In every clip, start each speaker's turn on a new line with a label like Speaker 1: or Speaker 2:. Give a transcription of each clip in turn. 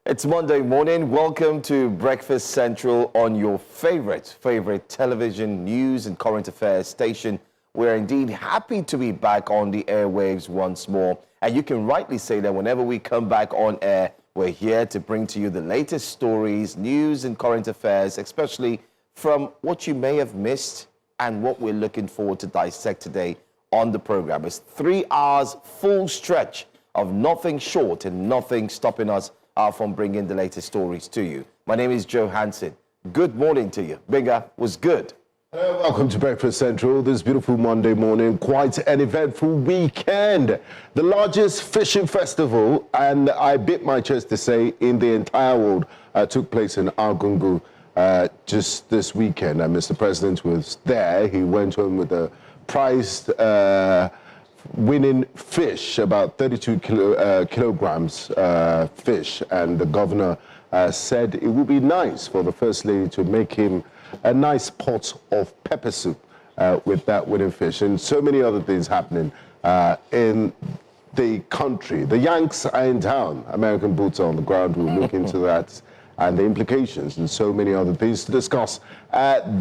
Speaker 1: It's Monday morning. Welcome to Breakfast Central on your favorite television news and current affairs station. We're indeed happy to be back on the airwaves once more. And you can rightly say that whenever we come back on air, we're here to bring to you the latest stories, news and current affairs, especially from what you may have missed and what we're looking forward to dissect today on the program. It's 3 hours full stretch of nothing short and nothing stopping us from bringing the latest stories to you. My name is Joe Hansen. Good morning to you. Benga was good.
Speaker 2: Hello, welcome to Breakfast Central this beautiful Monday morning. Quite an eventful weekend. The largest fishing festival, and I bit my chest to say, in the entire world, took place in Argungu just this weekend. And Mr. President was there. He went home with a prized winning fish, about 32 kilograms fish, and the governor said it would be nice for the First Lady to make him a nice pot of pepper soup with that winning fish, and so many other things happening in the country. The Yanks are in town. American boots are on the ground. We'll look into that and the implications and so many other things to discuss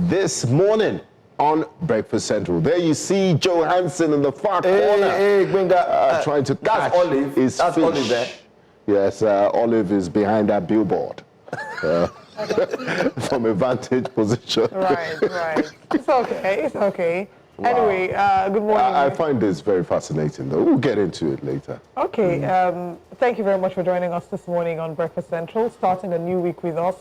Speaker 2: this morning on Breakfast Central. There you see Joe Hansen in the far corner, trying to catch
Speaker 1: Olive.
Speaker 2: his
Speaker 1: that's
Speaker 2: fish.
Speaker 1: Olive there.
Speaker 2: Yes, Olive is behind that billboard from a vantage position.
Speaker 3: Right. It's okay. Wow. Anyway, good morning.
Speaker 2: I find this very fascinating, though. We'll get into it later.
Speaker 3: Okay, thank you very much for joining us this morning on Breakfast Central, starting a new week with us.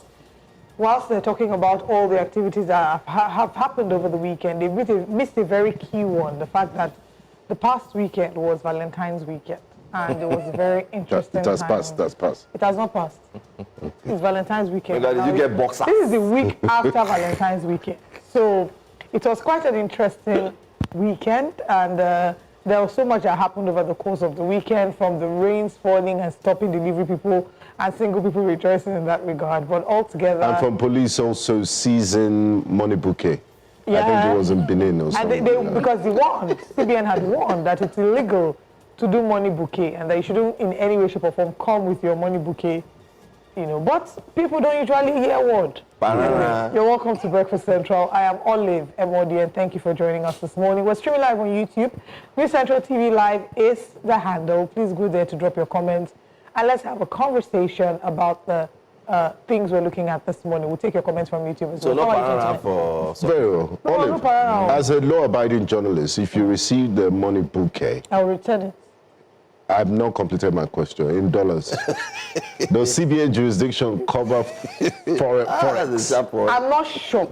Speaker 3: Whilst they're talking about all the activities that have happened over the weekend, they missed a very key one, the fact that the past weekend was Valentine's weekend. And it was a very interesting
Speaker 2: It has passed.
Speaker 3: It has not passed. It's Valentine's weekend.
Speaker 1: Did you get boxer?
Speaker 3: This is the week after Valentine's weekend. So it was quite an interesting weekend, and there was so much that happened over the course of the weekend, from the rains falling and stopping delivery people and single people rejoicing in that regard. But altogether...
Speaker 2: And from police also seizing money bouquet. Yeah. I think it was in Benin or something.
Speaker 3: And because CBN had warned that it's illegal to do money bouquet and that you shouldn't in any way, shape or form come with your money bouquet, you know. But people don't usually hear word. Anyway, you're welcome to Breakfast Central. I am Olive MOD, and thank you for joining us this morning. We're streaming live on YouTube. News Central TV Live is the handle. Please go there to drop your comments, and let's have a conversation about the things we're looking at this morning. We'll take your comments from YouTube as well.
Speaker 1: So no paragraph for...
Speaker 2: Very well. Olive, as a law-abiding journalist, if you receive the money bouquet...
Speaker 3: I'll return it.
Speaker 2: I've not completed my question. In dollars, does CBN jurisdiction cover forex?
Speaker 3: I'm not sure.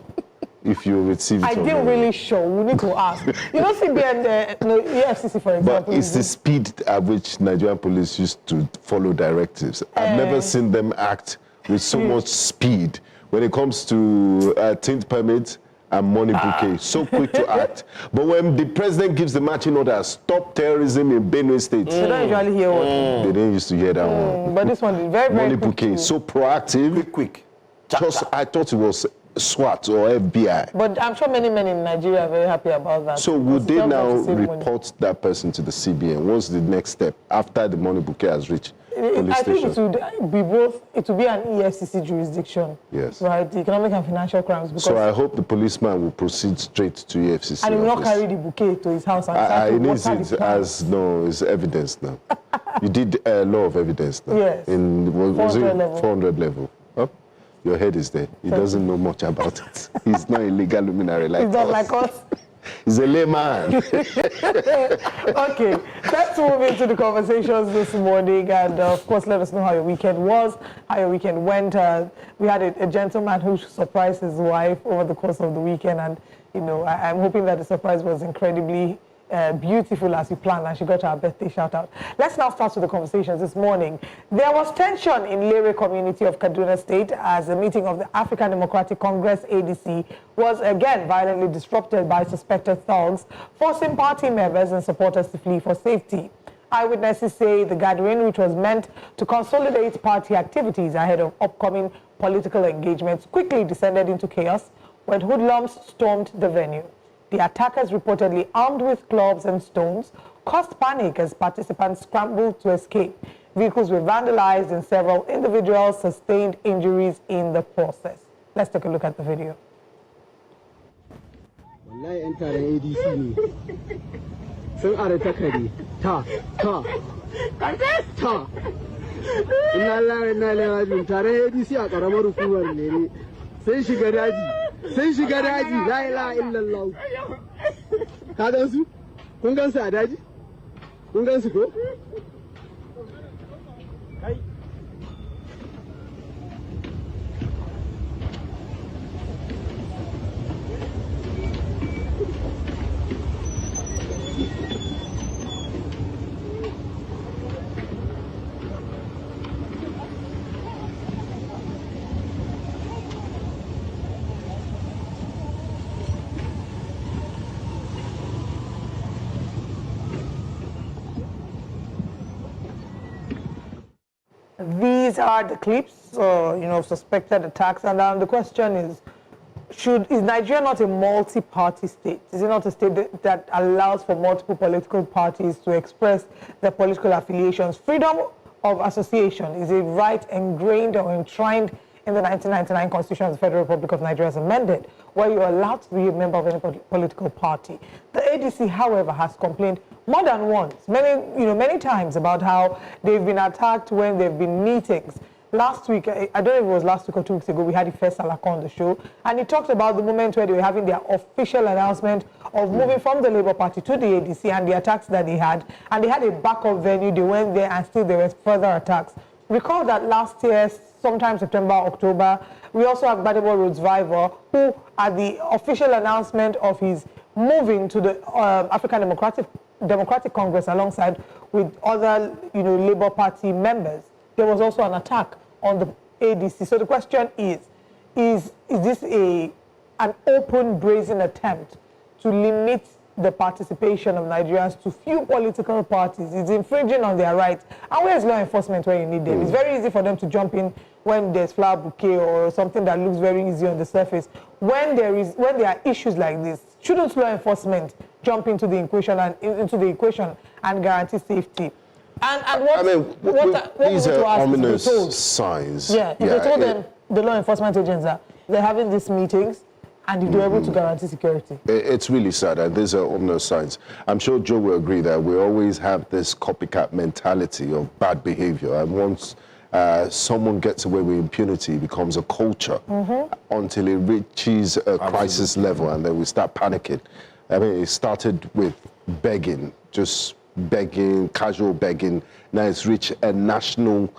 Speaker 2: If you receive it,
Speaker 3: I didn't really sure. We need to ask. You know, CBN, FCC, for example.
Speaker 2: But it's the speed at which Nigerian police used to follow directives. I've never seen them act with so much speed when it comes to tint permits and money bouquet. So quick to act. But when the president gives the marching order, stop terrorism in Benue State.
Speaker 3: They don't usually hear what.
Speaker 2: They didn't used to hear that one.
Speaker 3: But this one is very, very
Speaker 2: money
Speaker 3: quick
Speaker 2: bouquet, so proactive.
Speaker 1: Quick.
Speaker 2: I thought it was SWAT or FBI.
Speaker 3: But I'm sure many men in Nigeria are very happy about that.
Speaker 2: So would they now report that person to the CBN? What's the next step after the money bouquet has reached police
Speaker 3: I think
Speaker 2: station?
Speaker 3: it would be both. It would be an EFCC jurisdiction.
Speaker 2: Yes.
Speaker 3: Right, the economic and financial crimes. Because
Speaker 2: So I hope the policeman will proceed straight to EFCC.
Speaker 3: and he will not carry the bouquet to his house. And
Speaker 2: I need it as it's evidence now. You did a law of evidence now.
Speaker 3: Yes.
Speaker 2: Was it
Speaker 3: 400 level.
Speaker 2: 400 level? Oh, your head is there. He doesn't know much about it. He's not a legal luminary like
Speaker 3: He's not
Speaker 2: us.
Speaker 3: like us.
Speaker 2: He's a layman.
Speaker 3: Okay, let's move into the conversations this morning, and of course, let us know how your weekend was, how your weekend went. We had a gentleman who surprised his wife over the course of the weekend, and you know, I'm hoping that the surprise was incredibly beautiful as we planned, and she got her birthday shout out. Let's now start with the conversations this morning. There was tension in Lere community of Kaduna State as a meeting of the African Democratic Congress ADC was again violently disrupted by suspected thugs, forcing party members and supporters to flee for safety. Eyewitnesses say the gathering, which was meant to consolidate party activities ahead of upcoming political engagements, quickly descended into chaos when hoodlums stormed the venue. The attackers, reportedly armed with clubs and stones, caused panic as participants scrambled to escape. Vehicles were vandalized and several individuals sustained injuries in the process. Let's take a look at the video.
Speaker 4: Wallahi yan taron ADC ne sun ara takari ta inna lillahi wa inna ilaihi raji'un taron ADC a karamar hukumar ne sai shiga daji la ilaha illallah ka gan su kun gan su a daji kun gan su ko
Speaker 3: These are the clips, of suspected attacks, and the question is, is Nigeria not a multi-party state? Is it not a state that allows for multiple political parties to express their political affiliations? Freedom of association is a right ingrained or enshrined in the 1999 Constitution of the Federal Republic of Nigeria as amended, where you're allowed to be a member of any political party. The ADC, however, has complained more than once, many times, about how they've been attacked when there have been meetings. Last week, I don't know if it was last week or 2 weeks ago, we had the first Salako on the show, and he talked about the moment where they were having their official announcement of moving from the Labour Party to the ADC and the attacks that they had. And they had a backup venue, they went there, and still there were further attacks. Recall that last year, sometime September, October, we also have Badebo Road's Viver, who, at the official announcement of his moving to the African Democratic Congress alongside with other, Labour Party members, there was also an attack on the ADC. So the question is this an open, brazen attempt to limit the participation of Nigerians to few political parties? It's infringing on their rights. And where is law enforcement when you need them? It's very easy for them to jump in when there's flower bouquet or something that looks very easy on the surface. When there are issues like this, shouldn't law enforcement jump into the equation and guarantee safety? And what
Speaker 2: these are ominous
Speaker 3: told?
Speaker 2: signs.
Speaker 3: Yeah, if they told them, the law enforcement agents, that they're having these meetings, and if they're able to guarantee security. It's
Speaker 2: really sad, and these are ominous signs. I'm sure Joe will agree that we always have this copycat mentality of bad behavior, and once someone gets away with impunity, it becomes a culture until it reaches a crisis level, and then we start panicking. I mean, it started with begging, just begging, casual begging. Now it's reached a international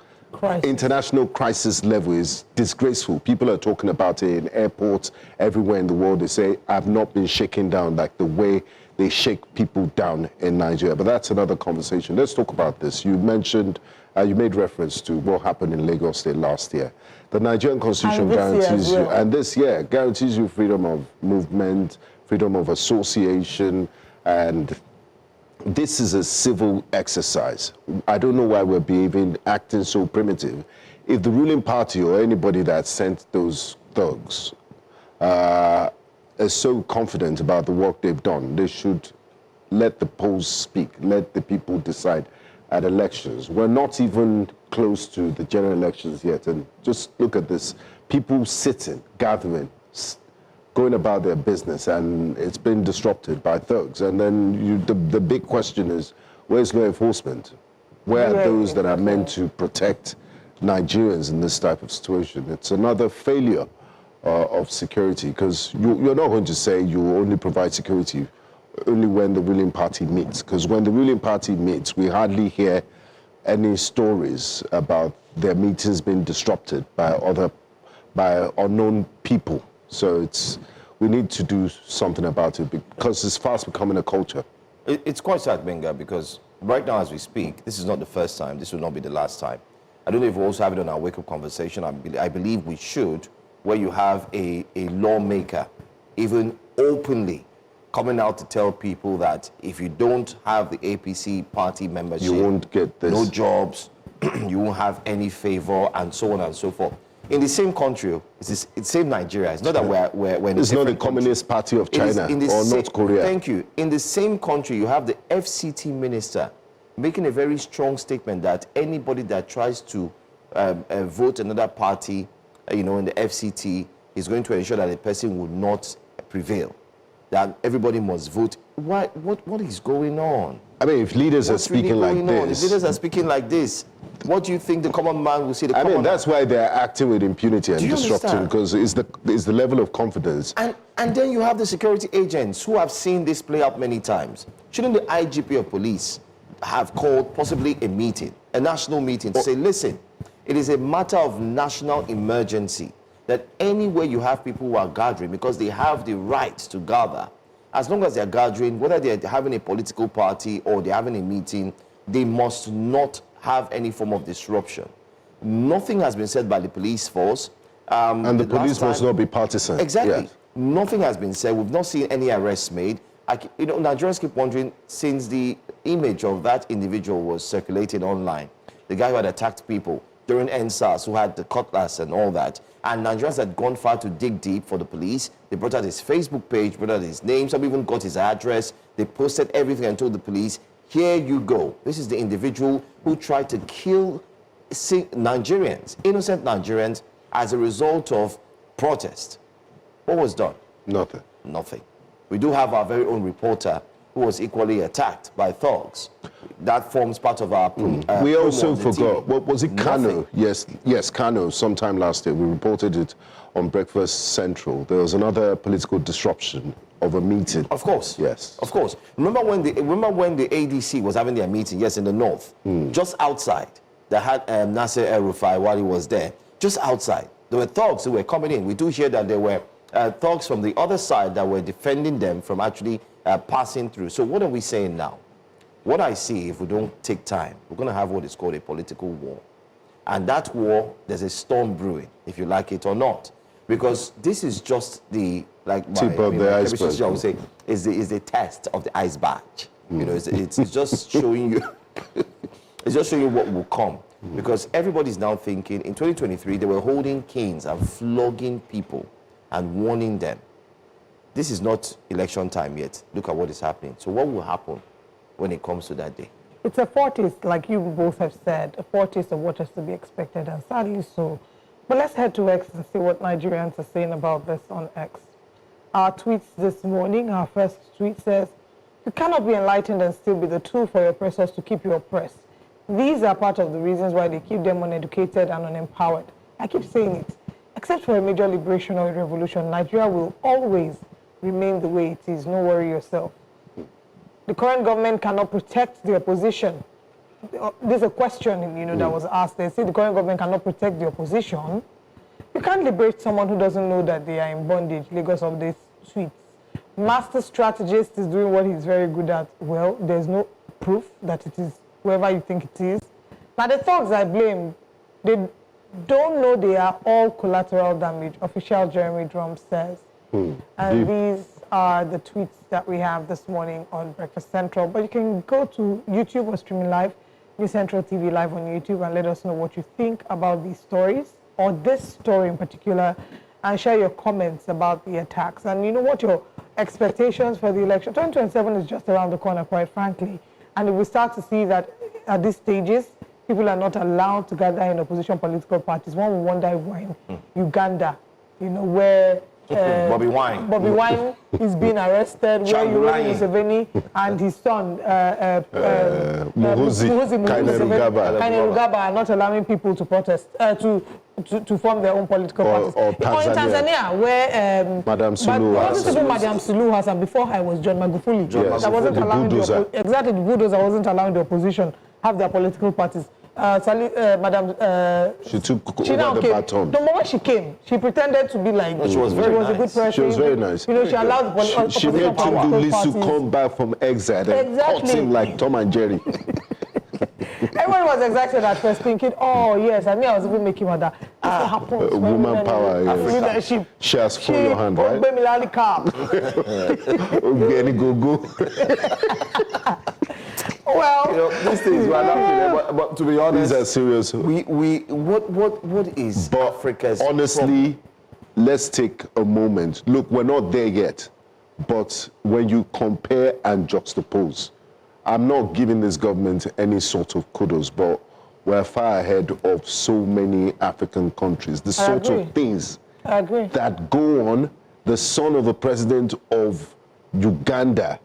Speaker 2: crisis level. Is disgraceful. People are talking about it in airports everywhere in the world. They say, I've not been shaken down like the way they shake people down in Nigeria. But that's another conversation. Let's talk about this. You mentioned, you made reference to what happened in Lagos State last year. The Nigerian Constitution guarantees you, and this year guarantees you freedom of movement, freedom of association, and this is a civil exercise. I don't know why we're acting so primitive. If the ruling party or anybody that sent those thugs is so confident about the work they've done, they should let the polls speak, let the people decide at elections. We're not even close to the general elections yet, and just look at this. People sitting, gathering, going about their business, and it's been disrupted by thugs. And then the big question is, where's law enforcement? Where are those that are meant to protect Nigerians in this type of situation? It's another failure of security, because you're not going to say you only provide security only when the ruling party meets, because when the ruling party meets, we hardly hear any stories about their meetings being disrupted by unknown people. So we need to do something about it, because it's fast becoming a culture.
Speaker 1: It's quite sad, Benga, because right now as we speak, this is not the first time, this will not be the last time. I don't know if we also have it on our wake-up conversation. I believe we should, where you have a lawmaker even openly coming out to tell people that if you don't have the APC party membership,
Speaker 2: you won't get this.
Speaker 1: No jobs, you won't have any favor, and so on and so forth. In the same country, it's the same Nigeria. It's not that we're in
Speaker 2: It's not the Communist Party of China or North Korea.
Speaker 1: Thank you. In the same country, you have the FCT minister making a very strong statement that anybody that tries to vote another party, in the FCT, is going to ensure that the person will not prevail. That everybody must vote. What is going on?
Speaker 2: I mean, if leaders are speaking like
Speaker 1: If leaders are speaking like this, what do you think the common man will see? I mean,
Speaker 2: that's why they're acting with impunity and disrupting, because it's the level of confidence.
Speaker 1: And then you have the security agents who have seen this play out many times. Shouldn't the IGP of police have called possibly a meeting, a national meeting, to say, listen, it is a matter of national emergency, that anywhere you have people who are gathering, because they have the right to gather, as long as they're gathering, whether they're having a political party or they're having a meeting, they must not have any form of disruption. Nothing has been said by the police force.
Speaker 2: And the police must not be partisan.
Speaker 1: Exactly.
Speaker 2: Yes.
Speaker 1: Nothing has been said. We've not seen any arrests made. Nigerians keep wondering, since the image of that individual was circulating online, the guy who had attacked people during NSAS, who had the cutlass and all that, and Nigerians had gone far to dig deep for the police. They brought out his Facebook page, brought out his name, some even got his address. They posted everything and told the police, here you go. This is the individual who tried to kill Nigerians, innocent Nigerians, as a result of protest. What was done?
Speaker 2: Nothing.
Speaker 1: Nothing. We do have our very own reporter who was equally attacked by thugs. That forms part of our
Speaker 2: we also forgot, what was it, Kano?
Speaker 1: Nothing.
Speaker 2: Yes, Kano, sometime last year. We reported it on Breakfast Central. There was another political disruption of a meeting.
Speaker 1: Of course.
Speaker 2: Yes.
Speaker 1: Of course. Remember when the ADC was having their meeting, yes, in the north, just outside, they had Nasser El-Rufai while he was there, just outside. There were thugs who were coming in. We do hear that there were thugs from the other side that were defending them from actually passing through. So what are we saying now? What I see, if we don't take time, we're going to have what is called a political war. And that war, there's a storm brewing, if you like it or not. Because this is just the, like
Speaker 2: tip of the iceberg.
Speaker 1: I would say, is the test of the iceberg. It's just showing you, it's just showing you what will come. Because everybody's now thinking, in 2023, they were holding canes and flogging people and warning them. This is not election time yet. Look at what is happening. So what will happen when it comes to that day?
Speaker 3: It's a foretaste, like you both have said, a foretaste of what is to be expected, and sadly so. But let's head to X and see what Nigerians are saying about this on X. Our tweets this morning, our first tweet says, you cannot be enlightened and still be the tool for your oppressors to keep you oppressed. These are part of the reasons why they keep them uneducated and unempowered. I keep saying it. Except for a major liberation or a revolution, Nigeria will always remain the way it is. No worry yourself. The current government cannot protect the opposition. There's a question, that was asked. They say the current government cannot protect the opposition. You can't liberate someone who doesn't know that they are in bondage. Lagos updates tweets. Master strategist is doing what he's very good at. Well, there's no proof that it is whoever you think it is. Now the thugs I blame, they don't know they are all collateral damage, official Jeremy Drum says. And these are the tweets that we have this morning on Breakfast Central. But you can go to YouTube or streaming live, News Central TV live on YouTube, and let us know what you think about these stories, or this story in particular, and share your comments about the attacks. And what your expectations for the election. 2027 is just around the corner, quite frankly. And if we start to see that at these stages, people are not allowed to gather in opposition political parties, one will wonder if we're in Uganda, where
Speaker 1: Bobby Wine
Speaker 3: is being arrested, where Yoweri Museveni and his son,
Speaker 2: Muhoozi
Speaker 3: Kainerugaba are not allowing people to protest, to form their own political parties.
Speaker 2: Or
Speaker 3: in Tanzania, where
Speaker 2: Madam Suluhu
Speaker 3: Madam Suluhu Hassan, before her was John Magufuli,
Speaker 2: yes,
Speaker 3: that wasn't allowing
Speaker 2: the
Speaker 3: bulldozer wasn't allowing the opposition have their political parties. Madam,
Speaker 2: she took over the baton.
Speaker 3: The moment she came, she pretended to be like,
Speaker 1: she was very nice.
Speaker 3: A good person.
Speaker 2: She was very nice.
Speaker 3: She allowed the
Speaker 2: she made Tundu Lisu come back from exile and caught him like Tom and Jerry.
Speaker 3: Everyone was excited at first, thinking, oh yes, I was even making her that. That's what happens.
Speaker 2: Woman power, yes.
Speaker 3: Leadership.
Speaker 2: She has full your hand, right?
Speaker 3: Well,
Speaker 1: these things we are laughing, but to be honest,
Speaker 2: these are serious.
Speaker 1: What is Africa's
Speaker 2: honestly, let's take a moment. Look, we're not there yet, but when you compare and juxtapose I'm not giving this government any sort of kudos, but we're far ahead of so many African countries. The sort of things that go on. The son of the president of Uganda.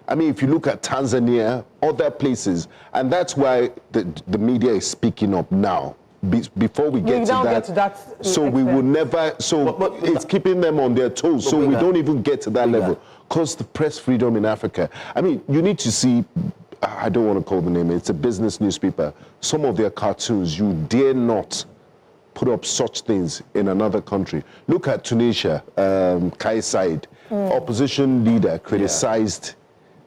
Speaker 2: I mean, if you look at Tanzania, other places, and that's why the media is speaking up now. Before we get to that, so we will never, so it's keeping them on their toes, so we don't even get to that level. Because the press freedom in Africa, I mean, you need to see, I don't want to call the name, it's a business newspaper, some of their cartoons, you dare not put up such things in another country. Look at Tunisia, Kais Saied, opposition leader criticized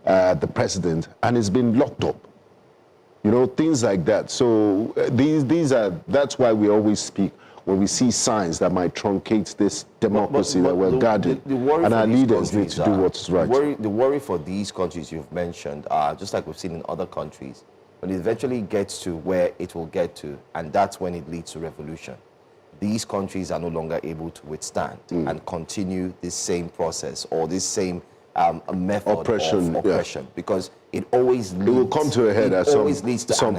Speaker 2: the president and has been locked up. You know, things like that. So that's why we always speak when we see signs that might truncate this democracy that we're guarding. And our leaders need to do what's right.
Speaker 1: The worry for these countries you've mentioned, just like we've seen in other countries, when it eventually gets to where it will get to, and that's when it leads to revolution. These countries are no longer able to withstand and continue this same process or this same method of oppression, because it always leads,
Speaker 2: it will come to a head at some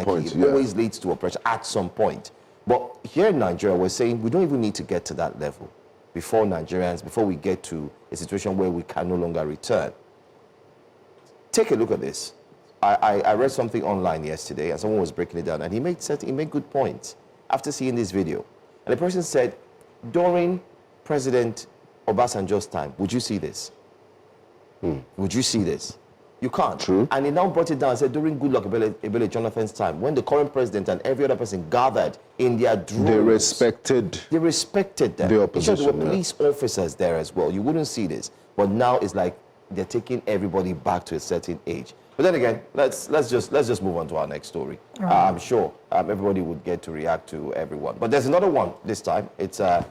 Speaker 2: point.
Speaker 1: It always leads to oppression at some point. But here in Nigeria, we're saying we don't even need to get to that level before we get to a situation where we can no longer return. Take a look at this. I read something online yesterday, and someone was breaking it down, and he made good points after seeing this video. And the person said, during President Obasanjo's time, would you see this? Would you see this? You can't.
Speaker 2: True.
Speaker 1: And he now brought it down and said, during Goodluck Ebele Jonathan's time, when the current president and every other person gathered in their droves, they respected them.
Speaker 2: The opposition.
Speaker 1: There were police officers there as well. You wouldn't see this. But now it's like they're taking everybody back to a certain age. But then again, let's just move on to our next story. I'm sure everybody would get to react to everyone. But there's another one this time. It's a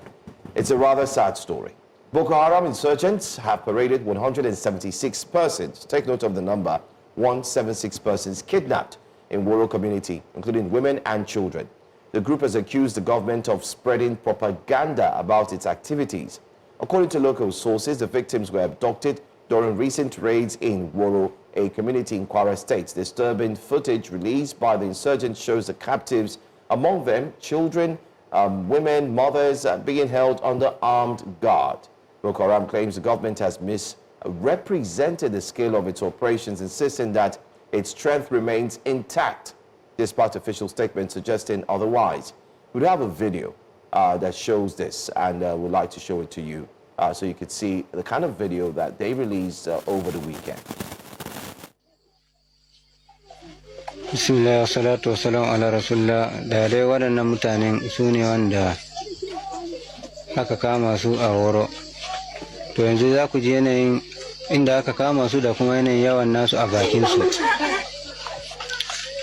Speaker 1: rather sad story. Boko Haram insurgents have paraded 176 persons. Take note of the number, 176 persons kidnapped in Woro community, including women and children. The group has accused the government of spreading propaganda about its activities. According to local sources, the victims were abducted during recent raids in Woro, a community in Kwara State. Disturbing footage released by the insurgents shows the captives, among them children, women, mothers, being held under armed guard. Boko Haram claims the government has misrepresented the scale of its operations, insisting that its strength remains intact, despite official statements suggesting otherwise. We have a video that shows this, and we'd like to show it to you so you could see the kind of video that they released over the weekend.
Speaker 5: Bismillah, salatu wassalam ala rasulullah. Da dai waɗannan mutanen su ne wanda aka kama su a Woro. To yanzu za ku ji yanayin inda aka kama su da kuma yanayin yawan nasu a bakin su.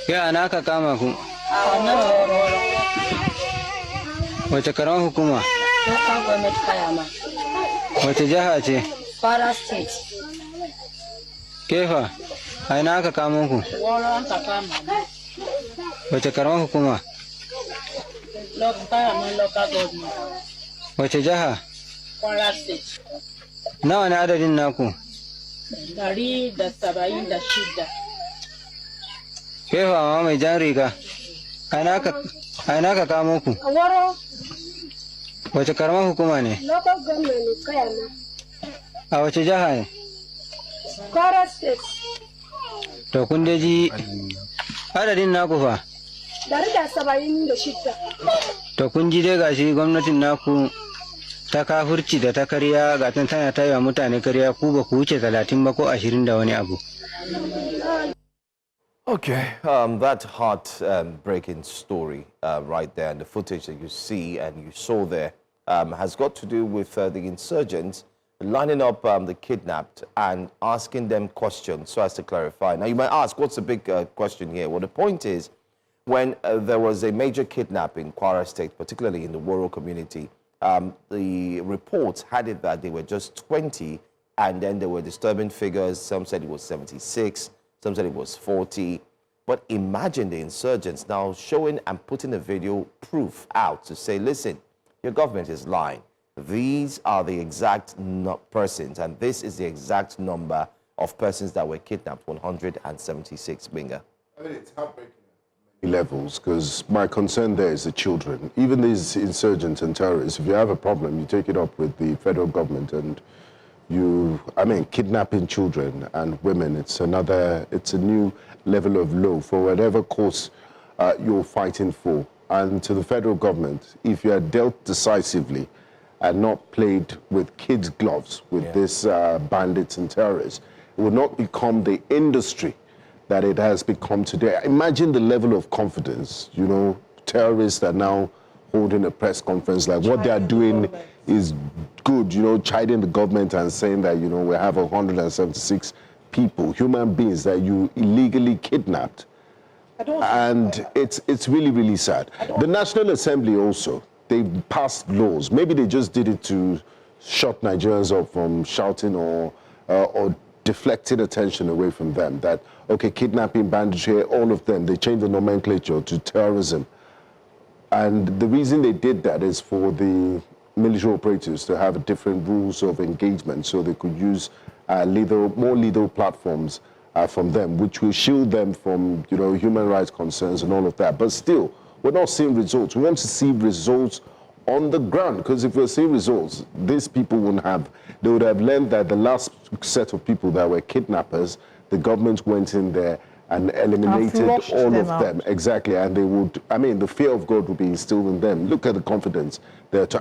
Speaker 5: Ya ana aka kama ku? Wace karamar hukuma? Wace jiha ce?
Speaker 6: Kwara State.
Speaker 5: Kefa, a ina aka kama ku?
Speaker 6: Woro aka kama.
Speaker 5: Wace karamar hukuma?
Speaker 6: Local government.
Speaker 5: Wace jiha?
Speaker 6: Kwara State.
Speaker 5: Nawa ne adadin naku?
Speaker 6: 176.
Speaker 5: Kefa ma mai jan riga. A ina aka kamo ku?
Speaker 6: Woro.
Speaker 5: Wace karamar hukuma ne?
Speaker 6: Local government Kayama.
Speaker 5: A wace jiha ne?
Speaker 6: Kwara State.
Speaker 5: To kun dai ji adadin naku fa?
Speaker 6: 176.
Speaker 5: To kun ji dai gashi gwamnatin naku ta kafurci da ta karya ga tana ta yi wa mutane karya, ku ba ku wuce 30 ba ko 20 da wani abu.
Speaker 1: Okay, that heart-breaking story right there, and the footage that you see and you saw there has got to do with the insurgents lining up the kidnapped and asking them questions so as to clarify. Now, you might ask, what's the big question here? Well, the point is, when there was a major kidnapping in Kwara State, particularly in the Woro community, the reports had it that they were just 20, and then there were disturbing figures. Some said it was 76, some said it was 40. But imagine the insurgents now showing and putting a video proof out to say, listen, your government is lying. These are the exact persons, and this is the exact number of persons that were kidnapped, 176, Binga.
Speaker 2: I mean, it's heartbreaking at many levels, because my concern there is the children. Even these insurgents and terrorists, if you have a problem, you take it up with the federal government, and kidnapping children and women, it's a new level of low for whatever cause you're fighting for. And to the federal government, if you are dealt decisively and not played with kids' gloves with this bandits and terrorists, it will not become the industry that it has become today. Imagine the level of confidence, terrorists are now holding a press conference like what they are doing is good, chiding the government and saying that, we have 176 people, human beings that you illegally kidnapped. And it's really, really sad. The National Assembly also, they passed laws. Maybe they just did it to shut Nigerians up from shouting or deflecting attention away from them. That, okay, kidnapping, banditry, all of them, they changed the nomenclature to terrorism. And the reason they did that is for the military operators to have different rules of engagement, so they could use more lethal platforms from them, which will shield them from, human rights concerns and all of that. But still, we're not seeing results. We want to see results on the ground, because if we're seeing results, these people they would have learned that the last set of people that were kidnappers, the government went in there and eliminated all of them. Exactly. And they would, the fear of God would be instilled in them. Look at the confidence.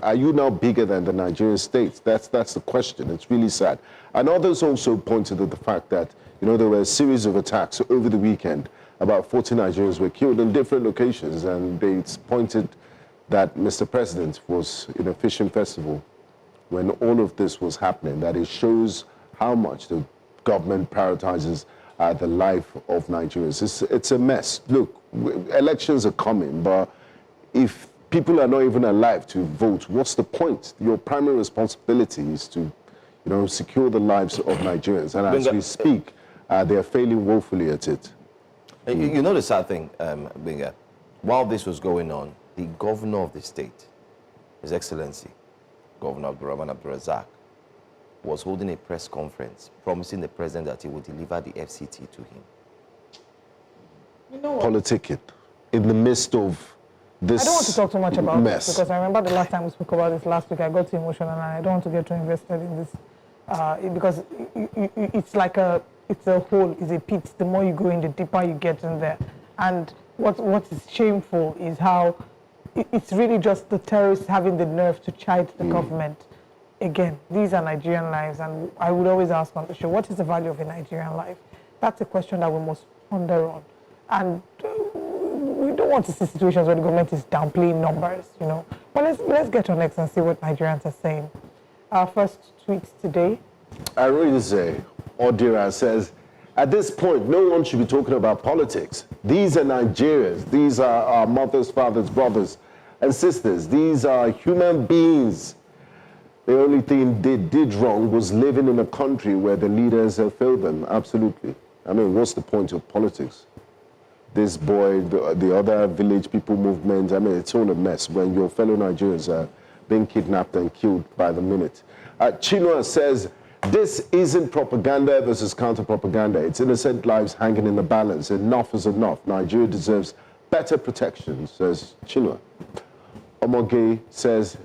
Speaker 2: Are you now bigger than the Nigerian state? That's the question. It's really sad. And others also pointed to the fact that, there were a series of attacks over the weekend. About 40 Nigerians were killed in different locations, and they pointed that Mr. President was in a fishing festival when all of this was happening, that it shows how much the government prioritizes the life of Nigerians. It's a mess. Look, elections are coming, but if people are not even alive to vote, what's the point? Your primary responsibility is to, secure the lives of Nigerians. And as we speak, they are failing woefully at it.
Speaker 1: You know the sad thing, Binga, while this was going on, the governor of the state, His Excellency, Governor Abdurrahman Abdurrazak, was holding a press conference promising the president that he would deliver the FCT to him.
Speaker 2: Politicking in the midst of this
Speaker 3: I don't want to talk too much about
Speaker 2: mess.
Speaker 3: this, because I remember the last time we spoke about this last week, I got too emotional, and I don't want to get too invested in this because it's like it's a hole, it's a pit. The more you go in, the deeper you get in there. And what is shameful is how it's really just the terrorists having the nerve to chide the government. Again, these are Nigerian lives, and I would always ask on the show, what is the value of a Nigerian life? That's a question that we must ponder on. And we don't want to see situations where the government is downplaying numbers, But let's get on next and see what Nigerians are saying. Our first tweet today.
Speaker 2: I read say, Odira says, at this point, no one should be talking about politics. These are Nigerians. These are our mothers, fathers, brothers, and sisters. These are human beings. The only thing they did wrong was living in a country where the leaders have failed them. Absolutely. What's the point of politics? This boy, the other village people movement, it's all a mess when your fellow Nigerians are being kidnapped and killed by the minute. Chinua says, this isn't propaganda versus counter-propaganda. It's innocent lives hanging in the balance. Enough is enough. Nigeria deserves better protection, says Chinua. Omoge says,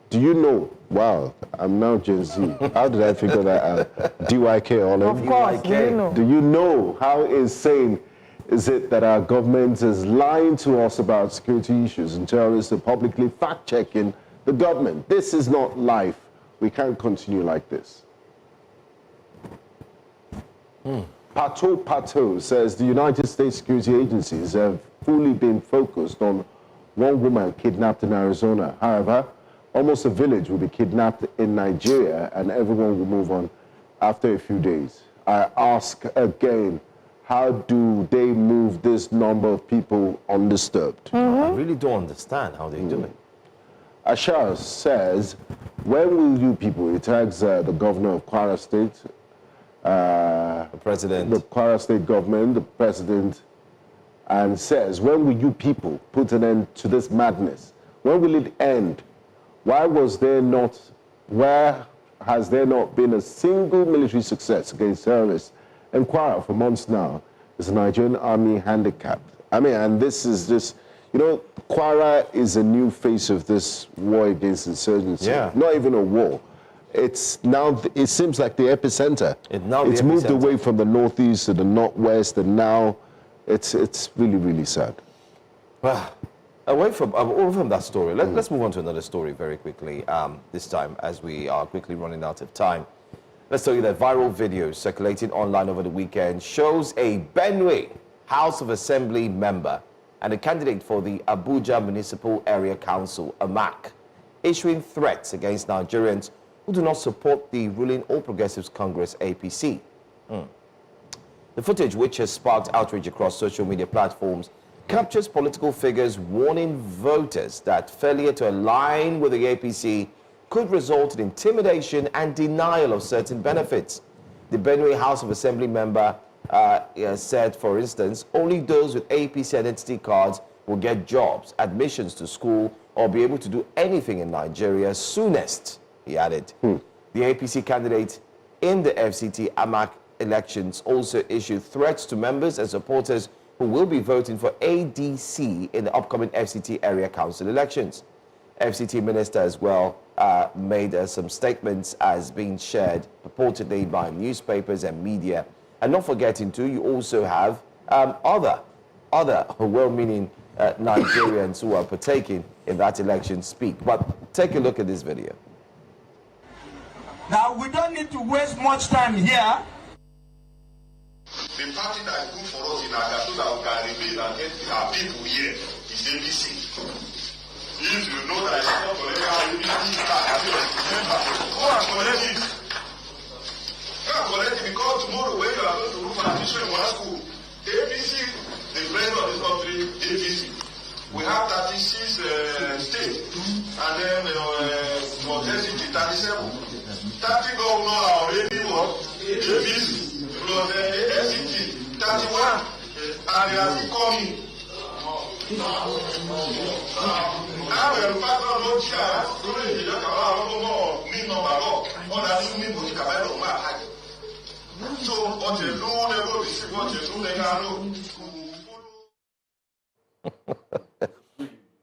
Speaker 2: do you know, wow, I'm now Gen Z. How did I figure that out? DYK, Olive.
Speaker 3: Of course, do you know?
Speaker 2: Do you know how insane is it that our government is lying to us about security issues and terrorists are publicly fact-checking the government? This is not life. We can't continue like this. Pato says the United States security agencies have fully been focused on one woman kidnapped in Arizona. However, almost a village will be kidnapped in Nigeria and everyone will move on after a few days. I ask again, how do they move this number of people undisturbed?
Speaker 1: I really don't understand how they do it.
Speaker 2: Ashar says, when will you people, he tags the governor of Kwara State,
Speaker 1: the president,
Speaker 2: the Kwara State government, the president, and says, when will you people put an end to this madness? When will it end? Why was there not, where has there not been a single military success against terrorists? And Kwara, for months now, is the Nigerian army handicapped. I mean, and this is just, you know, Kwara is a new face of this war against insurgency.
Speaker 1: Yeah.
Speaker 2: Not even a war. It's now, it seems like the epicenter. It's moved away from the northeast to the northwest, and now it's really, really sad.
Speaker 1: Well, away from that story, let's move on to another story very quickly, this time as we are quickly running out of time. Let's tell you that viral video circulating online over the weekend shows a Benue House of Assembly member and a candidate for the Abuja Municipal Area Council, AMAC, issuing threats against Nigerians who do not support the ruling All Progressives Congress, APC. The footage, which has sparked outrage across social media platforms, captures political figures warning voters that failure to align with the APC could result in intimidation and denial of certain benefits. The Benue House of Assembly member said, for instance, only those with APC identity cards will get jobs, admissions to school, or be able to do anything in Nigeria soonest, he added. The APC candidate in the FCT AMAC elections also issued threats to members and supporters who will be voting for ADC in the upcoming FCT Area Council elections. FCT minister as well made some statements as being shared purportedly by newspapers and media. And not forgetting too, you also have other well-meaning Nigerians who are partaking in that election speak. But take a look at this video.
Speaker 7: Now, we don't need to waste much time here.
Speaker 8: The party that is good for us in Nigeria so that we can remain and get our people here is APC. If you know that it's not collect our APC card, remember, go and collect it. Go and collect it because tomorrow when you are going to look for admission in one school, APC, the president of this country, APC. We have 36 states, and then for FCT 37. 30 governors are already what? APC. Plus FCT 31, and they are still coming.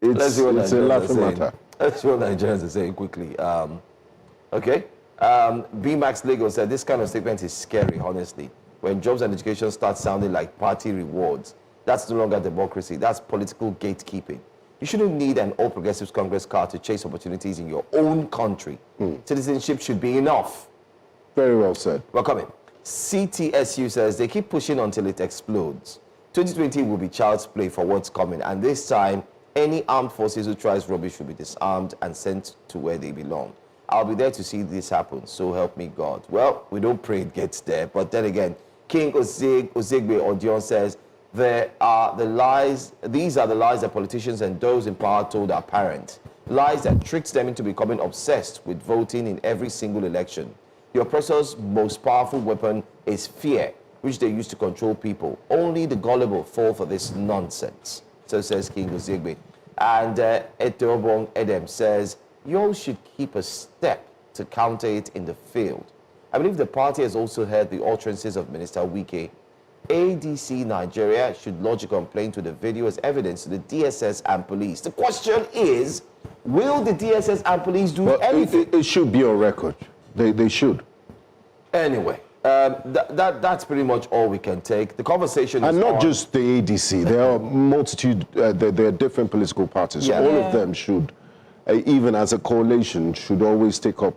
Speaker 2: It's a laughing matter.
Speaker 1: Let's see what Nigerians are saying quickly. Okay. BMAX Legal said this kind of statement is scary, honestly. When jobs and education start sounding like party rewards, that's no longer democracy. That's political gatekeeping. You shouldn't need an All Progressives Congress card to chase opportunities in your own country. Citizenship should be enough.
Speaker 2: Very well said.
Speaker 1: We're coming. CTSU says they keep pushing until it explodes. 2020 will be child's play for what's coming, and this time, any armed forces who tries rubbish will be disarmed and sent to where they belong. I'll be there to see this happen, so help me God. Well, we don't pray it gets there, but then again, King Ozigbe Odion says, these are the lies that politicians and those in power told our parents. Lies that tricked them into becoming obsessed with voting in every single election. The oppressor's most powerful weapon is fear, which they use to control people. Only the gullible fall for this nonsense. So says King Ozigbe. And Etobong Edem says, you all should keep a step to counter it in the field. I believe the party has also heard the utterances of Minister Wike. ADC Nigeria should lodge a complaint to the video as evidence to the DSS and police. The question is, will the DSS and police do anything?
Speaker 2: It should be on record. They should.
Speaker 1: Anyway, that's pretty much all we can take. The conversation is
Speaker 2: and not
Speaker 1: on.
Speaker 2: just the ADC. There are multitude. There are different political parties.
Speaker 1: Yeah.
Speaker 2: All of them should, even as a coalition, should always take up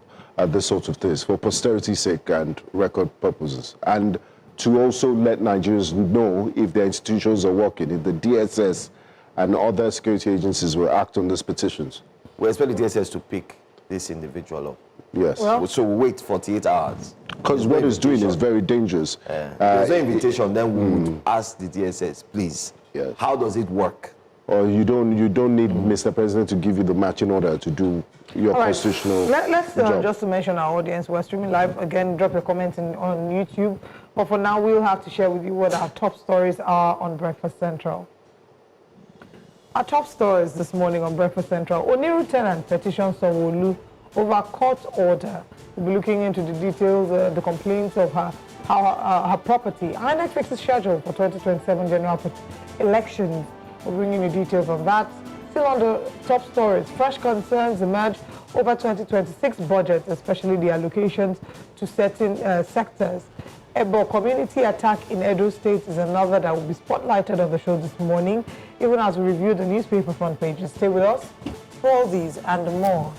Speaker 2: this sort of things for posterity's sake and record purposes, and to also let Nigerians know if their institutions are working, if the DSS and other security agencies will act on these petitions.
Speaker 1: We expect the DSS to pick this individual up.
Speaker 2: Yes.
Speaker 3: Well,
Speaker 1: So we'll wait 48 hours.
Speaker 2: Because what it's doing is very dangerous.
Speaker 1: There's no invitation, then we would ask the DSS, please,
Speaker 2: Yes.
Speaker 1: how does it work?
Speaker 2: Or you don't need Mr. President to give you the matching order to do your constitutional
Speaker 3: Let's
Speaker 2: job.
Speaker 3: just to mention our audience, we're streaming live. Again, drop your comments on YouTube. But for now, we'll have to share with you what our top stories are on Breakfast Central. Our top stories this morning on Breakfast Central. Oniru tenant petitions Sanwo-Olu over a court order. We'll be looking into the details, the complaints of her property. INEC fixes schedule for 2027 general elections. We'll bring you details on that. Still on the top stories, fresh concerns emerge over 2026 budget, especially the allocations to certain sectors. Ebo community attack in Edo State is another that will be spotlighted on the show this morning, even as we review the newspaper front pages. Stay with us for all these and more.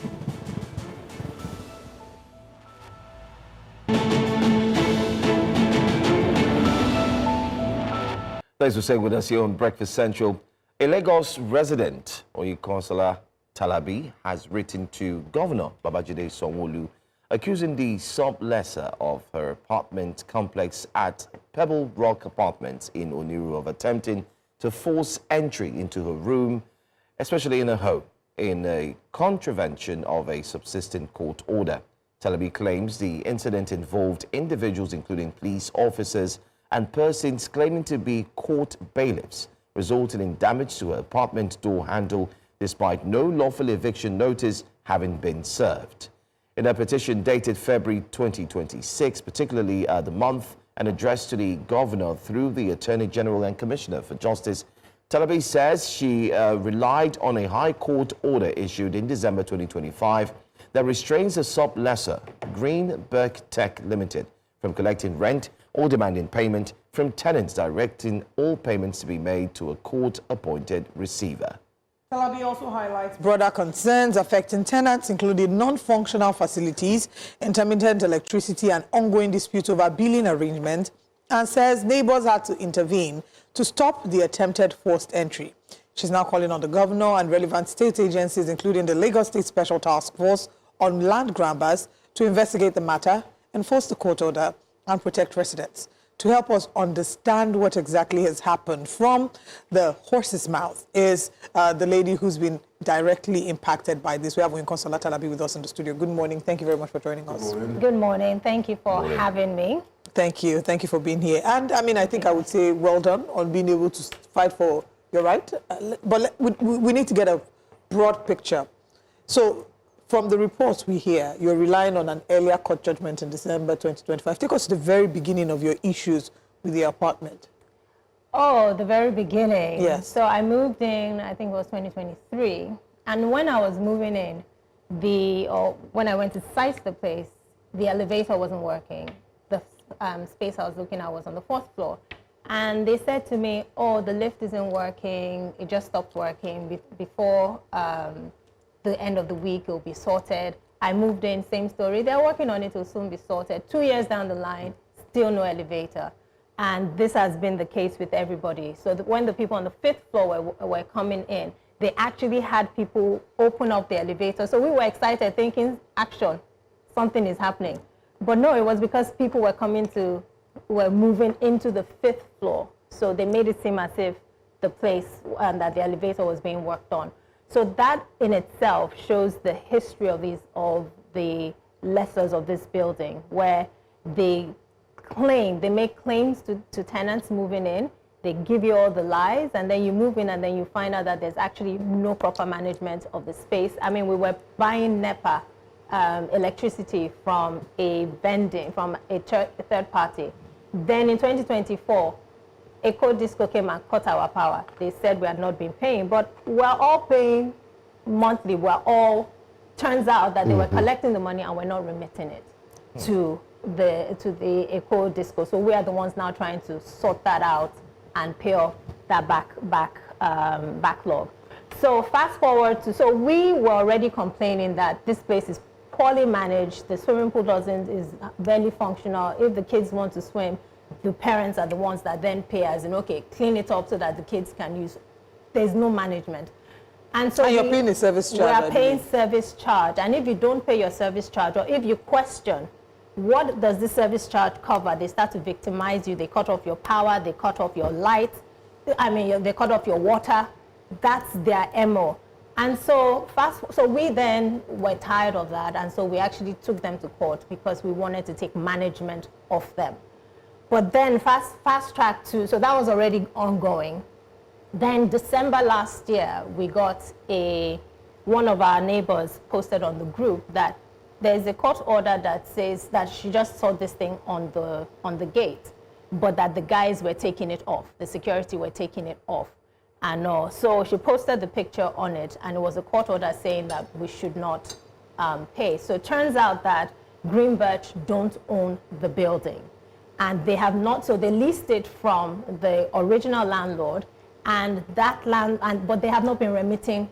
Speaker 1: Thanks for staying with us here on Breakfast Central. A Lagos resident, Oyinkansola Talabi, has written to Governor Babajide Sanwo-Olu accusing the sublessor of her apartment complex at Pebble Rock Apartments in Oniru of attempting to force entry into her room, especially in her home, in a contravention of a subsisting court order. Talabi claims the incident involved individuals including police officers and persons claiming to be court bailiffs, resulting in damage to her apartment door handle despite no lawful eviction notice having been served. In a petition dated February 2026, particularly the month, and addressed to the governor through the Attorney General and Commissioner for Justice, Talabi says she relied on a High Court order issued in December 2025 that restrains a sublessor, Greenberg Tech Limited, from collecting rent or demanding payment from tenants, directing all payments to be made to a court-appointed receiver.
Speaker 3: Talabi also highlights broader concerns affecting tenants, including non-functional facilities, intermittent electricity, and ongoing disputes over billing arrangements, and says neighbors had to intervene to stop the attempted forced entry. She's now calling on the governor and relevant state agencies, including the Lagos State Special Task Force on Land Grabbers, to investigate the matter, enforce the court order, and protect residents. To help us understand what exactly has happened from the horse's mouth is the lady who's been directly impacted by this. We have Oyinkansola Talabi with us in the studio. Good morning. Thank you very much for joining us.
Speaker 9: Good morning. Thank you for having me.
Speaker 3: Thank you. Thank you for being here. And I mean, I think I would say well done on being able to fight for your right. But we need to get a broad picture. So, from the reports we hear, you're relying on an earlier court judgment in December 2025. Take us to the very beginning of your issues with the apartment.
Speaker 9: Oh, the very beginning.
Speaker 3: Yes.
Speaker 9: So I moved in, I think it was 2023. And when I was moving in, when I went to size the place, the elevator wasn't working. The space I was looking at was on the 4th floor. And they said to me, oh, the lift isn't working. It just stopped working before the end of the week. It will be sorted. I moved in, same story. They're working on it. It will soon be sorted. 2 years down the line, still no elevator. And this has been the case with everybody. So when the people on the 5th floor were coming in, they actually had people open up the elevator. So we were excited, thinking, action, something is happening. But no, it was because people were moving into the 5th floor. So they made it seem as if the place and that the elevator was being worked on. So that in itself shows the history of the lessors of this building, where they make claims to tenants moving in, they give you all the lies, and then you move in and then you find out that there's actually no proper management of the space. I mean, we were buying NEPA electricity from a third party. Then in 2024, Eco Disco came and cut our power. They said we had not been paying, but we're all paying monthly. Turns out that they were collecting the money and we're not remitting it to the Eco Disco. So we are the ones now trying to sort that out and pay off that backlog. So fast forward so we were already complaining that this place is poorly managed. The swimming pool is barely functional. If the kids want to swim, the parents are the ones that then pay as in, okay, clean it up so that the kids can use. There's no management. And so
Speaker 3: you're paying a service charge.
Speaker 9: We are paying service charge. And if you don't pay your service charge, or if you question, what does this service charge cover? They start to victimize you. They cut off your power. They cut off your light. They cut off your water. That's their MO. And so we then were tired of that. And so we actually took them to court because we wanted to take management of them. But then fast track to, so that was already ongoing. Then December last year, we got one of our neighbors posted on the group that there's a court order that says that she just saw this thing on the gate, but that the guys were taking it off, the security were taking it off. And so she posted the picture on it, and it was a court order saying that we should not pay. So it turns out that Green Birch don't own the building, and they have not. So they leased it from the original landlord, and but they have not been remitting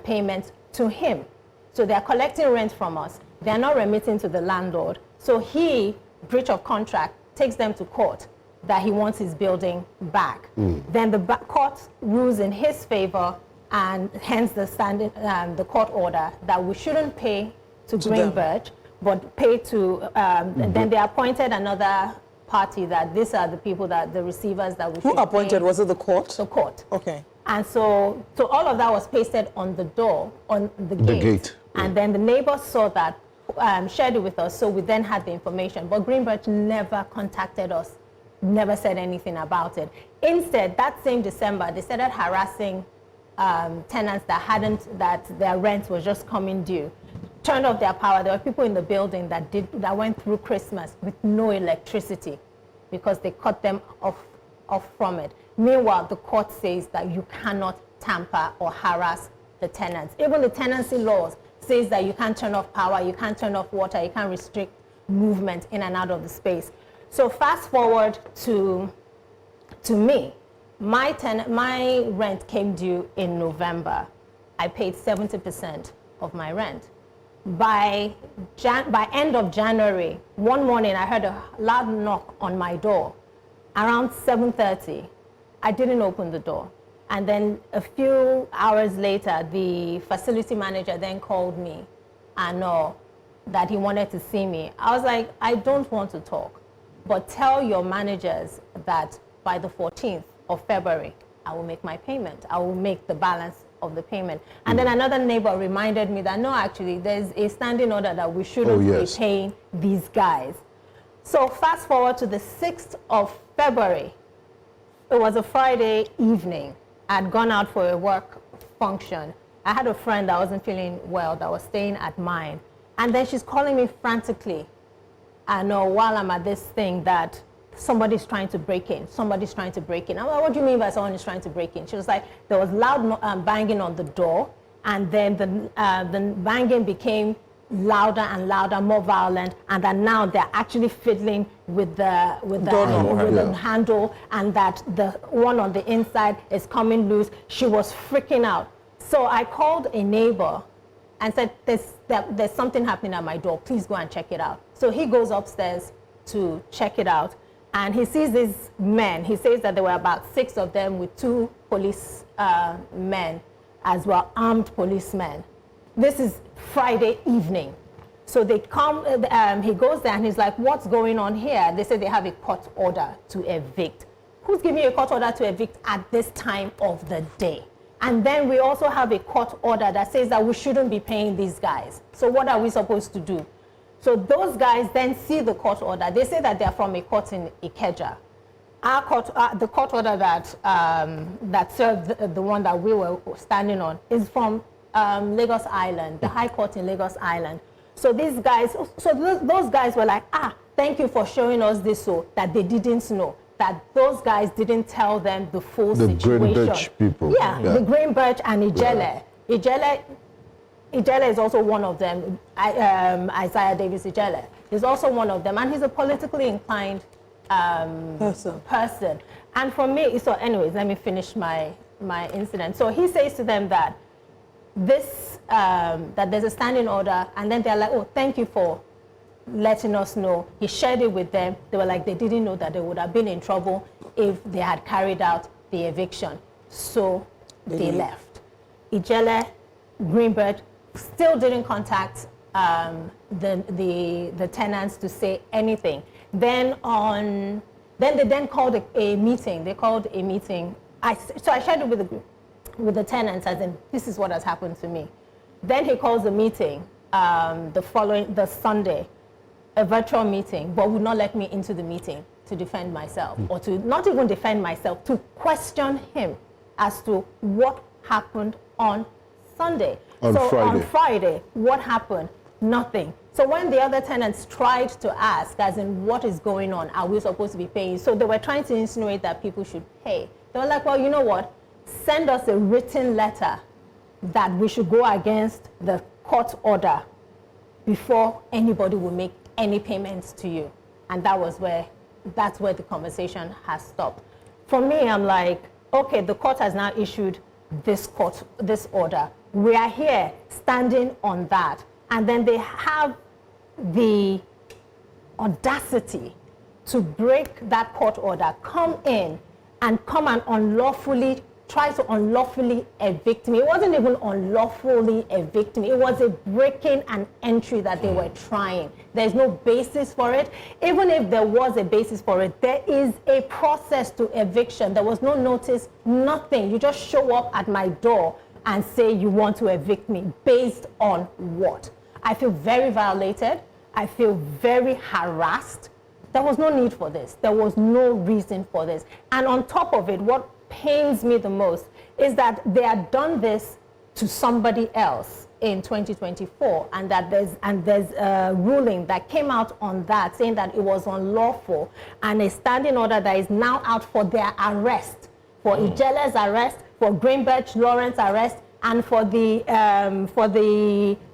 Speaker 9: payments to him. So they are collecting rent from us. They are not remitting to the landlord. So he, breach of contract, takes them to court that he wants his building back. Then the court rules in his favor, and hence the court order that we shouldn't pay to Green Birch, but pay to, then they appointed another party that these are the people that, the receivers that we should
Speaker 3: Who appointed?
Speaker 9: pay.
Speaker 3: Was it the court?
Speaker 9: The court.
Speaker 3: Okay.
Speaker 9: And so all of that was pasted on the door, on the gate. And then the neighbors saw that, shared it with us, so we then had the information. But Green Birch never contacted us, never said anything about it. Instead, that same December, they started harassing tenants that their rent was just coming due. Turned off their power. There were people in the building that went through Christmas with no electricity because they cut them off from it. Meanwhile, the court says that you cannot tamper or harass the tenants. Even the tenancy laws says that you can't turn off power, you can't turn off water, you can't restrict movement in and out of the space. So fast forward to me. My rent came due in November. I paid 70% of my rent. By end of January, one morning I heard a loud knock on my door. Around 7:30, I didn't open the door. And then a few hours later, the facility manager then called me and that he wanted to see me. I was like, I don't want to talk, but tell your managers that by the 14th of February, I will make my payment. I will make the balance of the payment. And then another neighbor reminded me that, no, actually, there's a standing order that we shouldn't be paying these guys. So fast forward to the 6th of February. It was a Friday evening. I'd gone out for a work function. I had a friend that wasn't feeling well that was staying at mine. And then she's calling me frantically. I know while I'm at this thing that somebody's trying to break in. Somebody's trying to break in. I'm like, what do you mean by someone is trying to break in? She was like, there was loud banging on the door. And then the banging became louder and louder, more violent, and that now they're actually fiddling with the handle, and that the one on the inside is coming loose. She was freaking out. So I called a neighbor and said, there's something happening at my door. Please go and check it out. So he goes upstairs to check it out, and he sees these men. He says that there were about 6 of them with 2 police men as well, armed policemen. This is Friday evening. So they come, he goes there and he's like, what's going on here? They say they have a court order to evict. Who's giving you a court order to evict at this time of the day? And then we also have a court order that says that we shouldn't be paying these guys. So what are we supposed to do? So those guys then see the court order. They say that they're from a court in Ikeja. Our court, the court order that served the one that we were standing on is from Lagos Island, the High Court in Lagos Island. So these guys, those guys were like, thank you for showing us this, so that they didn't know, that those guys didn't tell them the full situation.
Speaker 2: The Green Birch people.
Speaker 9: Yeah, the Green Birch and Ijele. Yeah. Ijele is also one of them. Isaiah Davis Ijele is also one of them, and he's a politically inclined person. And for me, so anyways, let me finish my incident. So he says to them that that there's a standing order, and then they're like, oh, thank you for letting us know. He shared it with them. They were like, they didn't know that they would have been in trouble if they had carried out the eviction. So they left. Ijele, Green Birch still didn't contact the tenants to say anything. Then they called a meeting. They called a meeting. So I shared it with the tenants, as in, this is what has happened to me. Then he calls a meeting the Sunday, a virtual meeting, but would not let me into the meeting to defend myself, or to not even defend myself, to question him as to what happened on Sunday. On Friday, what happened? Nothing. So when the other tenants tried to ask, as in, what is going on? Are we supposed to be paying? So they were trying to insinuate that people should pay. They were like, well, you know what? Send us a written letter that we should go against the court order before anybody will make any payments to you. And that's where the conversation has stopped. For me, I'm like, okay, the court has now issued this order. We are here standing on that. And then they have the audacity to break that court order, come in and try to unlawfully evict me. It wasn't even unlawfully evict me. It was a breaking and entry that they were trying. There's no basis for it. Even if there was a basis for it, there is a process to eviction. There was no notice, nothing. You just show up at my door and say you want to evict me. Based on what? I feel very violated. I feel very harassed. There was no need for this. There was no reason for this. And on top of it, what pains me the most is that they had done this to somebody else in 2024, and that there's a ruling that came out on that saying that it was unlawful, and a standing order that is now out for their arrest, for Ijele's arrest, for Greenberg Lawrence arrest, and for the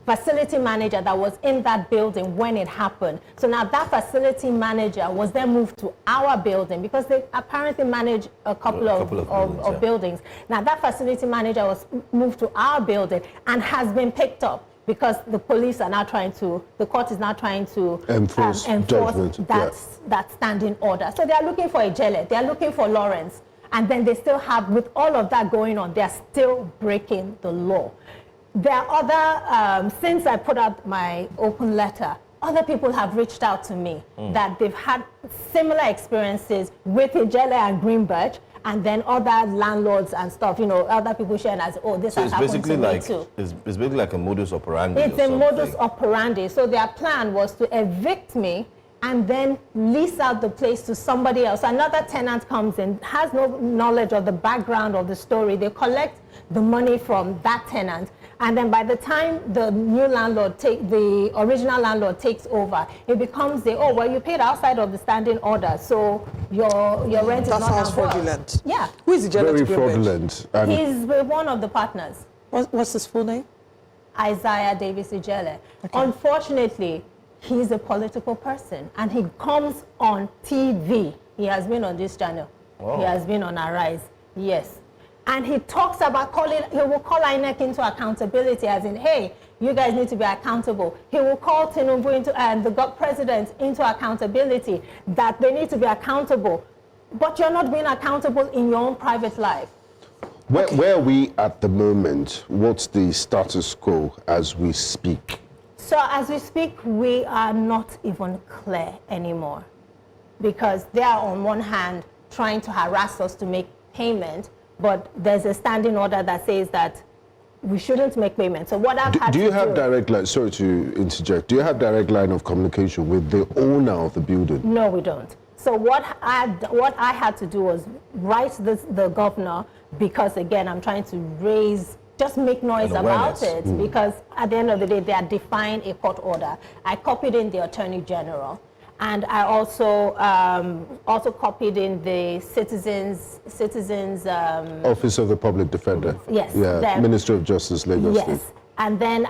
Speaker 9: facility manager that was in that building when it happened. So now that facility manager was then moved to our building because they apparently manage a couple of buildings. Now that facility manager was moved to our building and has been picked up because the police are now the court is now trying to enforce that standing order. So they are looking for Ijele, they are looking for Lawrence. And then they still have, with all of that going on, they're still breaking the law. There are other, since I put out my open letter, other people have reached out to me that they've had similar experiences with Ijele and Greenberg, and then other landlords and stuff, other people sharing as, oh, this has happened to me too.
Speaker 1: It's basically like a modus operandi.
Speaker 9: It's a modus operandi. So their plan was to evict me and then lease out the place to somebody else. Another tenant comes in, has no knowledge of the background of the story. They collect the money from that tenant, and then by the time the new landlord, the original landlord takes over, it becomes you paid outside of the standing order, so your rent is not now
Speaker 3: fraudulent.
Speaker 9: Yeah.
Speaker 3: Who is Ijele?
Speaker 2: Very fraudulent.
Speaker 9: He's one of the partners.
Speaker 3: What's his full name?
Speaker 9: Isaiah Davis Ijele. Okay. Unfortunately, he's a political person, and he comes on TV. He has been on this channel. He has been on Arise. Yes. And he talks about he will call INEC into accountability, as in, hey, you guys need to be accountable. He will call Tinubu the president into accountability, that they need to be accountable. But you're not being accountable in your own private life.
Speaker 2: Where are we at the moment? What's the status quo as we speak?
Speaker 9: So as we speak, we are not even clear anymore, because they are on one hand trying to harass us to make payment, but there's a standing order that says that we shouldn't make payment. So what
Speaker 2: do you have direct line? Sorry to interject. Do you have direct line of communication with the owner of the building?
Speaker 9: No, we don't. So what I had to do was write the governor, because again, I'm trying to just make noise about it, because at the end of the day, they are defying a court order. I copied in the Attorney General, and I also copied in the citizens
Speaker 2: Office of the Public Defender.
Speaker 9: Yes.
Speaker 2: Yeah, Minister of Justice, Lagos State.
Speaker 9: Yes. And then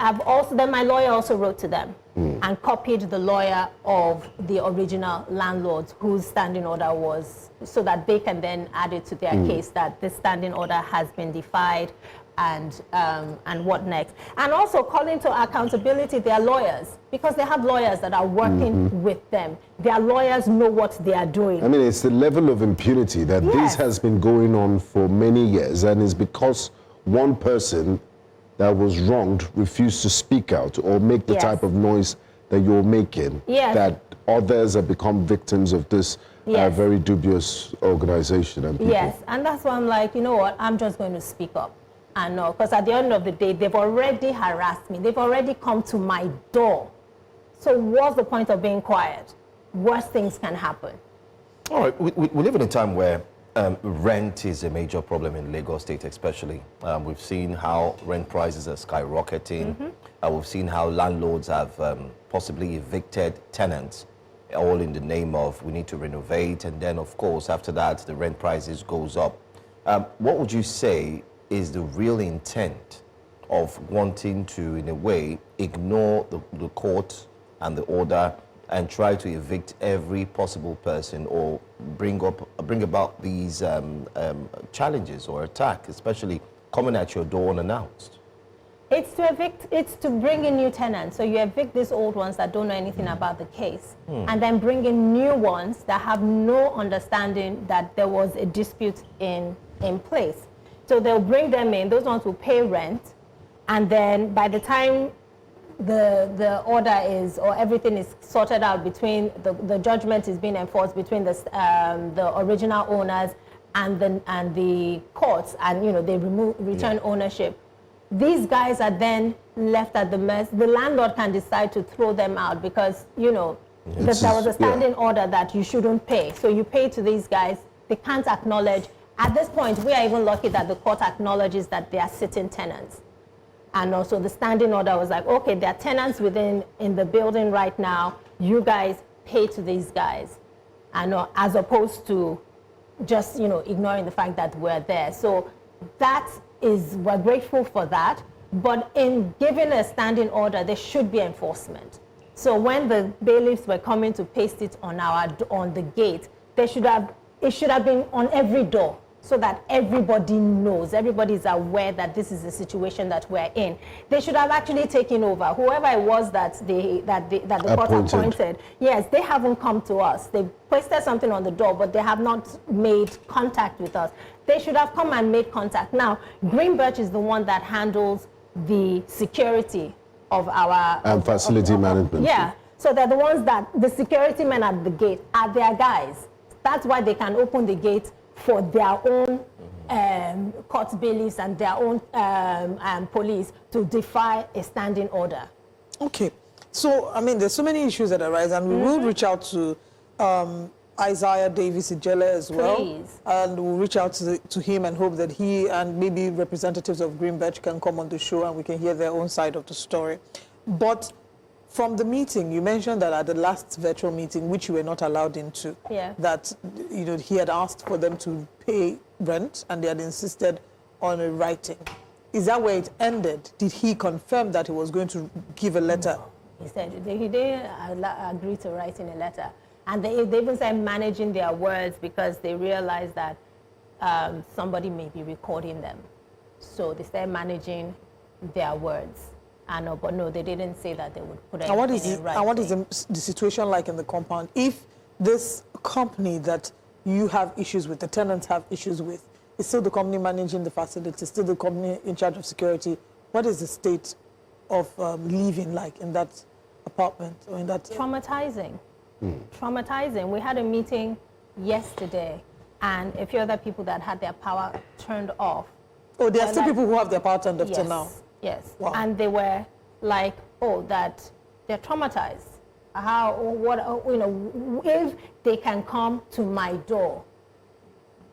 Speaker 9: my lawyer also wrote to them and copied the lawyer of the original landlords whose standing order was, so that they can then add it to their case that this standing order has been defied, and what next. And also calling to accountability their lawyers, because they have lawyers that are working with them. Their lawyers know what they are doing.
Speaker 2: I mean, it's the level of impunity that this has been going on for many years, and it's because one person that was wronged refused to speak out or make the type of noise that you're making, that others have become victims of this very dubious organization and people.
Speaker 9: Yes, and that's why I'm like, you know what, I'm just going to speak up. I know, because at the end of the day, they've already harassed me. They've already come to my door. So what's the point of being quiet? Worse things can happen.
Speaker 1: All right, we live in a time where rent is a major problem in Lagos State, especially. We've seen how rent prices are skyrocketing. We've seen how landlords have possibly evicted tenants, all in the name of we need to renovate, and then of course after that the rent prices goes up. What would you say is the real intent of wanting to, in a way, ignore the court and the order and try to evict every possible person or bring about these challenges or attack, especially coming at your door unannounced?
Speaker 9: It's to evict, it's to bring in new tenants. So you evict these old ones that don't know anything about the case, and then bring in new ones that have no understanding that there was a dispute in place. So they'll bring them in, those ones will pay rent, and then by the time the order is, or everything is sorted out between, the judgment is being enforced between the original owners and the courts, and they return ownership. These guys are then left at the mess. The landlord can decide to throw them out because, there was a standing order that you shouldn't pay. So you pay to these guys. They can't acknowledge. At this point, we are even lucky that the court acknowledges that they are sitting tenants. And also the standing order was like, okay, there are tenants in the building right now. You guys pay to these guys. And as opposed to just, ignoring the fact that we're there. So we're grateful for that, but in giving a standing order, there should be enforcement. So when the bailiffs were coming to paste it on the gate, it should have been on every door, so that everybody knows, everybody is aware that this is the situation that we're in. They should have actually taken over. Whoever it was that the court appointed, yes, they haven't come to us. They posted something on the door, but they have not made contact with us. They should have come and made contact. Now, Greenbirch is the one that handles the security of our...
Speaker 2: And facility management.
Speaker 9: Yeah, so they're the ones that, the security men at the gate are their guys. That's why they can open the gate for their own court bailiffs and their own police to defy a standing order.
Speaker 3: Okay. So, there's so many issues that arise, and we will reach out to Isaiah Davis Ijele as well.
Speaker 9: Please.
Speaker 3: And we'll reach out to him and hope that he and maybe representatives of Greenbirch can come on the show and we can hear their own side of the story. But from the meeting, you mentioned that at the last virtual meeting, which you were not allowed into, that he had asked for them to pay rent and they had insisted on a writing. Is that where it ended? Did he confirm that he was going to give a letter?
Speaker 9: He said he didn't agree to writing a letter. And they even started managing their words because they realized that somebody may be recording them. So they started managing their words. But no, they didn't say that they would put anything in writing.
Speaker 3: And what is the situation like in the compound? If this company that you have issues with, the tenants have issues with, is still the company managing the facility, still the company in charge of security, what is the state of living like in that apartment or in that?
Speaker 9: Traumatizing. Traumatizing. We had a meeting yesterday, and a few other people that had their power turned off.
Speaker 3: Oh, there are still people who have their power turned off till now?
Speaker 9: Yes.
Speaker 3: Wow.
Speaker 9: And they were like, that they're traumatized. If they can come to my door,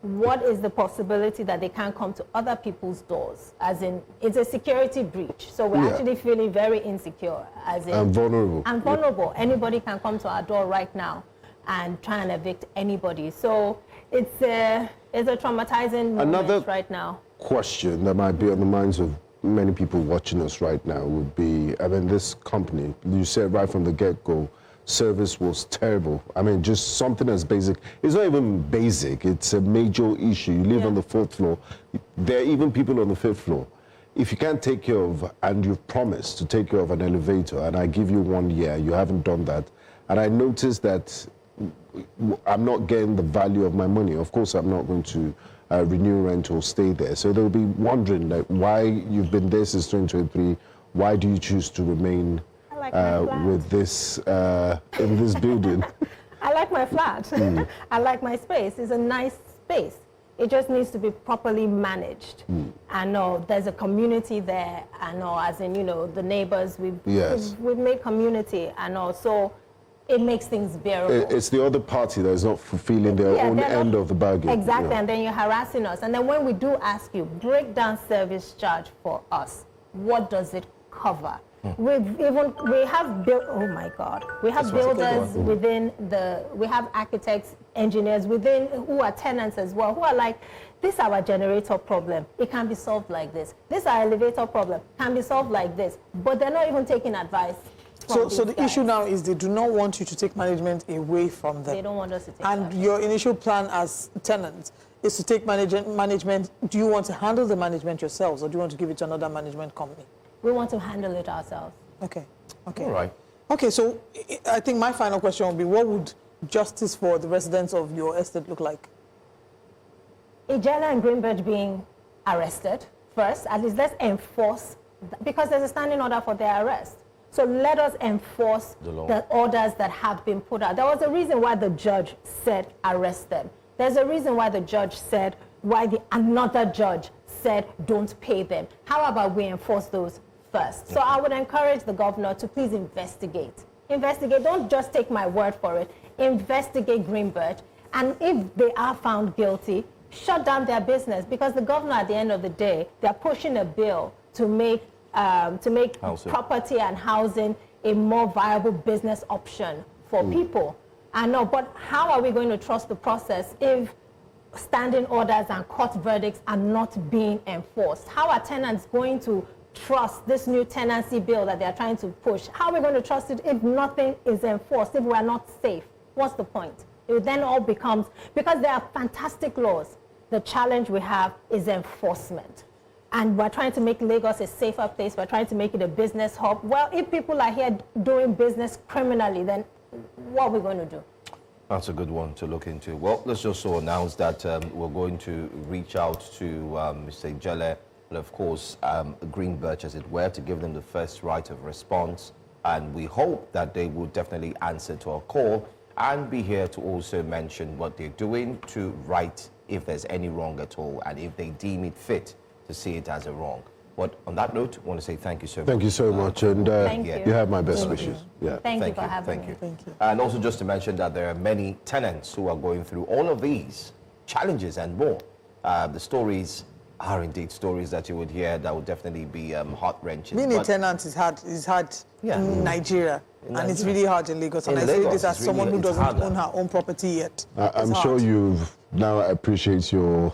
Speaker 9: what is the possibility that they can't come to other people's doors? As in, it's a security breach. So we're actually feeling very insecure.
Speaker 2: And vulnerable.
Speaker 9: And vulnerable. Anybody can come to our door right now and try and evict anybody. So it's a traumatizing moment right now.
Speaker 2: Question that might be on the minds of many people watching us right now would be, this company, you said right from the get-go, service was terrible. Just something as basic. It's not even basic. It's a major issue. You live on the 4th floor. There are even people on the 5th floor. If you can't take care of, and you've promised to take care of an elevator, and I give you 1 year, you haven't done that, and I notice that I'm not getting the value of my money. Of course, I'm not going to renew rent or stay there. So they'll be wondering why you've been there since 2023. Why do you choose to remain with this in this building?
Speaker 9: I like my flat. I like my space. It's a nice space. It just needs to be properly managed. I know there's a community there. I know, as in the neighbors. We've made community. I know, so it makes things bearable.
Speaker 2: It's the other party that is not fulfilling their own end of the bargain.
Speaker 9: Exactly, and then you're harassing us. And then when we do ask you, break down service charge for us. What does it cover. We have built, oh my God, we have builders within we have architects, engineers within who are tenants as well, who are like, this is our generator problem, it can be solved like this. This is our elevator problem, can be solved like this. But they're not even taking advice.
Speaker 3: So the issue now is they do not want you to take management away from them.
Speaker 9: They don't want us to take
Speaker 3: And your initial plan as tenants is to take management. Do you want to handle the management yourselves, or do you want to give it to another management company?
Speaker 9: We want to handle it ourselves.
Speaker 3: Okay.
Speaker 1: All right.
Speaker 3: Okay, so I think my final question would be, what would justice for the residents of your estate look like?
Speaker 9: Ijela and Greenbirch being arrested first. At least let's enforce, because there's a standing order for their arrest. So let us enforce the orders that have been put out. There was a reason why the judge said arrest them. There's a reason why the judge said, another judge said don't pay them. How about we enforce those first? So I would encourage the governor to please investigate. Investigate, don't just take my word for it. Investigate Greenbirch, and if they are found guilty, shut down their business, because the governor at the end of the day, they're pushing a bill to make property and housing a more viable business option for people. I know, but how are we going to trust the process if standing orders and court verdicts are not being enforced? How are tenants going to trust this new tenancy bill that they're trying to push? How are we going to trust it if nothing is enforced, if we're not safe? What's the point? It then all becomes, because there are fantastic laws, the challenge we have is enforcement. And we're trying to make Lagos a safer place. We're trying to make it a business hub. Well, if people are here doing business criminally, then what are we going to do?
Speaker 1: That's a good one to look into. Well, let's also announce that we're going to reach out to Mr. Ijele, and of course, Greenbirch, as it were, to give them the first right of response. And we hope that they will definitely answer to our call and be here to also mention what they're doing to right if there's any wrong at all, and if they deem it fit to see it as a wrong. But on that note, I want to say thank you so much.
Speaker 2: Thank you so much, and you have my best wishes. Yeah.
Speaker 9: Thank you for having me.
Speaker 3: Thank you.
Speaker 1: And also just to mention that there are many tenants who are going through all of these challenges and more. The stories are indeed stories that you would hear that would definitely be heart-wrenching.
Speaker 3: Being a tenant is hard in Nigeria, and it's really hard in Lagos. And I say this as someone who doesn't own her own property yet.
Speaker 2: I'm sure you've now appreciate your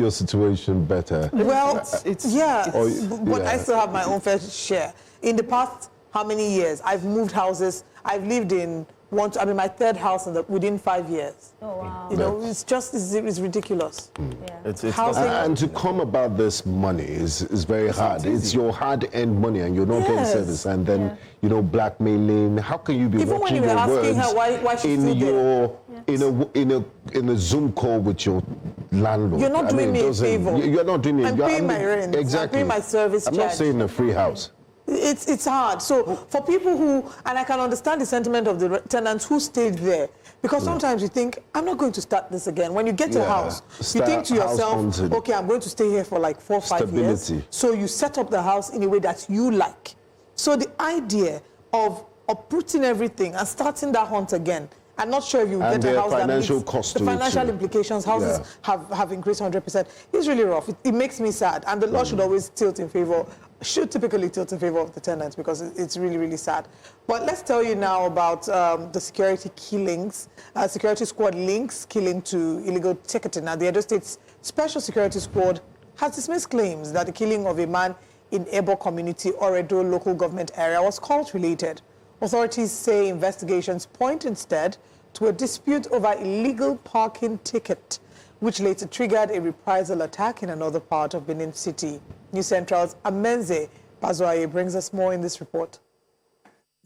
Speaker 2: situation better.
Speaker 3: Well, but I still have my own fair share. In the past, how many years? I've moved houses. I've lived in my third house within 5 years.
Speaker 9: Oh, wow.
Speaker 3: You know, it's ridiculous.
Speaker 9: Yeah.
Speaker 2: And to come about this money is very hard. It's your hard-earned money, and you're not getting service. And then, blackmailing. How can you be
Speaker 3: even
Speaker 2: watching
Speaker 3: when you were
Speaker 2: your
Speaker 3: asking
Speaker 2: words
Speaker 3: her why she's still
Speaker 2: in a Zoom call with your landlord?
Speaker 3: You're not doing me a favor.
Speaker 2: You're not doing me.
Speaker 3: I'm paying my rent.
Speaker 2: Exactly.
Speaker 3: I'm paying my service charge.
Speaker 2: I'm not saying a free house.
Speaker 3: It's hard. So for people who, and I can understand the sentiment of the tenants who stayed there, because sometimes you think, I'm not going to start this again. When you get a house, you think to yourself, okay, I'm going to stay here for like 4 or 5 years. So you set up the house in a way that you like. So the idea of uprooting everything and starting that hunt again, I'm not sure if you get a house that meets the financial implications. Houses have increased 100%. It's really rough. It makes me sad. And the law should always typically tilt in favor of the tenants, because it's really, really sad. But let's tell you now about the security killings, security squad links killing to illegal ticketing. Now, the Edo State's Special Security Squad has dismissed claims that the killing of a man in Ebo community or Edo local government area was cult-related. Authorities say investigations point instead to a dispute over illegal parking ticket, which later triggered a reprisal attack in another part of Benin City. News Central's Amenze Bazoaye brings us more in this report.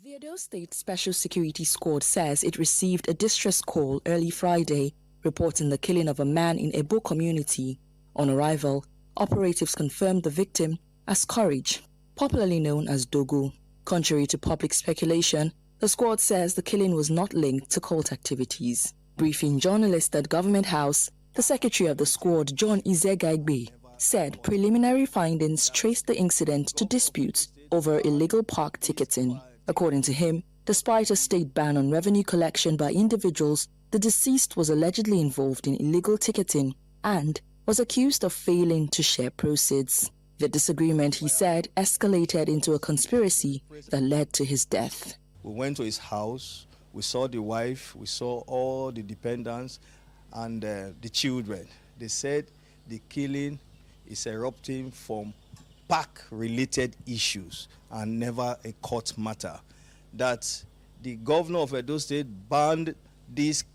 Speaker 10: The Edo State Special Security Squad says it received a distress call early Friday reporting the killing of a man in Ebo community. On arrival, operatives confirmed the victim as Courage, popularly known as Dogo. Contrary to public speculation, the squad says the killing was not linked to cult activities. Briefing journalists at Government House, the secretary of the squad, John Izegaigbe, said preliminary findings traced the incident to disputes over illegal park ticketing. According to him, despite a state ban on revenue collection by individuals, the deceased was allegedly involved in illegal ticketing and was accused of failing to share proceeds. The disagreement, he said, escalated into a conspiracy that led to his death.
Speaker 11: We went to his house, we saw the wife, we saw all the dependents and the children. They said the killing is erupting from pack-related issues and never a court matter. That the governor of Edo State banned this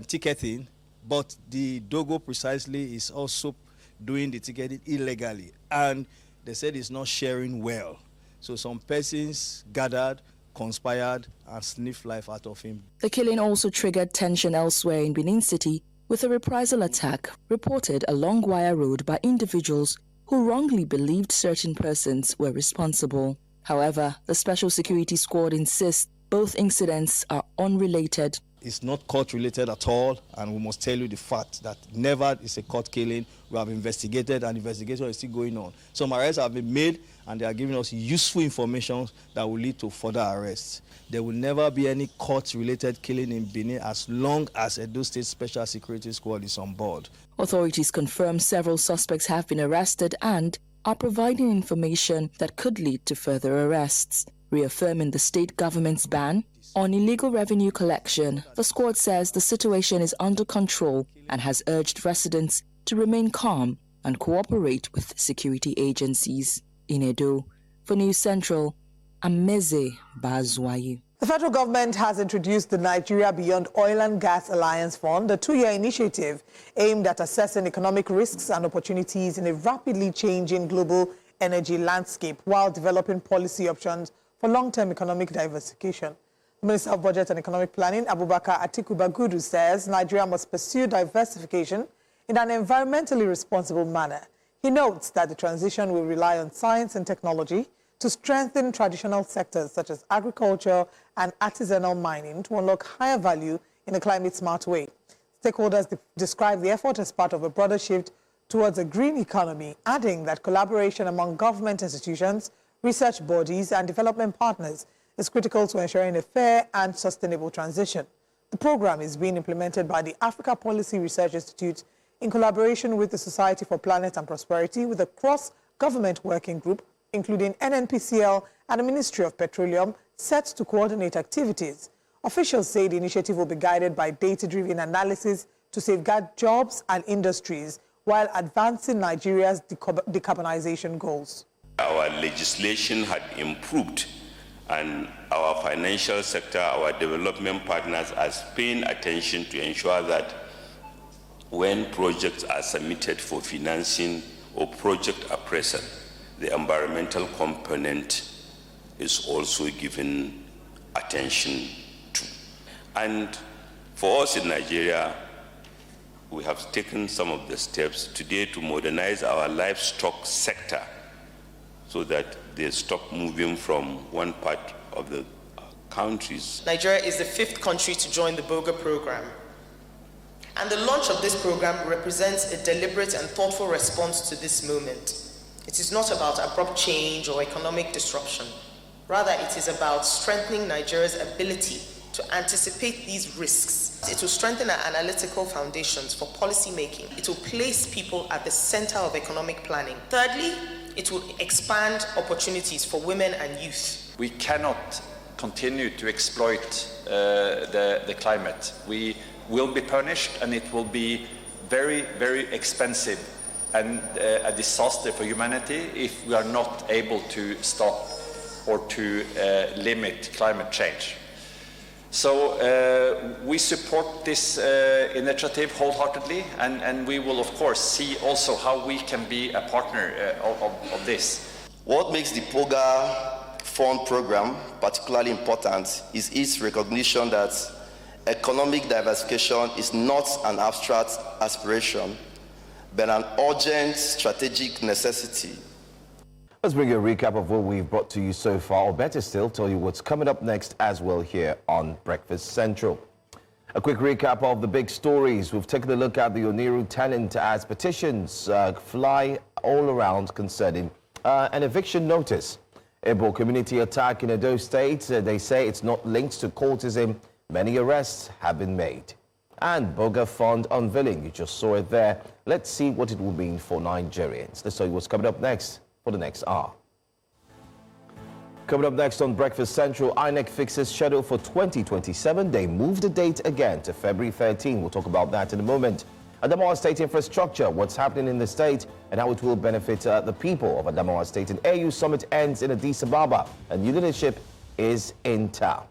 Speaker 11: ticketing, but the Dogo precisely is also doing the ticketing illegally. And they said it's not sharing well. So some persons gathered, conspired, and sniffed life out of him.
Speaker 10: The killing also triggered tension elsewhere in Benin City with a reprisal attack reported along Wire Road by individuals who wrongly believed certain persons were responsible. However, the Special Security Squad insists both incidents are unrelated.
Speaker 11: It's not court-related at all, and we must tell you the fact that never is a court killing. We have investigated, and investigation is still going on. Some arrests have been made, and they are giving us useful information that will lead to further arrests. There will never be any court-related killing in Benin as long as Edo State Special Security Squad is on board. Authorities confirm several suspects have been arrested and are providing information that could lead to further arrests. Reaffirming the state government's ban on illegal revenue collection, the squad says the situation is under control and has urged residents to remain calm and cooperate with security agencies. In Edo, for News Central, Ameze Bazwayi.
Speaker 3: The federal government has introduced the Nigeria Beyond Oil and Gas Alliance Fund, a 2-year initiative aimed at assessing economic risks and opportunities in a rapidly changing global energy landscape while developing policy options for long-term economic diversification. The Minister of Budget and Economic Planning, Abubakar Atiku Bagudu, says Nigeria must pursue diversification in an environmentally responsible manner. He notes that the transition will rely on science and technology to strengthen traditional sectors such as agriculture and artisanal mining to unlock higher value in a climate-smart way. Stakeholders describe the effort as part of a broader shift towards a green economy, adding that collaboration among government institutions, research bodies and development partners is critical to ensuring a fair and sustainable transition. The program is being implemented by the Africa Policy Research Institute in collaboration with the Society for Planet and Prosperity with a cross-government working group, including NNPCL and the Ministry of Petroleum, set to coordinate activities. Officials say the initiative will be guided by data-driven analysis to safeguard jobs and industries while advancing Nigeria's decarbonization goals.
Speaker 12: Our legislation had improved, and our financial sector, our development partners are paying attention to ensure that when projects are submitted for financing or project appraisal, the environmental component is also given attention to. And for us in Nigeria, we have taken some of the steps today to modernize our livestock sector so that they stop moving from one part of the countries.
Speaker 13: Nigeria is the 5th country to join the BOGA program. And the launch of this program represents a deliberate and thoughtful response to this moment. It is not about abrupt change or economic disruption. Rather, it is about strengthening Nigeria's ability to anticipate these risks. It will strengthen our analytical foundations for policy making. It will place people at the center of economic planning. Thirdly, it will expand opportunities for women and youth.
Speaker 14: We cannot continue to exploit the climate. We will be punished, and it will be very, very expensive and a disaster for humanity if we are not able to stop or to limit climate change. So we support this initiative wholeheartedly, and we will of course see also how we can be a partner of this.
Speaker 15: What makes the BOGA Fund program particularly important is its recognition that economic diversification is not an abstract aspiration, but an urgent strategic necessity.
Speaker 1: Let's bring you a recap of what we've brought to you so far, or better still, tell you what's coming up next as well here on Breakfast Central. A quick recap of the big stories. We've taken a look at the Oniru tenant as petitions fly all around concerning an eviction notice. Igbo community attack in Edo State. They say it's not linked to cultism. Many arrests have been made. And BOGA Fund unveiling. You just saw it there. Let's see what it will mean for Nigerians. Let's tell you what's coming up next. for the next hour. Coming up next on Breakfast Central, INEC fixes schedule for 2027. They moved the date again to February 13. We'll talk about that in a moment. Adamawa State infrastructure, what's happening in the state and how it will benefit the people of Adamawa State. An AU summit ends in Addis Ababa and new leadership is in town.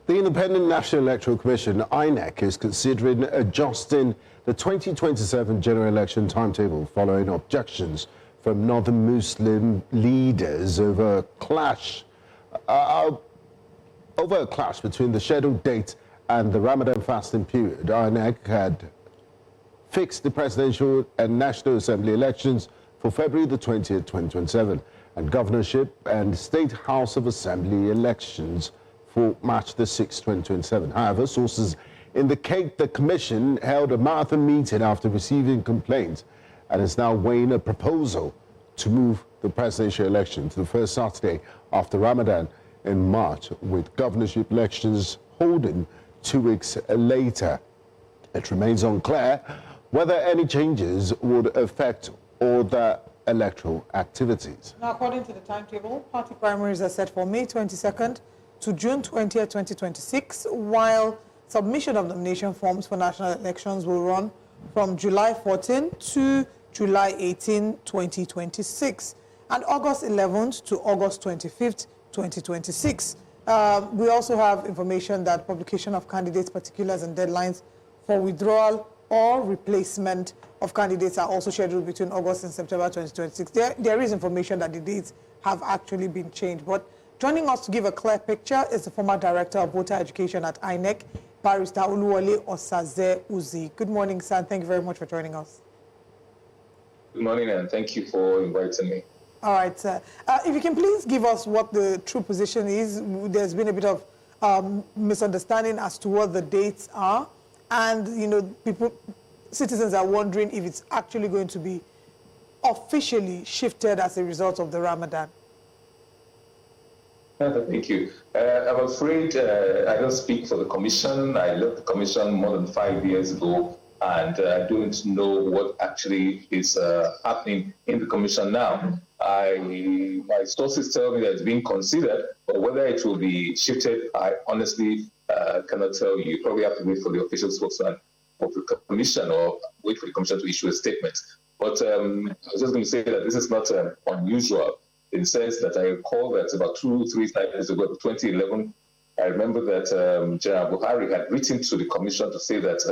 Speaker 2: The Independent National Electoral Commission, INEC, is considering adjusting the 2027 general election timetable following objections from northern Muslim leaders over a clash between the scheduled date and the Ramadan fasting period. INEC had fixed the presidential and National Assembly elections for February the 20th, 2027, and governorship and State House of Assembly elections for March the 6th, 2027. However, sources indicate the commission held a marathon meeting after receiving complaints and is now weighing a proposal to move the presidential election to the first Saturday after Ramadan in March, with governorship elections holding 2 weeks later. It remains unclear whether any changes would affect all the electoral activities.
Speaker 3: Now, according to the timetable, party primaries are set for May 22nd to June 20th, 2026, while submission of nomination forms for national elections will run from July 14 to July 18, 2026, and August 11th to August 25th, 2026. We also have information that publication of candidates' particulars and deadlines for withdrawal or replacement of candidates are also scheduled between August and September 2026. There is information that the dates have actually been changed, but joining us to give a clear picture is the former Director of Voter Education at INEC, Barrister Oluwole Osaze Uzi. Good morning, sir, and thank you very much for joining us.
Speaker 16: Good morning, and thank you for inviting me.
Speaker 3: All right, sir. If you can please give us what the true position is. There's been a bit of misunderstanding as to what the dates are, and citizens are wondering if it's actually going to be officially shifted as a result of the Ramadan.
Speaker 16: Thank you. I'm afraid I don't speak for the Commission. I left the Commission more than 5 years ago, and I don't know what actually is happening in the Commission now. My sources tell me that it's being considered, but whether it will be shifted, I honestly cannot tell you. You probably have to wait for the official spokesman of the Commission or wait for the Commission to issue a statement. But I was just going to say that this is not unusual, in the sense that I recall that about 2-3 years ago, 2011 I remember that General Buhari had written to the commission to say that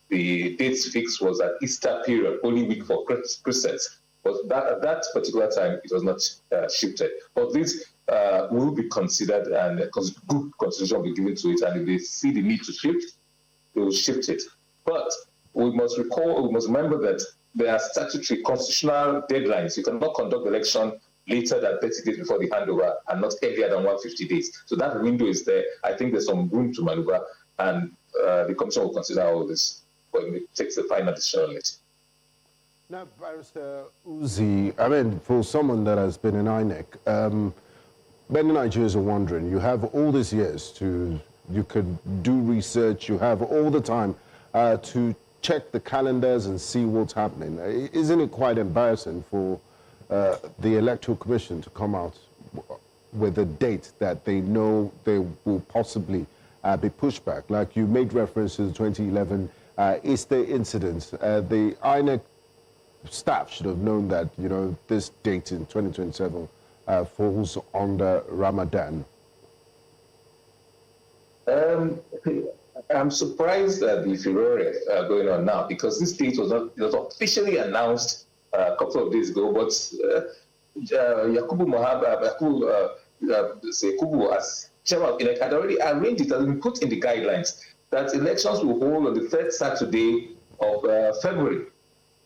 Speaker 16: the dates fixed was at Easter period, Holy Week for Christians. But at that particular time, it was not shifted. But this will be considered, and good consideration will be given to it. And if they see the need to shift, they will shift it. But we must remember that there are statutory constitutional deadlines. You cannot conduct the election later than 30 days before the handover and not earlier than 150 days. So that window is there. I think there's some room to maneuver, and the commission will consider all this when it takes the final decision on it.
Speaker 2: Now, Barrister Uzi, I mean, for someone that has been in INEC, many Nigerians are wondering, you have all these years you could do research, you have all the time to check the calendars and see what's happening. Isn't it quite embarrassing for the Electoral Commission to come out with a date that they know they will possibly be pushed back? Like you made reference to the 2011 Easter incident. The INEC staff should have known that, you know, this date in 2027 falls under Ramadan.
Speaker 16: I'm surprised at the furore going on now, because this date was not officially announced a couple of days ago, but Yakubu as chairman of INEC had already arranged it and put in the guidelines that elections will hold on the third Saturday of February.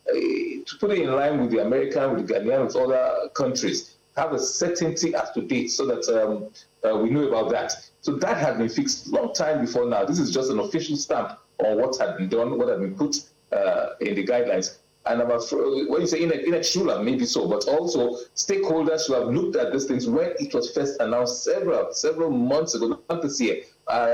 Speaker 16: To put it in line with the American, with the Ghanaian, with other countries, have a certainty as to date so that we know about that. So that had been fixed long time before now. This is just an official stamp on what had been done, what had been put in the guidelines. And I'm afraid, when you say INEC should have, maybe so, but also stakeholders should have looked at these things when it was first announced several months ago, not this year. I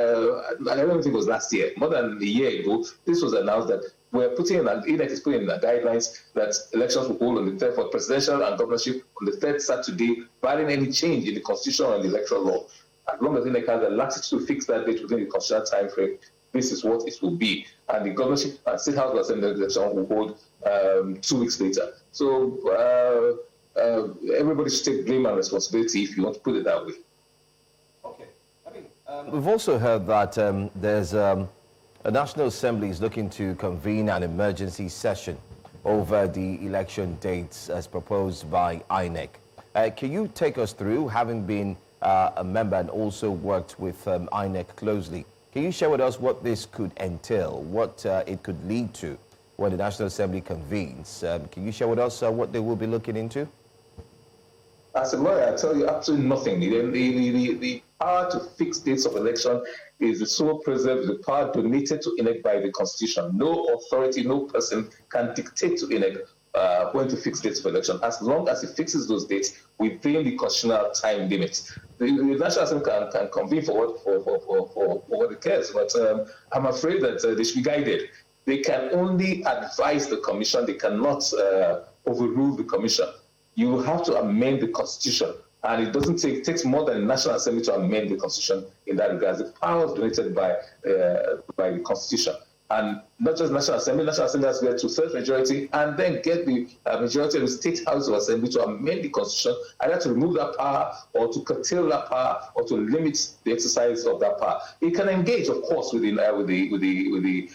Speaker 16: don't think it was last year, more than a year ago. This was announced that INEC is putting in the guidelines that elections will hold on the third for presidential and governorship on the third Saturday, barring any change in the constitution and the electoral law. As long as INEC has the latitude to fix that date within the constitutional time frame, this is what it will be. And the governorship and state house assembly election will hold 2 weeks later. So everybody should take blame and responsibility, if you want to put it that way.
Speaker 1: Okay. We've also heard that there's a National Assembly is looking to convene an emergency session over the election dates as proposed by INEC. Can you take us through, having been a member and also worked with INEC closely, can you share with us what this could entail, what it could lead to when the National Assembly convenes? Can you share with us what they will be looking into?
Speaker 16: As a lawyer, I tell you absolutely nothing. The power to fix dates of election is the sole preserve, the power donated to INEC by the Constitution. No authority, no person can dictate to INEC when to fix dates of election, as long as it fixes those dates within the constitutional time limits. The National Assembly can convene for what it cares, but I'm afraid that they should be guided. They can only advise the Commission. They cannot overrule the Commission. You have to amend the Constitution, and it takes more than the National Assembly to amend the Constitution in that regard. The power is donated by the Constitution. And not just National Assembly has to get 2/3 majority and then get the majority of the State House of Assembly to amend the Constitution, either to remove that power or to curtail that power or to limit the exercise of that power. It can engage, of course, with the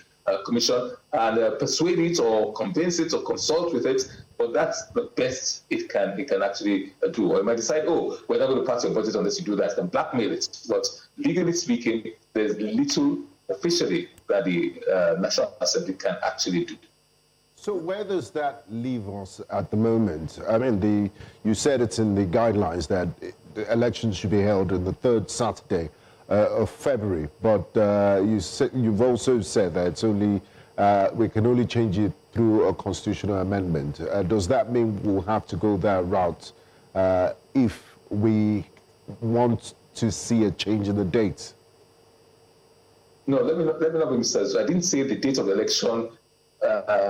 Speaker 16: Commission and persuade it or convince it or consult with it, but that's the best it can actually do. Or it might decide, oh, we're not going to pass your budget unless you do that, and blackmail it. But legally speaking, there's little officially that the National Assembly can actually do.
Speaker 2: So where does that leave us at the moment? I mean, you said it's in the guidelines that the elections should be held on the third Saturday of February, but you've also said that it's only we can only change it through a constitutional amendment. Does that mean we'll have to go that route if we want to see a change in the date?
Speaker 16: No, let me not be mistaken. So I didn't say the date of the election,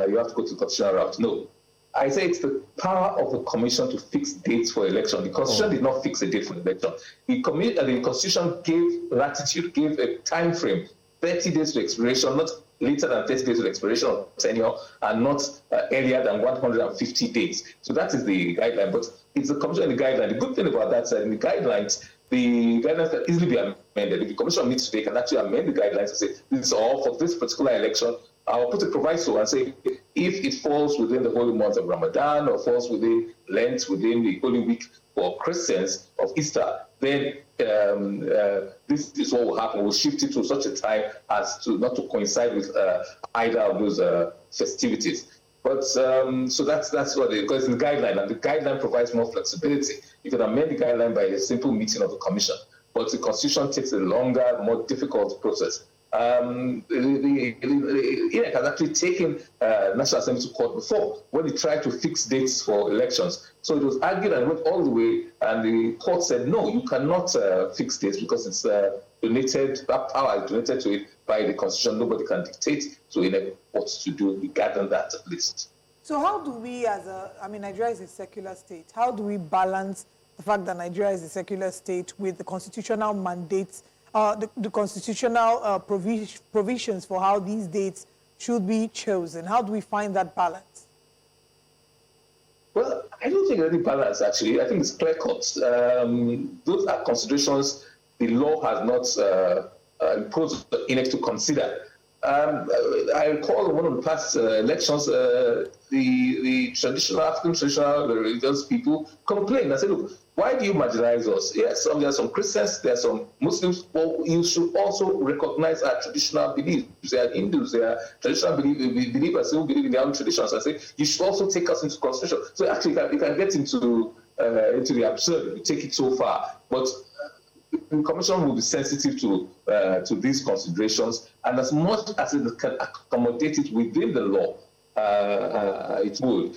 Speaker 16: you have to go to the constitutional route. No. I say it's the power of the Commission to fix dates for election. The Constitution did not fix a date for election. The Constitution gave latitude, gave a time frame, 30 days to expiration, not later than 30 days to expiration of tenure, and not earlier than 150 days. So that is the guideline. But it's the Commission in the guideline. The good thing about that is that in the guidelines, the guidelines can easily be amended. If the commission meets today, can actually amend the guidelines and say, this is all for this particular election. I'll put a proviso and say, if it falls within the holy month of Ramadan or falls within Lent, within the holy week for Christians of Easter, then this is what will happen. We'll shift it to such a time as to not to coincide with either of those festivities. But so that's what because in the guideline, and the guideline provides more flexibility. You can amend the guideline by a simple meeting of the commission, but the constitution takes a longer, more difficult process. INEC has actually taken National Assembly to court before when they tried to fix dates for elections. So it was argued and went all the way, and the court said, no, you cannot fix dates because it's donated, that power is donated to it by the constitution. Nobody can dictate to INEC what to do regarding that at least.
Speaker 3: So how do we Nigeria is a secular state. How do we balance the fact that Nigeria is a secular state with the constitutional mandates, the constitutional provisions for how these dates should be chosen? How do we find that balance?
Speaker 16: Well, I don't think any balance, actually. I think it's clear-cut. Those are considerations the law has not imposed INEC to consider. I recall one of the past elections, the traditional, African traditional religious people complained. I said, look, why do you marginalize us? Yes, there are some Christians, there are some Muslims, but you should also recognize our traditional beliefs. There are Hindus, there are traditional believers who believe in their own traditions. I say, you should also take us into consideration. So actually, you can get into the absurd if you take it so far. But the commission will be sensitive to these considerations, and as much as it can accommodate it within the law, it would.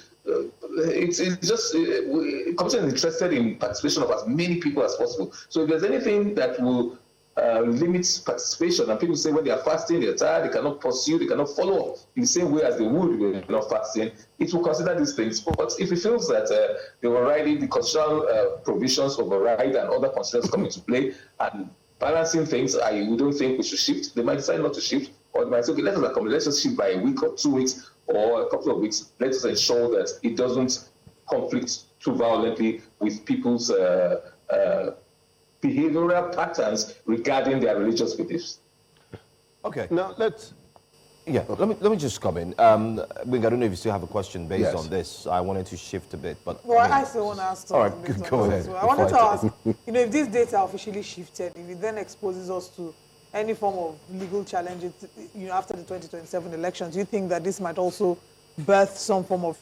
Speaker 16: It's just the commission is interested in participation of as many people as possible. So if there's anything that will limit participation, and people say when they are fasting, they're tired, they cannot pursue, they cannot follow up in the same way as they would when they're not fasting, it will consider these things. But if it feels that the constitutional provisions override and other constitutions come into play, and balancing things, we don't think we should shift, they might decide not to shift, or they might say, okay, let's just shift by a week or 2 weeks or a couple of weeks. Let us ensure that it doesn't conflict too violently with people's behavioral patterns regarding their religious beliefs.
Speaker 1: Okay.
Speaker 2: Now let
Speaker 1: me just come in. I don't know if you still have a question based
Speaker 2: Yes.
Speaker 1: on this. I wanted to shift a bit, but
Speaker 3: Well, I still want to ask.
Speaker 1: All right, go ahead.
Speaker 3: Well. I wanted to ask, if these dates are officially shifted, if it then exposes us to any form of legal challenges, after the 2027 elections, do you think that this might also birth some form of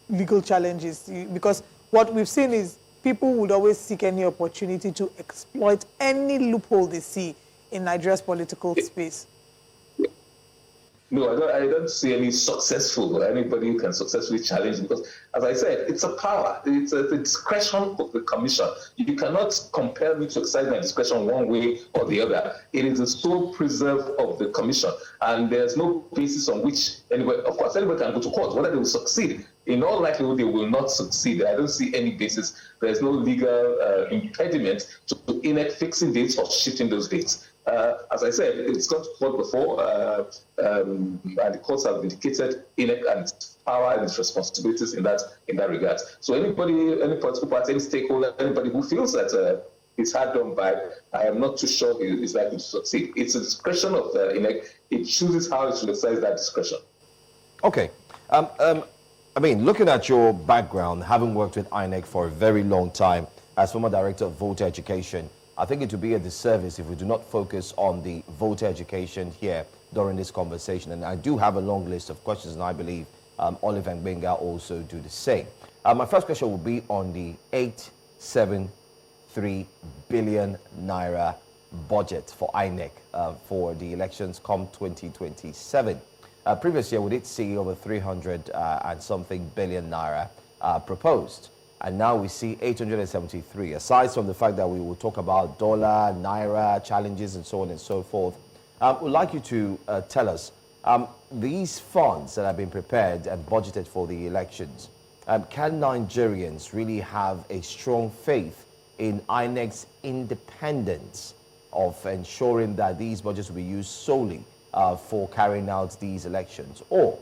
Speaker 3: legal challenges? Because what we've seen is people would always seek any opportunity to exploit any loophole they see in Nigeria's political space.
Speaker 16: No, I don't see any anybody who can successfully challenge, because, as I said, it's a power. It's a discretion of the commission. You cannot compel me to exercise my discretion one way or the other. It is the sole preserve of the commission, and there's no basis on which anybody can go to court. Whether they will succeed, in all likelihood, they will not succeed. I don't see any basis. There's no legal impediment to INEC fixing dates or shifting those dates. As I said, it's gone to court before, and the courts have vindicated INEC and its power and its responsibilities in that regard. So any political party, any stakeholder, anybody who feels that it's hard done by, I am not too sure is likely to succeed. It's a discretion of INEC. It chooses how it should exercise that discretion.
Speaker 1: Okay. Looking at your background, having worked with INEC for a very long time as former director of voter education, I think it would be a disservice if we do not focus on the voter education here during this conversation. And I do have a long list of questions, and I believe Olive and Benga also do the same. My first question will be on the 873 billion naira budget for INEC for the elections come 2027. Previous year, we did see over 300 and something billion naira proposed. And now we see 873. Aside from the fact that we will talk about dollar, naira, challenges, and so on and so forth, we'd like you to tell us, these funds that have been prepared and budgeted for the elections, can Nigerians really have a strong faith in INEC's independence of ensuring that these budgets will be used solely for carrying out these elections? Or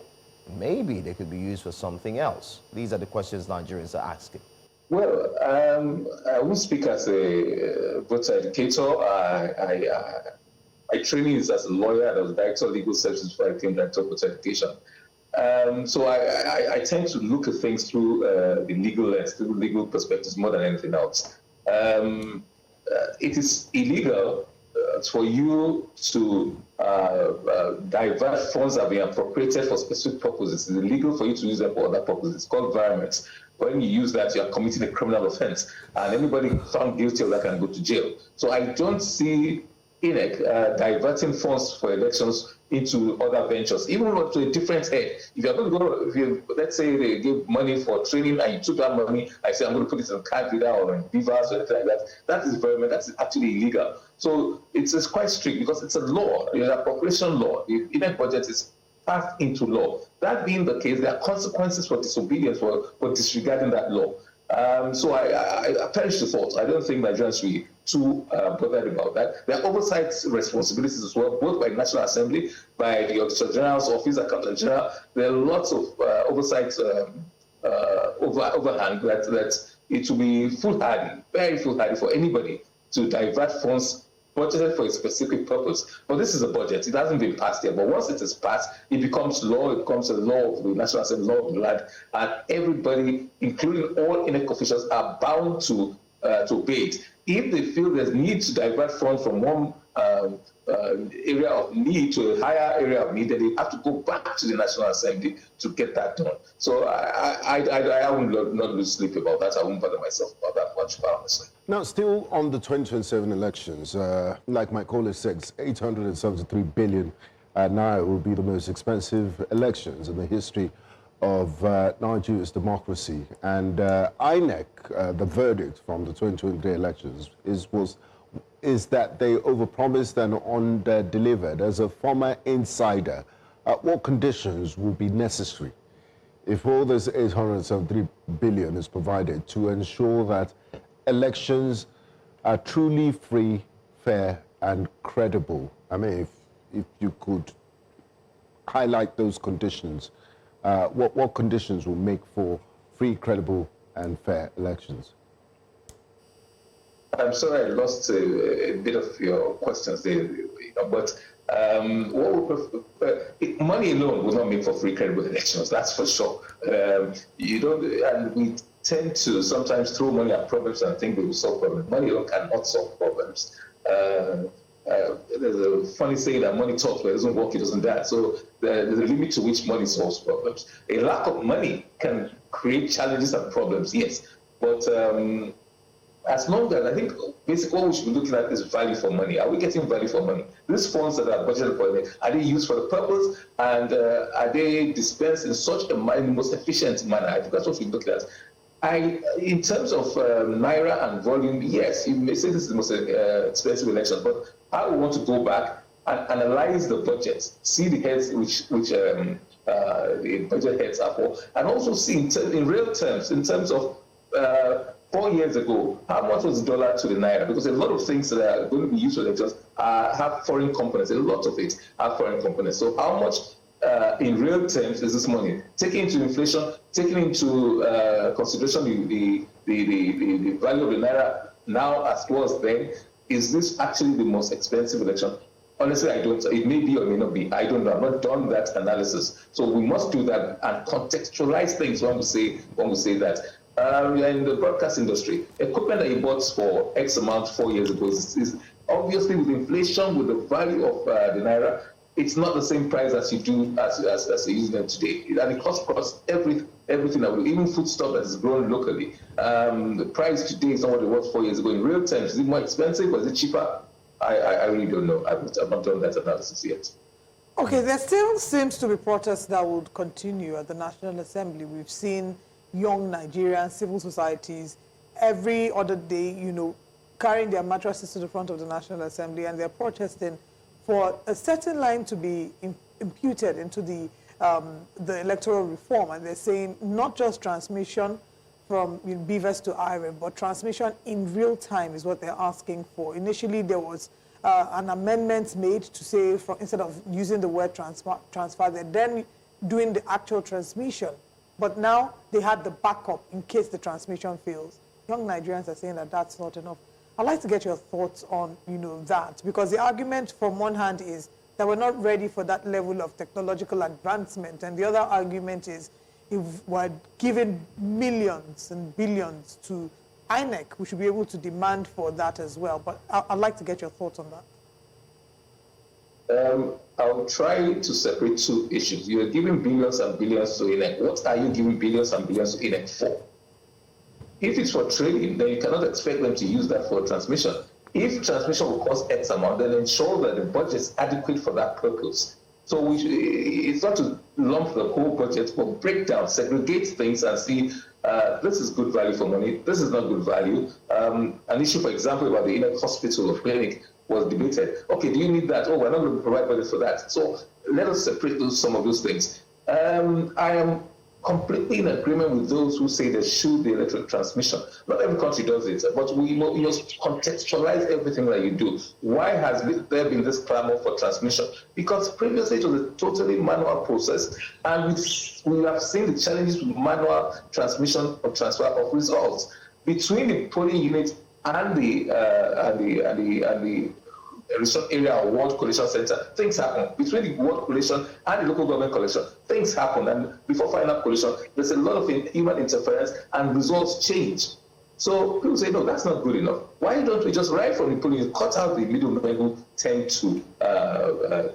Speaker 1: maybe they could be used for something else? These are the questions Nigerians are asking.
Speaker 16: Well, I will speak as a voter educator. My training is as a lawyer, and I was director of legal services before I became director of voter education. So I tend to look at things through the legal lens, through legal perspectives more than anything else. It is illegal for you to divert funds that have been appropriated for specific purposes. It's illegal for you to use them for other purposes. It's called environments. When you use that, you are committing a criminal offense, and anybody found guilty of that can go to jail. So I don't see INEC diverting funds for elections into other ventures, even to a different head. If you're going to go, let's say they give money for training and you took that money, I say I'm going to put it in card reader or in beavers or anything like that, that is that's actually illegal. So it's quite strict because it's a law, it's an appropriation law. The INEC budget is passed into law. That being the case, there are consequences for disobedience, for disregarding that law. So I perish the thought. I don't think Nigerians should be too bothered about that. There are oversight responsibilities as well, both by the National Assembly, by the Auditor General's Office, Accountant General. There are lots of oversight overhang that it will be foolhardy, very foolhardy for anybody to divert funds budgeted for a specific purpose. But this is a budget. It hasn't been passed yet. But once it is passed, it becomes law. It becomes a law of the National Assembly, law of the land. And everybody, including all INEC officials, are bound to obey it. If they feel there's need to divert funds from one area of need to a higher area of need, then they have to go back to the National Assembly to get that done. So I will not lose sleep about that. I won't bother myself about that much, honestly.
Speaker 2: Now, still on the 2027 elections, like my caller said, 873 billion naira will be the most expensive elections in the history of Nigeria's democracy. And INEC, the verdict from the 2023 elections is that they overpromised and under-delivered. As a former insider, what conditions will be necessary if all this 873 billion is provided to ensure that elections are truly free, fair, and credible? I mean, if you could highlight those conditions, what conditions will make for free, credible, and fair elections?
Speaker 16: I'm sorry I lost a bit of your questions there, but money alone will not make for free, credible elections, that's for sure. And we tend to sometimes throw money at problems and think they will solve problems. Money alone cannot solve problems. There's a funny saying that money talks, but it doesn't work, it doesn't die. So there's a limit to which money solves problems. A lack of money can create challenges and problems, yes. But as long as, I think basically what we should be looking at is value for money. Are we getting value for money? These funds that are budgeted for them, are they used for the purpose, and are they dispensed in such a manner, in the most efficient manner? I think that's what we're looking at. In terms of naira and volume, yes, you may say this is the most expensive election, but I would want to go back and analyze the budget, see the heads which the budget heads are for, and also see in real terms, in terms of 4 years ago, how much was the dollar to the naira? Because a lot of things that are going to be used for elections have foreign components. A lot of it have foreign components. So how much in real terms is this money? Taking into inflation, taking into consideration the value of the naira now as well as then, is this actually the most expensive election? Honestly, I don't. It may be or may not be. I don't know. I've not done that analysis. So we must do that and contextualize things when we say that. In the broadcast industry, equipment that you bought for X amount 4 years ago is obviously, with inflation, with the value of the naira, it's not the same price as you do as you're using them today. And it costs everything that we, even foodstuff that is grown locally. The price today is not what it was 4 years ago. In real terms, is it more expensive or is it cheaper? I really don't know. I've not done that analysis yet.
Speaker 3: Okay, there still seems to be protests that would continue at the National Assembly. We've seen young Nigerian civil societies every other day, carrying their mattresses to the front of the National Assembly, and they're protesting for a certain line to be imputed into the electoral reform. And they're saying not just transmission from beavers to iron, but transmission in real time is what they're asking for. Initially, there was an amendment made to say, instead of using the word transfer, they're then doing the actual transmission. But now they had the backup in case the transmission fails. young Nigerians are saying that that's not enough. I'd like to get your thoughts on, that, because the argument from one hand is that we're not ready for that level of technological advancement, and the other argument is if we're giving millions and billions to INEC, we should be able to demand for that as well. But I'd like to get your thoughts on that.
Speaker 16: I'll try to separate two issues. You're giving billions and billions to INEC. What are you giving billions and billions to INEC for? If it's for trading, then you cannot expect them to use that for transmission. If transmission will cost X amount, then ensure that the budget is adequate for that purpose. So it's not to lump the whole budget, but break down, segregate things and see this is good value for money, this is not good value. An issue, for example, about the INEC hospital or clinic was debated. Okay, do you need that? Oh, we're not going to provide budget for that. So let us separate some of those things. I am completely in agreement with those who say there should be electric transmission. Not every country does it, but we must contextualize everything that you do. Why has there been this clamor for transmission? Because previously it was a totally manual process, and we have seen the challenges with manual transmission or transfer of results between the polling unit and the resort area or ward collation center. Things happen between the ward collation and the local government collection. Things happen, and before final collation, there's a lot of human interference, and results change. So people say, no, that's not good enough. Why don't we just right from the polling unit cut out the middlemen who tend to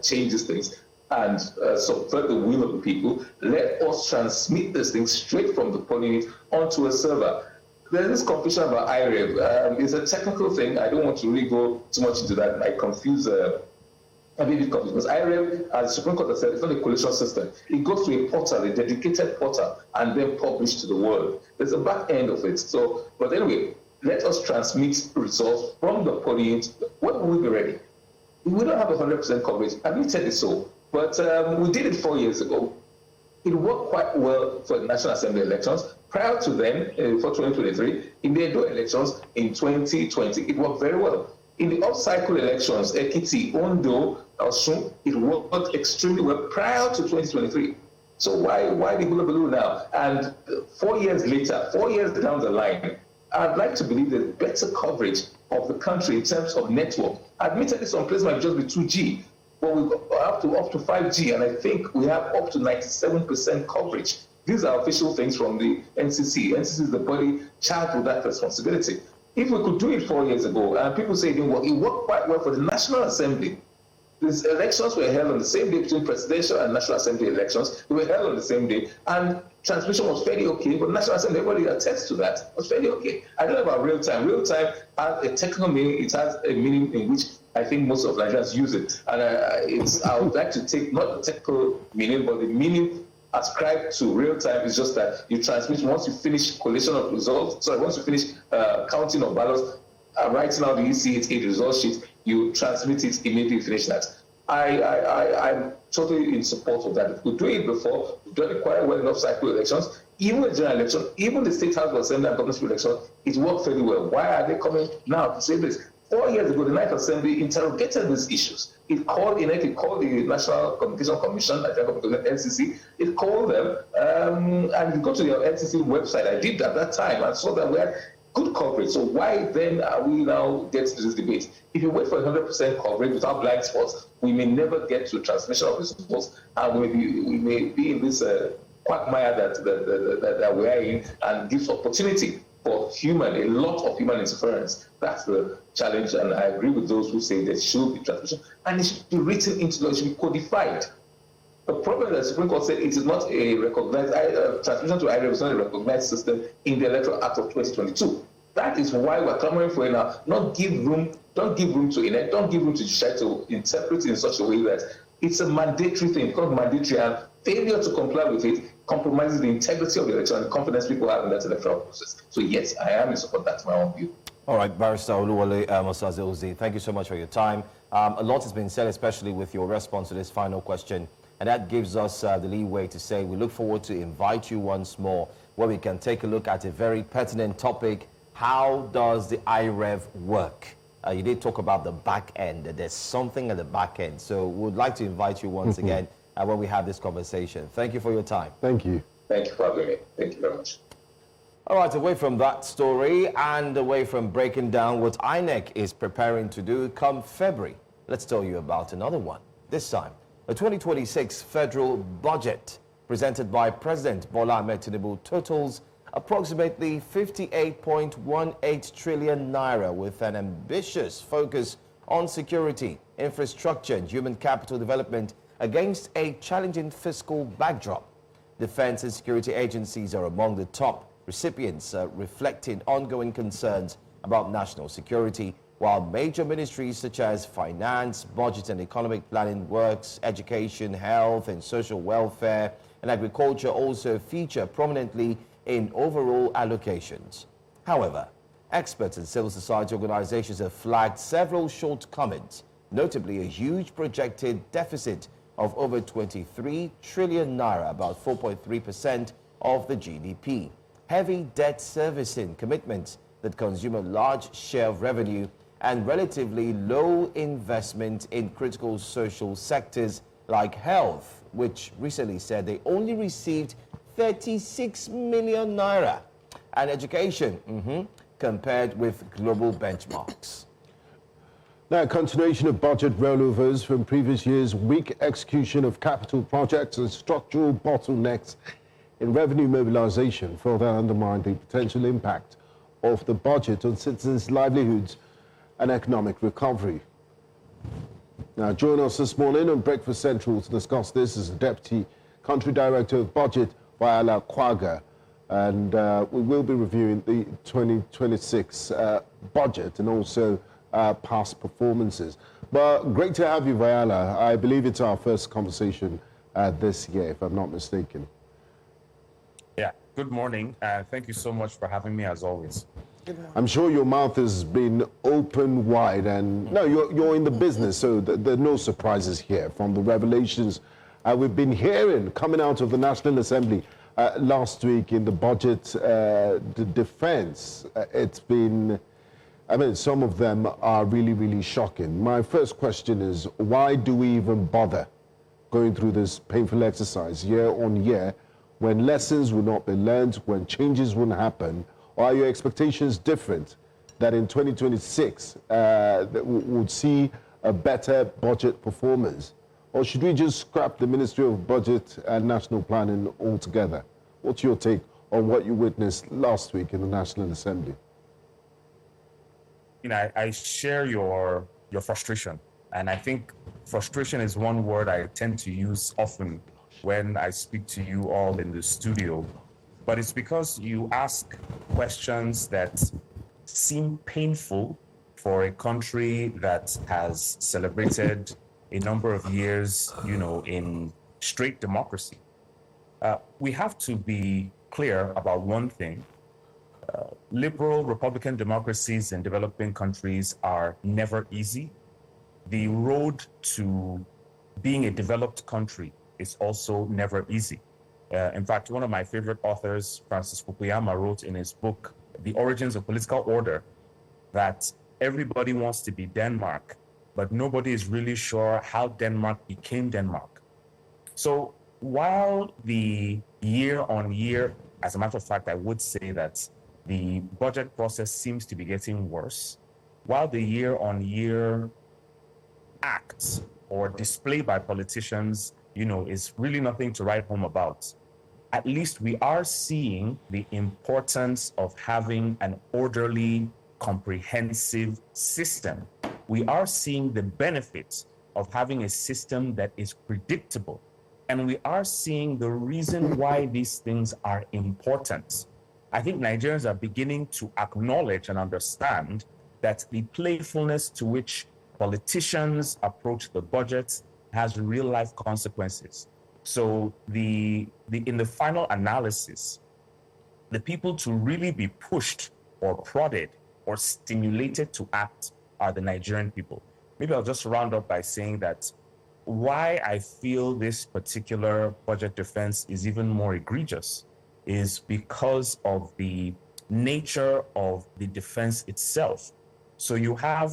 Speaker 16: change these things and subvert the will of the people? Let us transmit these things straight from the polling unit onto a server. There's this confusion about IREV. It's a technical thing. I don't want to really go too much into that. I confuse, I'm a bit confused, because IREV, as the Supreme Court has said, it's not a collation system. It goes to a portal, a dedicated portal, and then published to the world. There's a back end of it. So, but anyway, let us transmit results from the polling unit. When will we be ready? We don't have 100% coverage. Admittedly so, but we did it 4 years ago. It worked quite well for the National Assembly elections. Prior to then, for 2023, in the Edo elections in 2020, it worked very well. In the off-cycle elections, Ekiti, Ondo, Osun, it worked extremely well prior to 2023. So why the hullabaloo now? And 4 years later, 4 years down the line, I'd like to believe there's better coverage of the country in terms of network. Admittedly, some places might just be 2G, but we got up to 5G, and I think we have up to 97% coverage. These are official things from the NCC. NCC is the body charged with that responsibility. If we could do it 4 years ago, and people say it didn't work, it worked quite well for the National Assembly. These elections were held on the same day between presidential and National Assembly elections. They were held on the same day, and transmission was fairly okay, but National Assembly, everybody attests to that, it was fairly okay. I don't know about real time. Real time has a technical meaning. It has a meaning in which I think most of Nigerians use it. And I would like to take not the technical meaning, but the meaning ascribed to real time is just that you transmit once you finish collation of results. Sorry, once you finish counting of ballots, writing out the EC88 result sheet, you transmit it immediately. Finish that. I'm totally in support of that. If we do it before, we've done it quite well in off-cycle elections. Even the general election, even the state house of assembly and governorship election, it worked fairly well. Why are they coming now to say this? 4 years ago, the Ninth Assembly interrogated these issues. It called INEC, it called the National Communication Commission, I think the NCC, it called them, and you go to the NCC website, I did at that time, and saw that we had good coverage. So why then are we now getting to this debate? If you wait for 100% coverage without blind spots, we may never get to transmission of results, and we may be in this quagmire that we are in, and gives opportunity for a lot of human interference. That's the challenge, and I agree with those who say there should be transmission, and it should be written into law, it should be codified. The problem that the Supreme Court said it is not a recognized, transmission to IREV is not a recognized system in the Electoral Act of 2022. That is why we're clamoring for it now. Don't give room to INEC, don't give room to judiciary to interpret it in such a way that it's a mandatory thing, because mandatory, and failure to comply with it compromises the integrity of the election and the confidence people have in that electoral process. So yes, I am in support. That's my own view.
Speaker 1: All right, Barrister Oluwole Osaze-Ozie, thank you so much for your time. A lot has been said, especially with your response to this final question, and that gives us the leeway to say we look forward to invite you once more, where we can take a look at a very pertinent topic. How does the IREV work? You did talk about the back end. There's something at the back end. So we'd like to invite you once again when we have this conversation. Thank you for your time.
Speaker 2: Thank you.
Speaker 16: Thank you for having me. Thank you very much.
Speaker 1: All right, away from that story and away from breaking down what INEC is preparing to do come February, let's tell you about another one. This time, the 2026 federal budget presented by President Bola Ahmed Tinubu totals approximately 58.18 trillion naira with an ambitious focus on security, infrastructure and human capital development against a challenging fiscal backdrop. Defense and security agencies are among the top recipients, reflecting ongoing concerns about national security, while major ministries such as finance, budget and economic planning, works, education, health and social welfare and agriculture also feature prominently in overall allocations. However, experts and civil society organizations have flagged several shortcomings, notably a huge projected deficit of over 23 trillion naira, about 4.3% of the GDP. Heavy debt servicing commitments that consume a large share of revenue and relatively low investment in critical social sectors like health, which recently said they only received 36 million naira, and education compared with global benchmarks.
Speaker 2: Now, a continuation of budget rollovers from previous years, weak execution of capital projects and structural bottlenecks in revenue mobilization further undermine the potential impact of the budget on citizens' livelihoods and economic recovery. Now, join us this morning on Breakfast Central to discuss this is the Deputy Country Director of Budget, Viola Kwara, and we will be reviewing the 2026 budget and also past performances. But great to have you, Viola. I believe it's our first conversation this year, if I'm not mistaken.
Speaker 17: Yeah, good morning. Thank you so much for having me, as always.
Speaker 2: I'm sure your mouth has been open wide, and no, you're in the business, so there are no surprises here from the revelations we've been hearing coming out of the National Assembly last week in the budget, the defense. It's been, I mean, some of them are really, really shocking. My first question is, why do we even bother going through this painful exercise year on year when lessons will not be learned, when changes won't happen? Or are your expectations different that in 2026 that would see a better budget performance? Or should we just scrap the Ministry of Budget and National Planning altogether? What's your take on what you witnessed last week in the National Assembly?
Speaker 17: You know, I share your frustration. And I think frustration is one word I tend to use often when I speak to you all in the studio. But it's because you ask questions that seem painful for a country that has celebrated a number of years, you know, in straight democracy. We have to be clear about one thing. Liberal Republican democracies in developing countries are never easy. The road to being a developed country is also never easy. In fact, one of my favorite authors, Francis Fukuyama, wrote in his book, The Origins of Political Order, that everybody wants to be Denmark, but nobody is really sure how Denmark became Denmark. So while the year on year, as a matter of fact, I would say that the budget process seems to be getting worse, while the year on year acts or display by politicians, you know, is really nothing to write home about. At least we are seeing the importance of having an orderly, comprehensive system. We are seeing the benefits of having a system that is predictable. And we are seeing the reason why these things are important. I think Nigerians are beginning to acknowledge and understand that the playfulness to which politicians approach the budget has real life consequences. So in the final analysis, the people to really be pushed or prodded or stimulated to act are the Nigerian people. Maybe I'll just round up by saying that why I feel this particular budget defense is even more egregious is because of the nature of the defense itself. So you have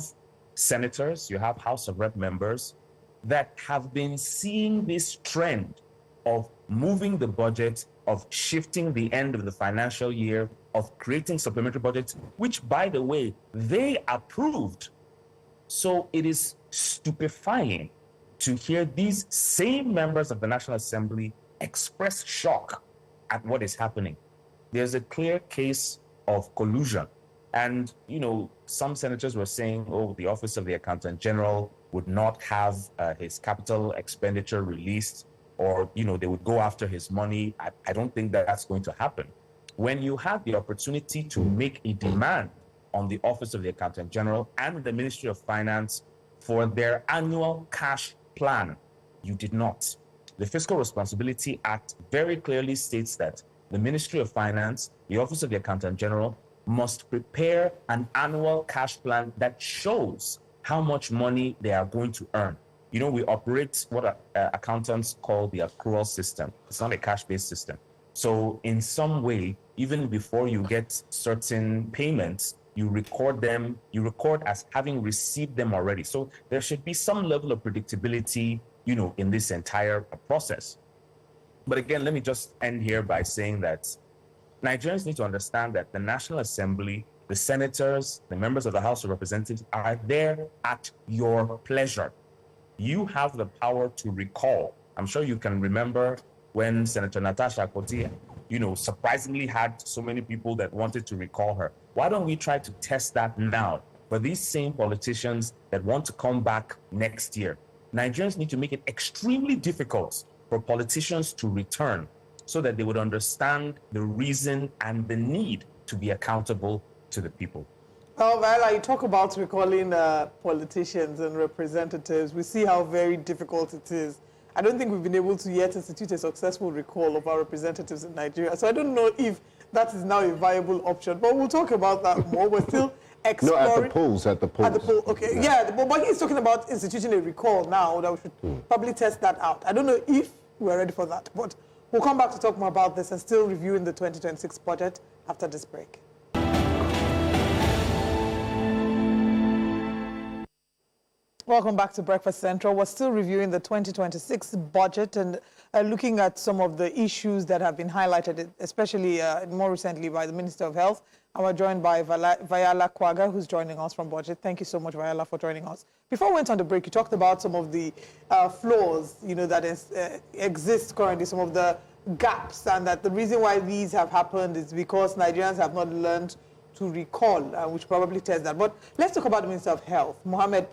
Speaker 17: senators, you have House of Rep members that have been seeing this trend of moving the budget of shifting the end of the financial year, of creating supplementary budgets, which, by the way, they approved. So it is stupefying to hear these same members of the National Assembly express shock at what is happening. There's a clear case of collusion. And, you know, some senators were saying, oh, the Office of the Accountant General would not have his capital expenditure released, or, you know, they would go after his money. I don't think that that's going to happen. When you have the opportunity to make a demand on the Office of the Accountant General and the Ministry of Finance for their annual cash plan, you did not. The Fiscal Responsibility Act very clearly states that the Ministry of Finance, the Office of the Accountant General, must prepare an annual cash plan that shows how much money they are going to earn. You know, we operate what accountants call the accrual system. It's not a cash-based system. So in some way, even before you get certain payments, you record them, you record as having received them already. So there should be some level of predictability, you know, in this entire process. But again, let me just end here by saying that Nigerians need to understand that the National Assembly, the senators, the members of the House of Representatives are there at your pleasure. You have the power to recall. I'm sure you can remember when Senator Natasha Akpoti, you know, surprisingly had so many people that wanted to recall her. Why don't we try to test that now for these same politicians that want to come back next year? Nigerians need to make it extremely difficult for politicians to return so that they would understand the reason and the need to be accountable to the people.
Speaker 3: Well, Viola, you talk about recalling politicians and representatives. We see how very difficult it is. I don't think we've been able to yet institute a successful recall of our representatives in Nigeria. So I don't know if that is now a viable option, but we'll talk about that more. We're still exploring.
Speaker 2: No, at the polls. At the poll,
Speaker 3: okay. Yeah, but he's talking about instituting a recall now that we should probably test that out. I don't know if we're ready for that, but we'll come back to talk more about this and still reviewing the 2026 budget after this break. Welcome back to Breakfast Central. We're still reviewing the 2026 budget and looking at some of the issues that have been highlighted, especially more recently by the Minister of Health. And we're joined by Viola Kwaga, who's joining us from budget. Thank you so much, Viola, for joining us. Before we went on the break, you talked about some of the flaws, you know, that exist currently, some of the gaps, and that the reason why these have happened is because Nigerians have not learned to recall, which probably tells that. But let's talk about the Minister of Health. Mohammed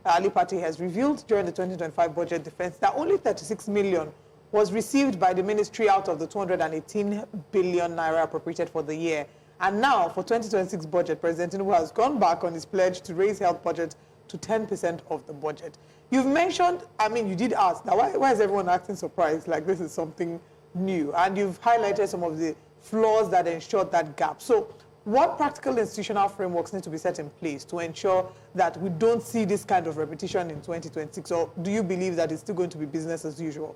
Speaker 3: Ali Pate has revealed during the 2025 budget defense that only 36 million was received by the ministry out of the 218 billion naira appropriated for the year. And now, for 2026 budget, President Tinubu has gone back on his pledge to raise health budget to 10% of the budget. You've mentioned, I mean, you did ask, now why is everyone acting surprised like this is something new? And you've highlighted some of the flaws that ensured that gap. So what practical institutional frameworks need to be set in place to ensure that we don't see this kind of repetition in 2026? Or do you believe that it's still going to be business as usual?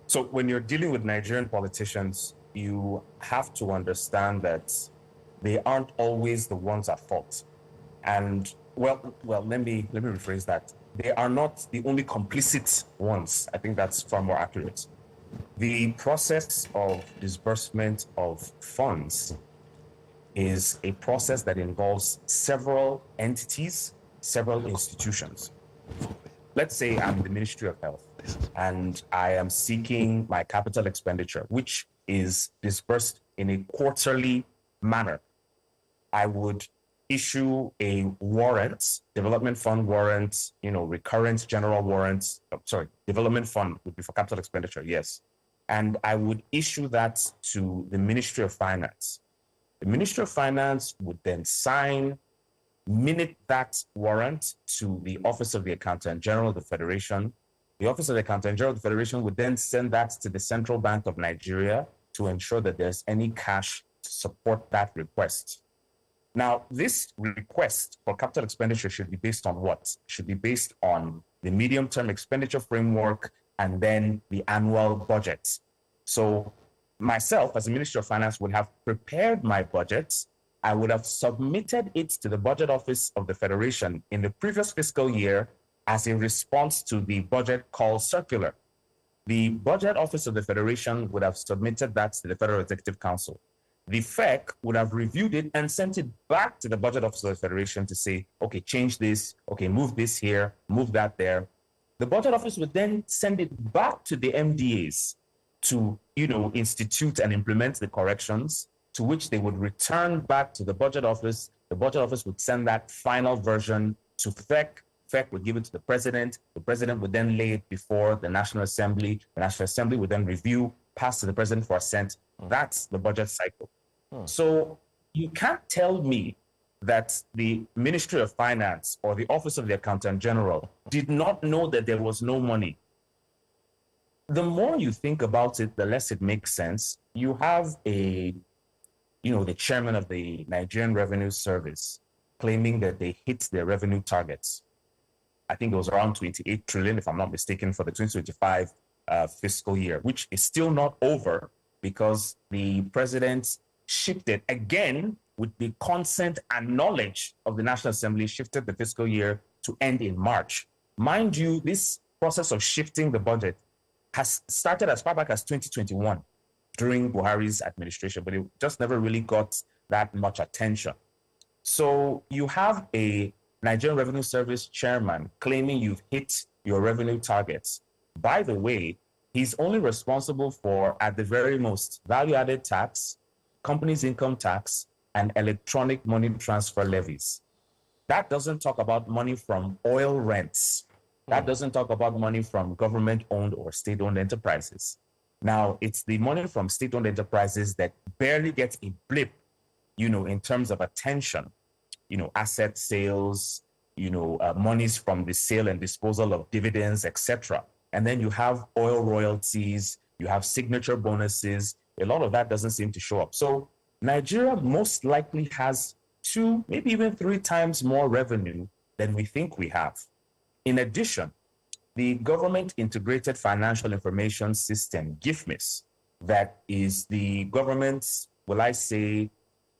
Speaker 17: So when you're dealing with Nigerian politicians, you have to understand that they aren't always the ones at fault. And well, let me rephrase that. They are not the only complicit ones. I think that's far more accurate. The process of disbursement of funds is a process that involves several entities, several institutions. Let's say I'm the Ministry of Health and I am seeking my capital expenditure, which is disbursed in a quarterly manner. I would issue a warrant, development fund warrant, recurrent general warrants. Development fund would be for capital expenditure, yes. And I would issue that to the Ministry of Finance. The Ministry of Finance would then minute that warrant to the Office of the Accountant General of the Federation. The Office of the Accountant General of the Federation would then send that to the Central Bank of Nigeria to ensure that there's any cash to support that request. Now, this request for capital expenditure should be based on what? It should be based on the medium-term expenditure framework and then the annual budget. So myself, as a Minister of Finance, would have prepared my budget. I would have submitted it to the Budget Office of the Federation in the previous fiscal year as a response to the budget call circular. The Budget Office of the Federation would have submitted that to the Federal Executive Council. The FEC would have reviewed it and sent it back to the Budget Office of the Federation to say, okay, change this, okay, move this here, move that there. The Budget Office would then send it back to the MDAs to, institute and implement the corrections, to which they would return back to the Budget Office. The Budget Office would send that final version to FEC. FEC would give it to the President. The President would then lay it before the National Assembly. The National Assembly would then review, pass to the President for assent. That's the budget cycle. So you can't tell me that the Ministry of Finance or the Office of the Accountant General did not know that there was no money. The more you think about it, the less it makes sense. You have the chairman of the Nigerian Revenue Service claiming that they hit their revenue targets. I think it was around 28 trillion, if I'm not mistaken, for the 2025 fiscal year, which is still not over because the president shifted again with the consent and knowledge of the National Assembly, shifted the fiscal year to end in March. Mind you, this process of shifting the budget has started as far back as 2021 during Buhari's administration, but it just never really got that much attention. So you have a Nigerian Revenue Service chairman claiming you've hit your revenue targets. By the way, he's only responsible for, at the very most, value-added tax, companies' income tax, and electronic money transfer levies. That doesn't talk about money from oil rents. That doesn't talk about money from government-owned or state-owned enterprises. Now, it's the money from state-owned enterprises that barely gets a blip, in terms of attention, asset sales, monies from the sale and disposal of dividends, etc. And then you have oil royalties, you have signature bonuses. A lot of that doesn't seem to show up. So Nigeria most likely has 2, maybe even 3 times more revenue than we think we have. In addition, the Government Integrated Financial Information System, GIFMIS, that is the government's,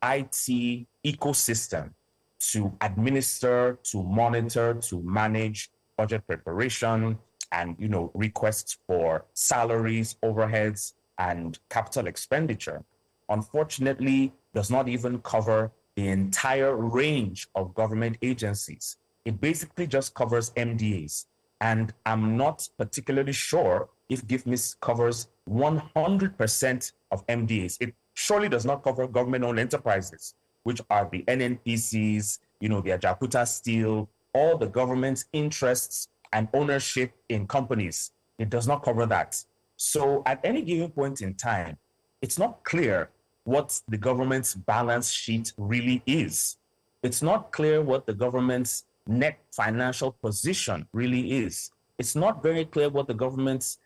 Speaker 17: IT ecosystem to administer, to monitor, to manage budget preparation and, requests for salaries, overheads, and capital expenditure, unfortunately, does not even cover the entire range of government agencies. It basically just covers MDAs. And I'm not particularly sure if GIFMIS covers 100% of MDAs. It surely does not cover government-owned enterprises, which are the NNPCs, the Ajakuta Steel, all the government's interests and ownership in companies. It does not cover that. So at any given point in time, it's not clear what the government's balance sheet really is. It's not clear what the government's net financial position really is. It's not very clear what the government's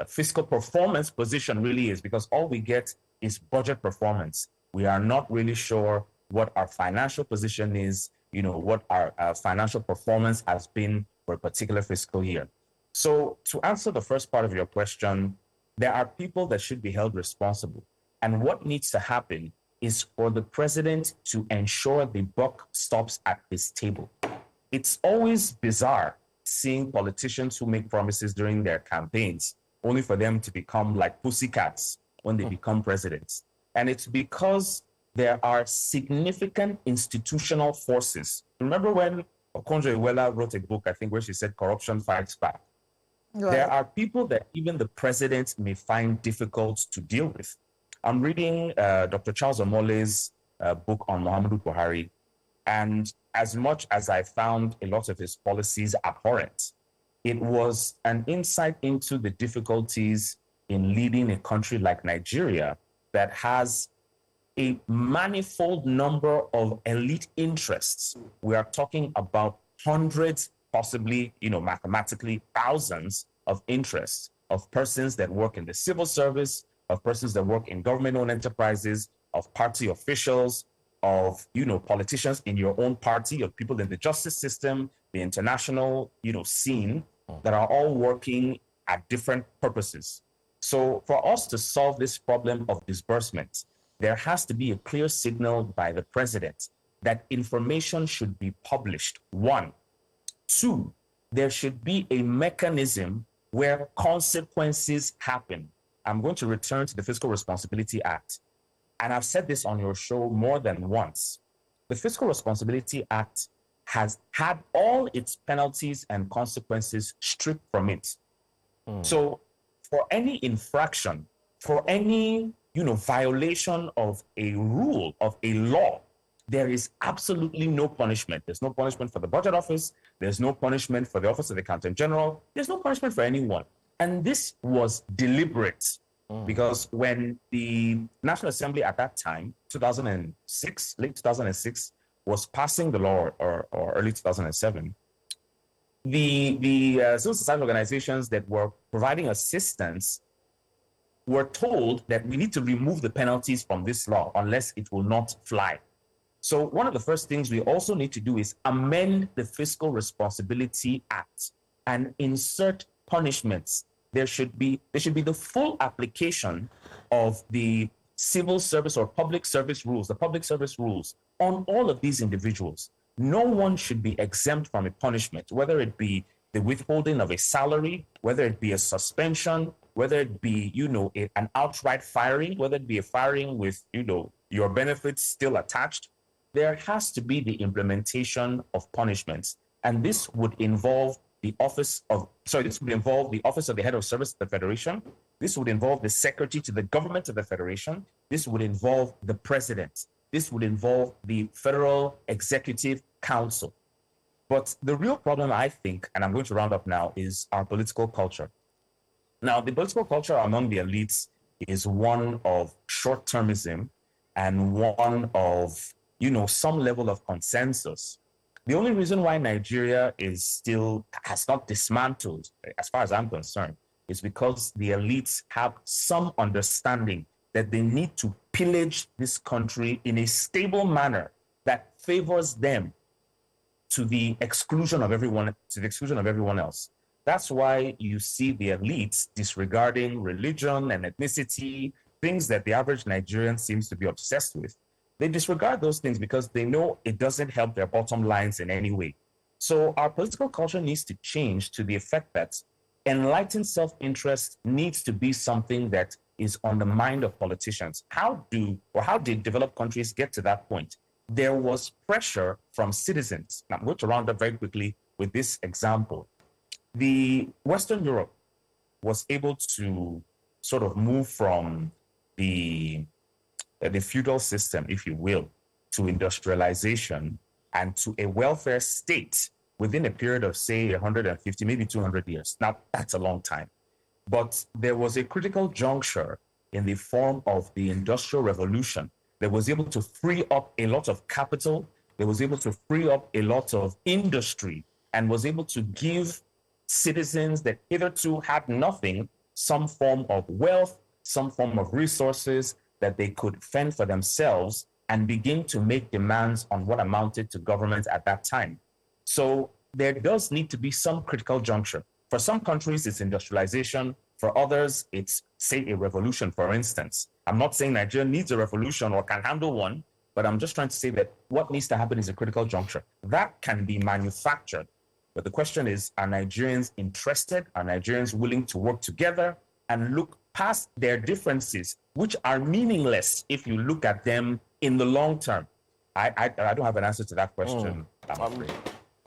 Speaker 17: fiscal performance position really is, because all we get is budget performance. We are not really sure what our financial position is, what our financial performance has been for a particular fiscal year. So to answer the first part of your question, there are people that should be held responsible. And what needs to happen is for the president to ensure the buck stops at his table. It's always bizarre seeing politicians who make promises during their campaigns, only for them to become like pussycats when they become presidents. And it's because there are significant institutional forces. Remember when Okonjo-Iweala wrote a book, I think, where she said corruption fights back? Right. There are people that even the president may find difficult to deal with. I'm reading Dr. Charles Omole's book on Muhammadu Buhari, and as much as I found a lot of his policies abhorrent, it was an insight into the difficulties in leading a country like Nigeria that has a manifold number of elite interests. We are talking about hundreds, possibly, mathematically thousands of interests of persons that work in the civil service, of persons that work in government-owned enterprises, of party officials, of, politicians in your own party, of people in the justice system, the international, scene, that are all working at different purposes. So for us to solve this problem of disbursement, there has to be a clear signal by the president that information should be published, 1. 2, there should be a mechanism where consequences happen. I'm going to return to the Fiscal Responsibility Act. And I've said this on your show more than once. The Fiscal Responsibility Act has had all its penalties and consequences stripped from it. So for any infraction, for any violation of a rule, of a law, there is absolutely no punishment. There's no punishment for the Budget Office. There's no punishment for the Office of the Accountant General. There's no punishment for anyone. And this was deliberate because when the National Assembly at that time, 2006, late 2006, was passing the law, or early 2007, the civil society organizations that were providing assistance were told that we need to remove the penalties from this law unless it will not fly. So one of the first things we also need to do is amend the Fiscal Responsibility Act and insert punishments. There should be the full application of the civil service or public service rules, the public service rules, on all of these individuals. No one should be exempt from a punishment, whether it be the withholding of a salary, whether it be a suspension, whether it be, an outright firing, whether it be a firing with, your benefits still attached. There has to be the implementation of punishments. And this would involve the office of the head of service of the Federation. This would involve the secretary to the government of the Federation. This would involve the president. This would involve the Federal Executive Council. But the real problem, I think, and I'm going to round up now, is our political culture. Now, the political culture among the elites is one of short-termism and one of, some level of consensus. The only reason why Nigeria has not dismantled, as far as I'm concerned, is because the elites have some understanding that they need to pillage this country in a stable manner that favors them to the exclusion of everyone else. That's why you see the elites disregarding religion and ethnicity, things that the average Nigerian seems to be obsessed with. They disregard those things because they know it doesn't help their bottom lines in any way. So our political culture needs to change to the effect that enlightened self-interest needs to be something that is on the mind of politicians. How did developed countries get to that point? There was pressure from citizens. Now, I'm going to round up very quickly with this example. The Western Europe was able to sort of move from the feudal system, if you will, to industrialization and to a welfare state within a period of, say, 150, maybe 200 years. Now, that's a long time. But there was a critical juncture in the form of the Industrial Revolution that was able to free up a lot of capital, that was able to free up a lot of industry, and was able to give citizens that hitherto had nothing some form of wealth, some form of resources that they could fend for themselves and begin to make demands on what amounted to government at that time. So there does need to be some critical juncture. For some countries, it's industrialization. For others, it's, say, a revolution, for instance. I'm not saying Nigeria needs a revolution or can handle one, but I'm just trying to say that what needs to happen is a critical juncture. That can be manufactured. But the question is, are Nigerians interested? Are Nigerians willing to work together and look past their differences, which are meaningless if you look at them in the long term? I don't have an answer to that question.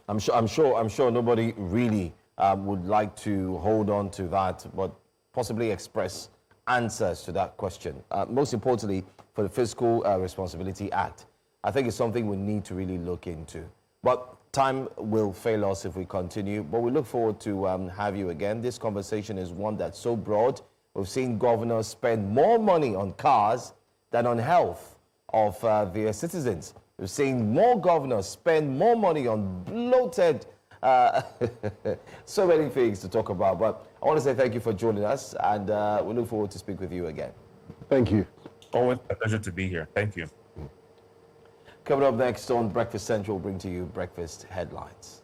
Speaker 1: I'm sure nobody really would like to hold on to that, but possibly express answers to that question. Most importantly, for the Fiscal Responsibility Act, I think it's something we need to really look into. But time will fail us if we continue, but we look forward to have you again. This conversation is one that's so broad. We've seen governors spend more money on cars than on health of their citizens. We've seen more governors spend more money on bloated, so many things to talk about. But I want to say thank you for joining us, and we look forward to speak with you again.
Speaker 2: Thank you.
Speaker 17: Always a pleasure to be here. Thank you.
Speaker 1: Coming up next on Breakfast Central, we'll bring to you breakfast headlines.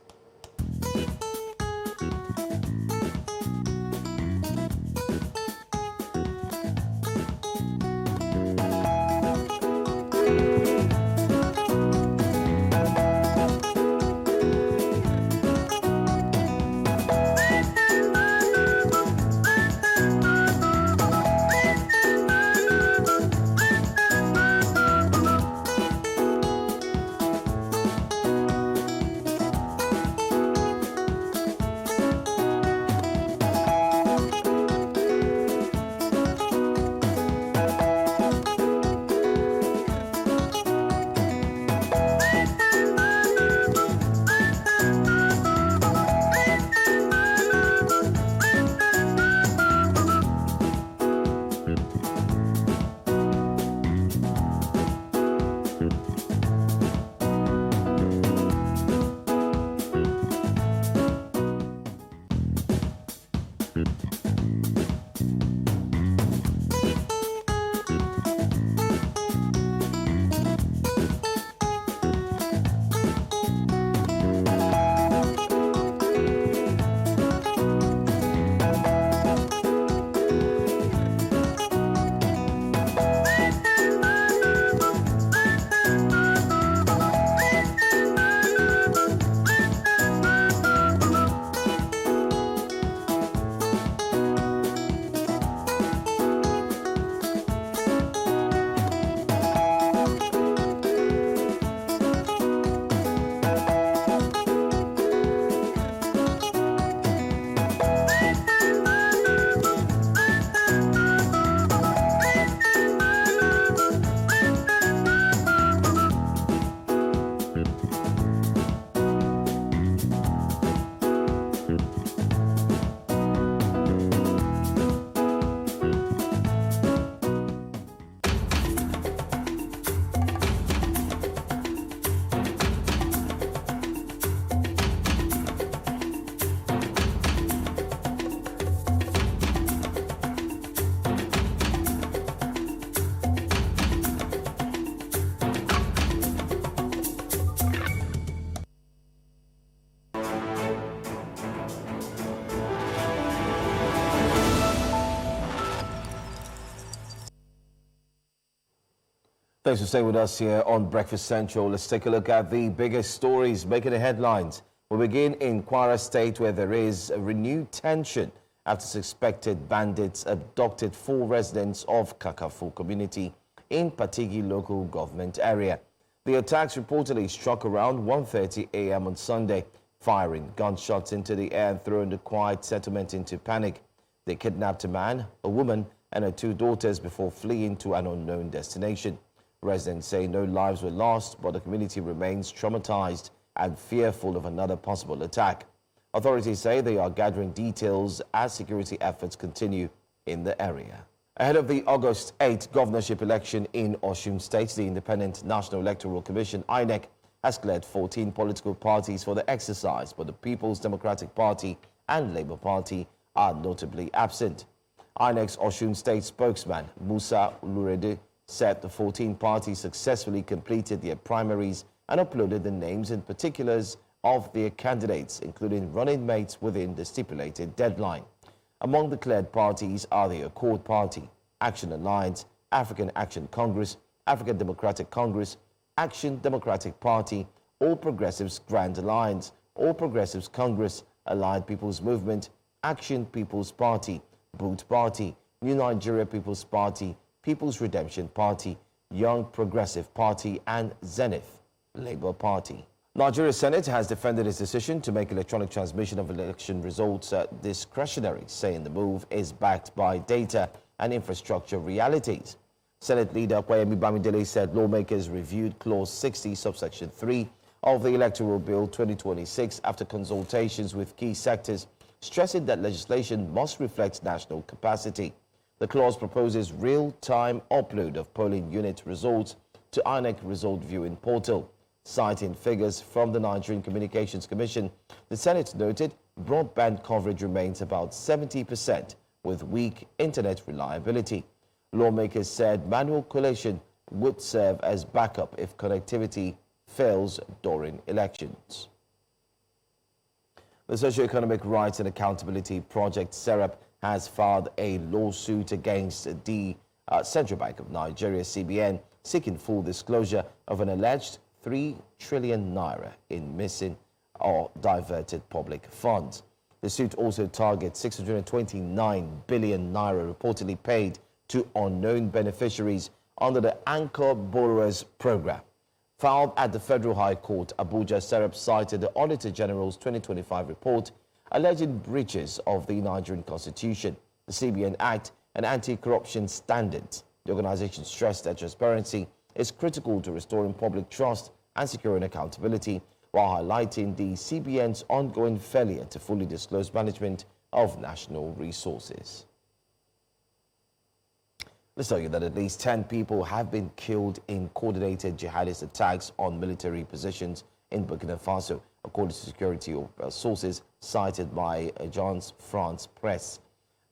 Speaker 1: Thanks for staying with us here on Breakfast Central. Let's take a look at the biggest stories making the headlines. We'll begin in Kwara State, where there is a renewed tension after suspected bandits abducted 4 residents of Kakafo community in Patigi local government area. The attacks reportedly struck around 1:30 a.m. on Sunday, firing gunshots into the air and throwing the quiet settlement into panic. They kidnapped a man, a woman, and her 2 daughters before fleeing to an unknown destination. Residents say no lives were lost, but the community remains traumatized and fearful of another possible attack. Authorities say they are gathering details as security efforts continue in the area. Ahead of the August 8th governorship election in Osun State, the Independent National Electoral Commission, INEC, has cleared 14 political parties for the exercise, but the People's Democratic Party and Labour Party are notably absent. INEC's Osun State spokesman, Musa Ulurede, said the 14 parties successfully completed their primaries and uploaded the names and particulars of their candidates, including running mates within the stipulated deadline. Among the cleared parties are the Accord Party, Action Alliance, African Action Congress, African Democratic Congress, Action Democratic Party, All Progressives Grand Alliance, All Progressives Congress, Allied People's Movement, Action People's Party, Boot Party, New Nigeria People's Party, People's Redemption Party, Young Progressive Party, and Zenith Labour Party. Nigeria Senate has defended its decision to make electronic transmission of election results discretionary, saying the move is backed by data and infrastructure realities. Senate leader Kwayemi Bamidele said lawmakers reviewed Clause 60, subsection 3 of the Electoral Bill 2026 after consultations with key sectors, stressing that legislation must reflect national capacity. The clause proposes real-time upload of polling unit results to INEC result viewing portal. Citing figures from the Nigerian Communications Commission, the Senate noted broadband coverage remains about 70% with weak internet reliability. Lawmakers said manual collation would serve as backup if connectivity fails during elections. The Socioeconomic Rights and Accountability Project, SERAP, has filed a lawsuit against the Central Bank of Nigeria, CBN, seeking full disclosure of an alleged 3 trillion naira in missing or diverted public funds. The suit also targets 629 billion naira reportedly paid to unknown beneficiaries under the Anchor Borrowers Program. Filed at the Federal High Court, Abuja, SERAP cited the Auditor General's 2025 report alleging breaches of the Nigerian Constitution, the CBN Act, and anti-corruption standards. The organization stressed that transparency is critical to restoring public trust and securing accountability, while highlighting the CBN's ongoing failure to fully disclose management of national resources. Let's tell you that at least 10 people have been killed in coordinated jihadist attacks on military positions in Burkina Faso, according to security sources cited by Agence France Presse.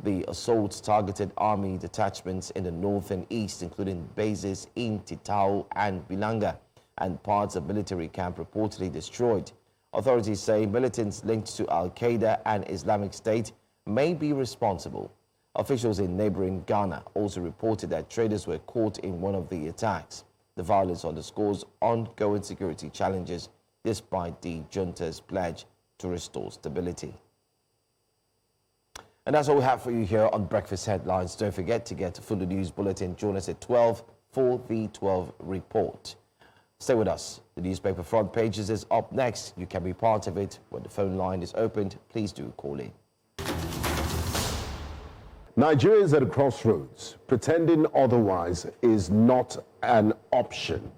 Speaker 1: The assaults targeted army detachments in the north and east, including bases in Titao and Bilanga, and parts of military camp reportedly destroyed. Authorities say militants linked to Al-Qaeda and Islamic State may be responsible. Officials in neighboring Ghana also reported that traders were caught in one of the attacks. The violence underscores ongoing security challenges despite the junta's pledge to restore stability. And that's all we have for you here on Breakfast Headlines. Don't forget to get a full news bulletin. Join us at 12 for the 12 report. Stay with us. The newspaper front pages is up next. You can be part of it. When the phone line is opened, please do call in.
Speaker 2: Nigerians at a crossroads. Pretending otherwise is not an option.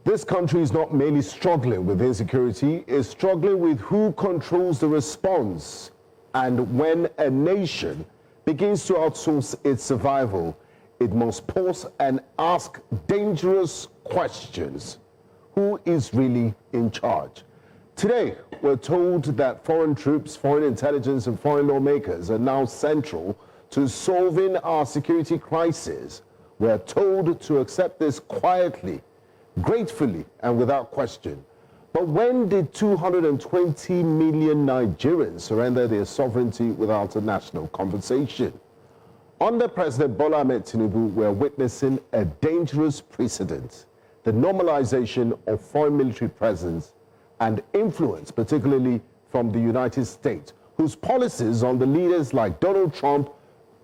Speaker 2: This country is not merely struggling with insecurity, it's struggling with who controls the response. And when a nation begins to outsource its survival, it must pause and ask dangerous questions. Who is really in charge? Today, we're told that foreign troops, foreign intelligence, and foreign lawmakers are now central to solving our security crisis. We're told to accept this quietly, gratefully, and without question. But when did 220 million Nigerians surrender their sovereignty without a national conversation? Under President Bola Ahmed Tinubu, we're witnessing a dangerous precedent, the normalization of foreign military presence and influence, particularly from the United States, whose policies on the leaders like Donald Trump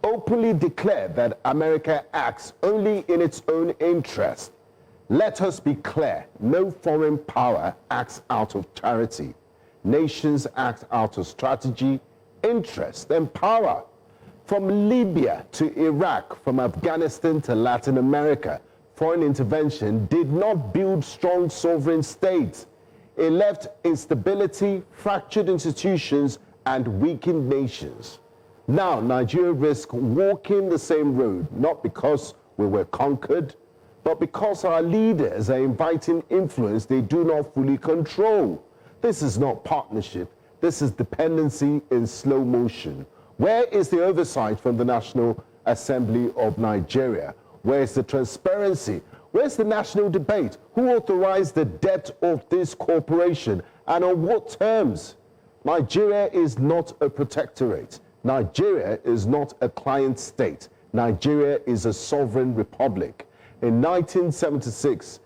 Speaker 2: openly declare that America acts only in its own interest. Let us be clear, no foreign power acts out of charity. Nations act out of strategy, interest, and power. From Libya to Iraq, from Afghanistan to Latin America, foreign intervention did not build strong sovereign states. It left instability, fractured institutions, and weakened nations. Now, Nigeria risks walking the same road, not because we were conquered, but because our leaders are inviting influence they do not fully control. This is not partnership. This is dependency in slow motion. Where is the oversight from the National Assembly of Nigeria? Where is the transparency? Where's the national debate? Who authorized the debt of this corporation and on what terms? Nigeria is not a protectorate. Nigeria is not a client state. Nigeria is a sovereign republic. In 1976,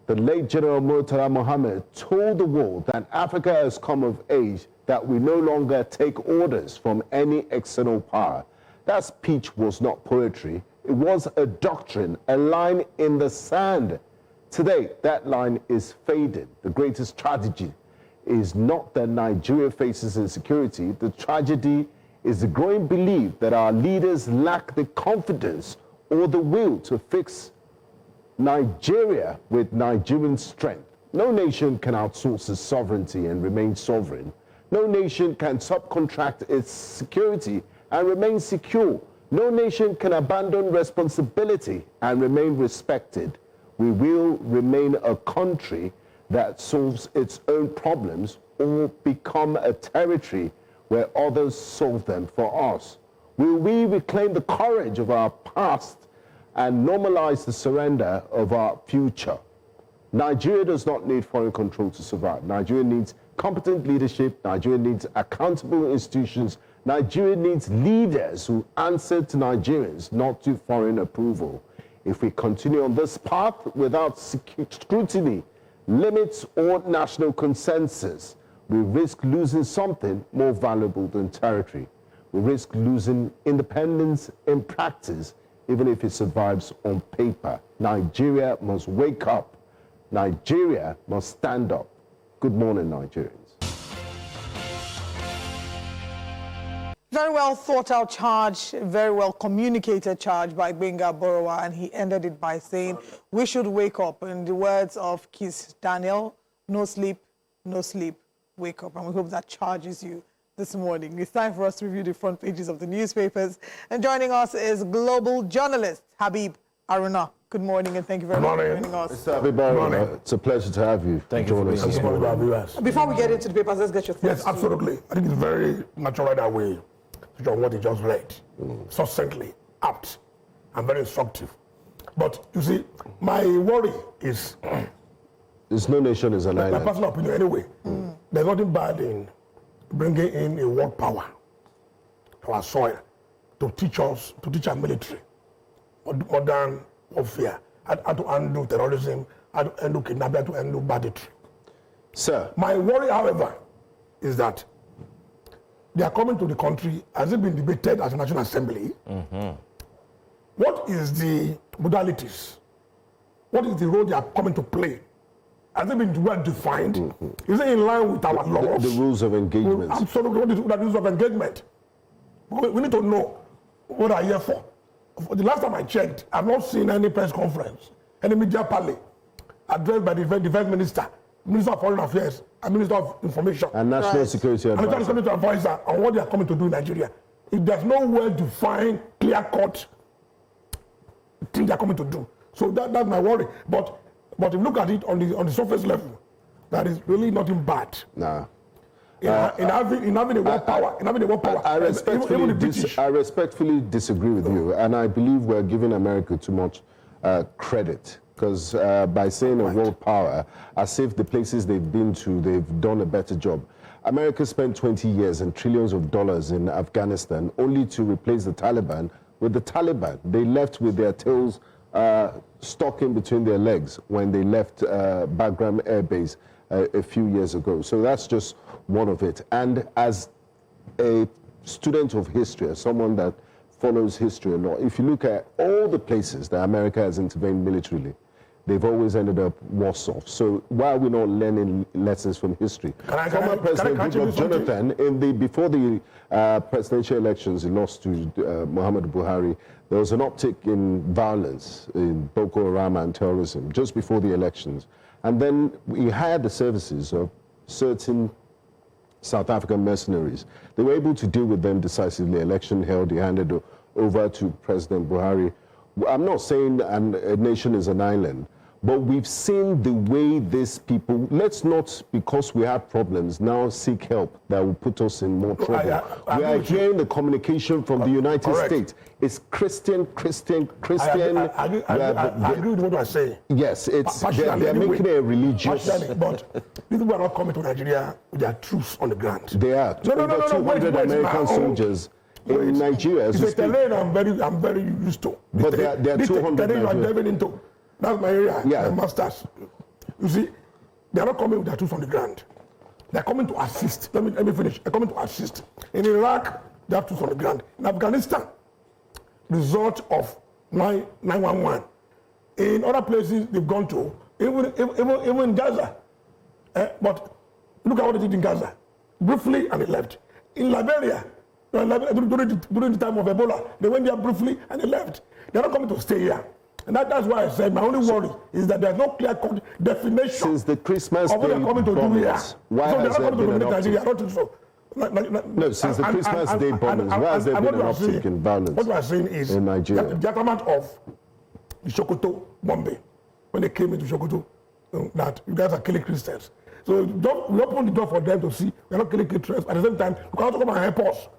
Speaker 2: the late General Murtala Mohammed told the world that Africa has come of age, that we no longer take orders from any external power. That speech was not poetry. It was a doctrine, a line in the sand. Today, that line is fading. The greatest tragedy is not that Nigeria faces insecurity. The tragedy is the growing belief that our leaders lack the confidence or the will to fix Nigeria with Nigerian strength. No nation can outsource its sovereignty and remain sovereign. No nation can subcontract its security and remain secure. No nation can abandon responsibility and remain respected. We will remain a country that solves its own problems or become a territory where others solve them for us. Will we reclaim the courage of our past and normalize the surrender of our future? Nigeria does not need foreign control to survive. Nigeria needs competent leadership. Nigeria needs accountable institutions. Nigeria needs leaders who answer to Nigerians, not to foreign approval. If we continue on this path without scrutiny, limits, or national consensus, we risk losing something more valuable than territory. We risk losing independence in practice, even if it survives on paper. Nigeria must wake up. Nigeria must stand up. Good morning, Nigerians.
Speaker 3: Very well thought out charge, very well communicated charge by Benga Borowa, and he ended it by saying, we should wake up. In the words of Kiss Daniel, no sleep, wake up. And we hope that charges you this morning. It's time for us to review the front pages of the newspapers. And joining us is global journalist Habib Aruna, good morning and thank you very much for joining us.
Speaker 2: Mr. Abibara, it's a pleasure to have you.
Speaker 1: Thank you for being here.
Speaker 3: Before we get into the papers, let's get your thoughts.
Speaker 18: Yes, absolutely. I think it's very natural that way, John, what he just read. Succinctly, apt, and very instructive. But you see, my worry is...
Speaker 2: There's no nation is an island.
Speaker 18: My personal opinion anyway. There's nothing bad in bringing in a world power to our soil to teach us, to teach our military modern warfare, how to handle terrorism, how to handle kidnapping, how to handle banditry.
Speaker 2: Sir.
Speaker 18: My worry, however, is that they are coming to the country, has it been debated as a National Assembly? What is the modalities? What is the role they are coming to play? Has it been well defined? Is it in line with our laws?
Speaker 2: The rules of engagement.
Speaker 18: Absolutely. What is the rules of engagement? We need to know what are here for. The last time I checked, I've not seen any press conference, any media parley addressed by the defense minister, Minister of Foreign Affairs, and Minister of Information.
Speaker 2: And National Security Advisor.
Speaker 18: And National Security Advisor on what they are coming to do in Nigeria. If there's no well-defined, clear-cut thing they are coming to do. So that's my worry. But if you look at it on the surface level, that is really nothing bad.
Speaker 2: Nah.
Speaker 18: In having a world power,
Speaker 2: I respectfully disagree with you, and I believe we're giving America too much credit. Because by saying a world power, as if the places they've been to, they've done a better job. America spent 20 years and trillions of dollars in Afghanistan only to replace the Taliban with the Taliban. They left with their tails stuck in between their legs when they left Bagram Air Base a few years ago. So that's just one of it. And as a student of history, as someone that follows history a lot, if you look at all the places that America has intervened militarily, they've always ended up worse off. So why are we not learning lessons from history? Former President Goodluck Jonathan, before the presidential elections, he lost to Muhammadu Buhari. There was an uptick in violence, in Boko Haram and terrorism, just before the elections. And then we hired the services of certain South African mercenaries. They were able to deal with them decisively. Election held, he handed over to President Buhari. I'm not saying a nation is an island, but we've seen the way these people, let's not, because we have problems, now seek help that will put us in more trouble. We are hearing the communication from the United States. It's Christian.
Speaker 18: I agree with what you are saying.
Speaker 2: Yes, they're making it a religious.
Speaker 18: But these people are not coming to Nigeria with their troops on the ground.
Speaker 2: They are. Over 200 American soldiers in Nigeria.
Speaker 18: It's a terrain I'm very used to.
Speaker 2: But there are 200
Speaker 18: terrain you are delving into. That's my area, my masters. You see, they are not coming with their troops on the ground. They are coming to assist. Let me finish. They are coming to assist. In Iraq, they have troops on the ground. In Afghanistan, result of 911. In other places they've gone to, even in Gaza. But look at what they did in Gaza. Briefly, and they left. In Liberia, during the time of Ebola, they went there briefly and they left. They're not coming to stay here. And that's why I said my only worry is that there's no clear-cut definition
Speaker 2: since the Christmas
Speaker 18: of what they're coming to do here.
Speaker 2: Why
Speaker 18: so
Speaker 2: has there been an
Speaker 18: Nigeria. I don't think so.
Speaker 2: No, since the Christmas Day bombings, why has there been an uptick in violence?
Speaker 18: What we are saying is
Speaker 2: in Nigeria,
Speaker 18: the account of the Sokoto bombing, when they came into Sokoto, that you guys are killing Christians. So we open the door for them to see we're not killing Christians. At the same time, you cannot come and help us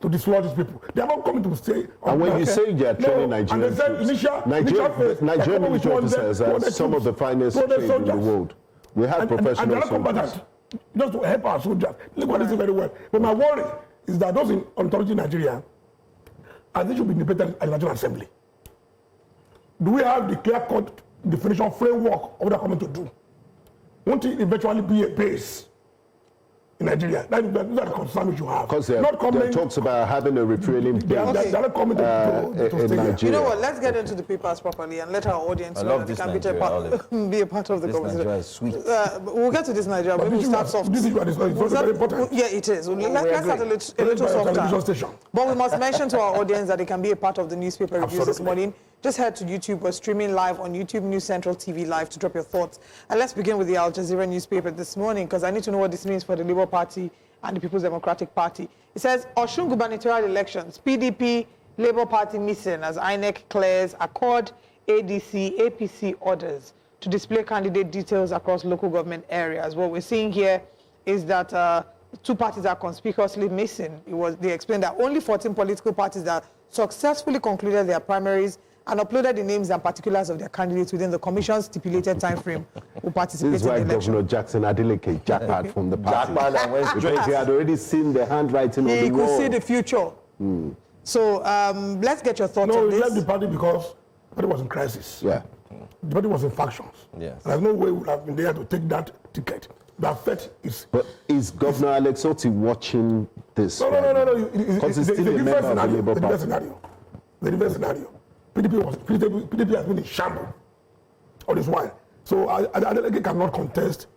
Speaker 18: to destroy these people. They are not coming to stay.
Speaker 2: And when you say they are training Nigerian troops, Nigerian military officers are some of the finest trained in the world. We have professional soldiers.
Speaker 18: Just to help our soldiers. Look what this is very well. But my worry is that those in authority in Nigeria, and they should be debated at the National Assembly. Do we have the clear-cut definition framework of what they're coming to do? Won't it eventually be a base in Nigeria? That's the concern which you have.
Speaker 2: Because there talks about having a refueling base
Speaker 18: they're not coming to
Speaker 2: in Nigeria.
Speaker 3: You know what? Let's get into the papers properly and let our audience know that they can be a part of the conversation.
Speaker 1: Nigeria is sweet.
Speaker 3: We'll get to this Nigeria. Maybe we'll start soft.
Speaker 18: This is very important.
Speaker 3: Yeah, it is. Let's start a little softer. But we must mention to our audience that they can be a part of the newspaper reviews this morning. Just head to YouTube. We're streaming live on YouTube News Central TV Live to drop your thoughts. And let's begin with the Al Jazeera newspaper this morning, because I need to know what this means for the Labour Party and the People's Democratic Party. It says, Osun gubernatorial elections, PDP Labour Party missing as INEC clears Accord, ADC, APC orders to display candidate details across local government areas. What we're seeing here is that two parties are conspicuously missing. They explained that only 14 political parties that successfully concluded their primaries and uploaded the names and particulars of their candidates within the commission's stipulated time frame will participate
Speaker 2: This is why
Speaker 3: in the election.
Speaker 2: Governor Jackson Adeleke jackpot from the party.
Speaker 3: Because
Speaker 2: he had already seen the handwriting on the
Speaker 3: he
Speaker 2: wall.
Speaker 3: could see the future. So let's get your thoughts on
Speaker 18: No,
Speaker 3: this.
Speaker 18: he left the party because the party was in crisis.
Speaker 2: Yeah.
Speaker 18: The party was in factions.
Speaker 1: Yes.
Speaker 18: There's no way we would have been there to take that ticket. The effect is...
Speaker 2: But is Governor Alex Otti watching this?
Speaker 18: No.
Speaker 2: Because he's still a member of the Labour Party.
Speaker 18: The different scenario. PDP has been in shambles all this while. So Adeleke cannot contest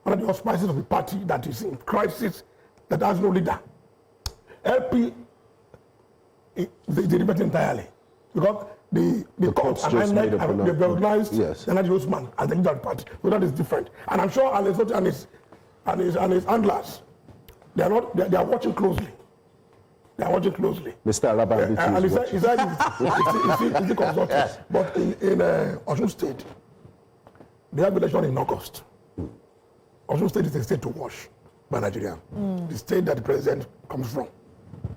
Speaker 18: one of the auspices of the party that is in crisis, that has no leader. LP, they debate entirely. Because the court and INEC have recognized Nigerian Osman as the leader of the party. So that is different. And I'm sure Alex Otti and his handlers, they are watching closely. They are watching closely.
Speaker 2: Mr. Alaba,
Speaker 18: and he said he's the consultant. But in Osun State, they have election in August. Osun State is a state to watch by Nigeria. The state that the president comes from.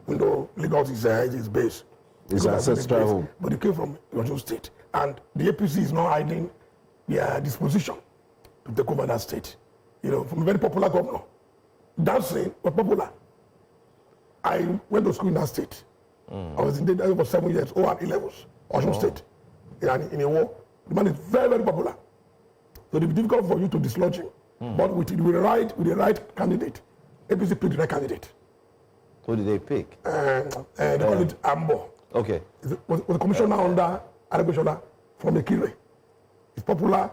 Speaker 18: You know, Lagos is his base.
Speaker 2: His ancestral home.
Speaker 18: But he came from Osun State. And the APC is not hiding their disposition to take over that state. You know, from a very popular governor. Dancing was popular. I went to school in that state. I was in there for 7 years, and A-levels, Osun State, in a war. The man is very, very popular. So it will be difficult for you to dislodge him. But with the right candidate, APC picked the right candidate.
Speaker 1: Who did they pick?
Speaker 18: They call it Ambo.
Speaker 1: Okay.
Speaker 18: Was a commissioner under Adegbeshola from Ekire. It's popular.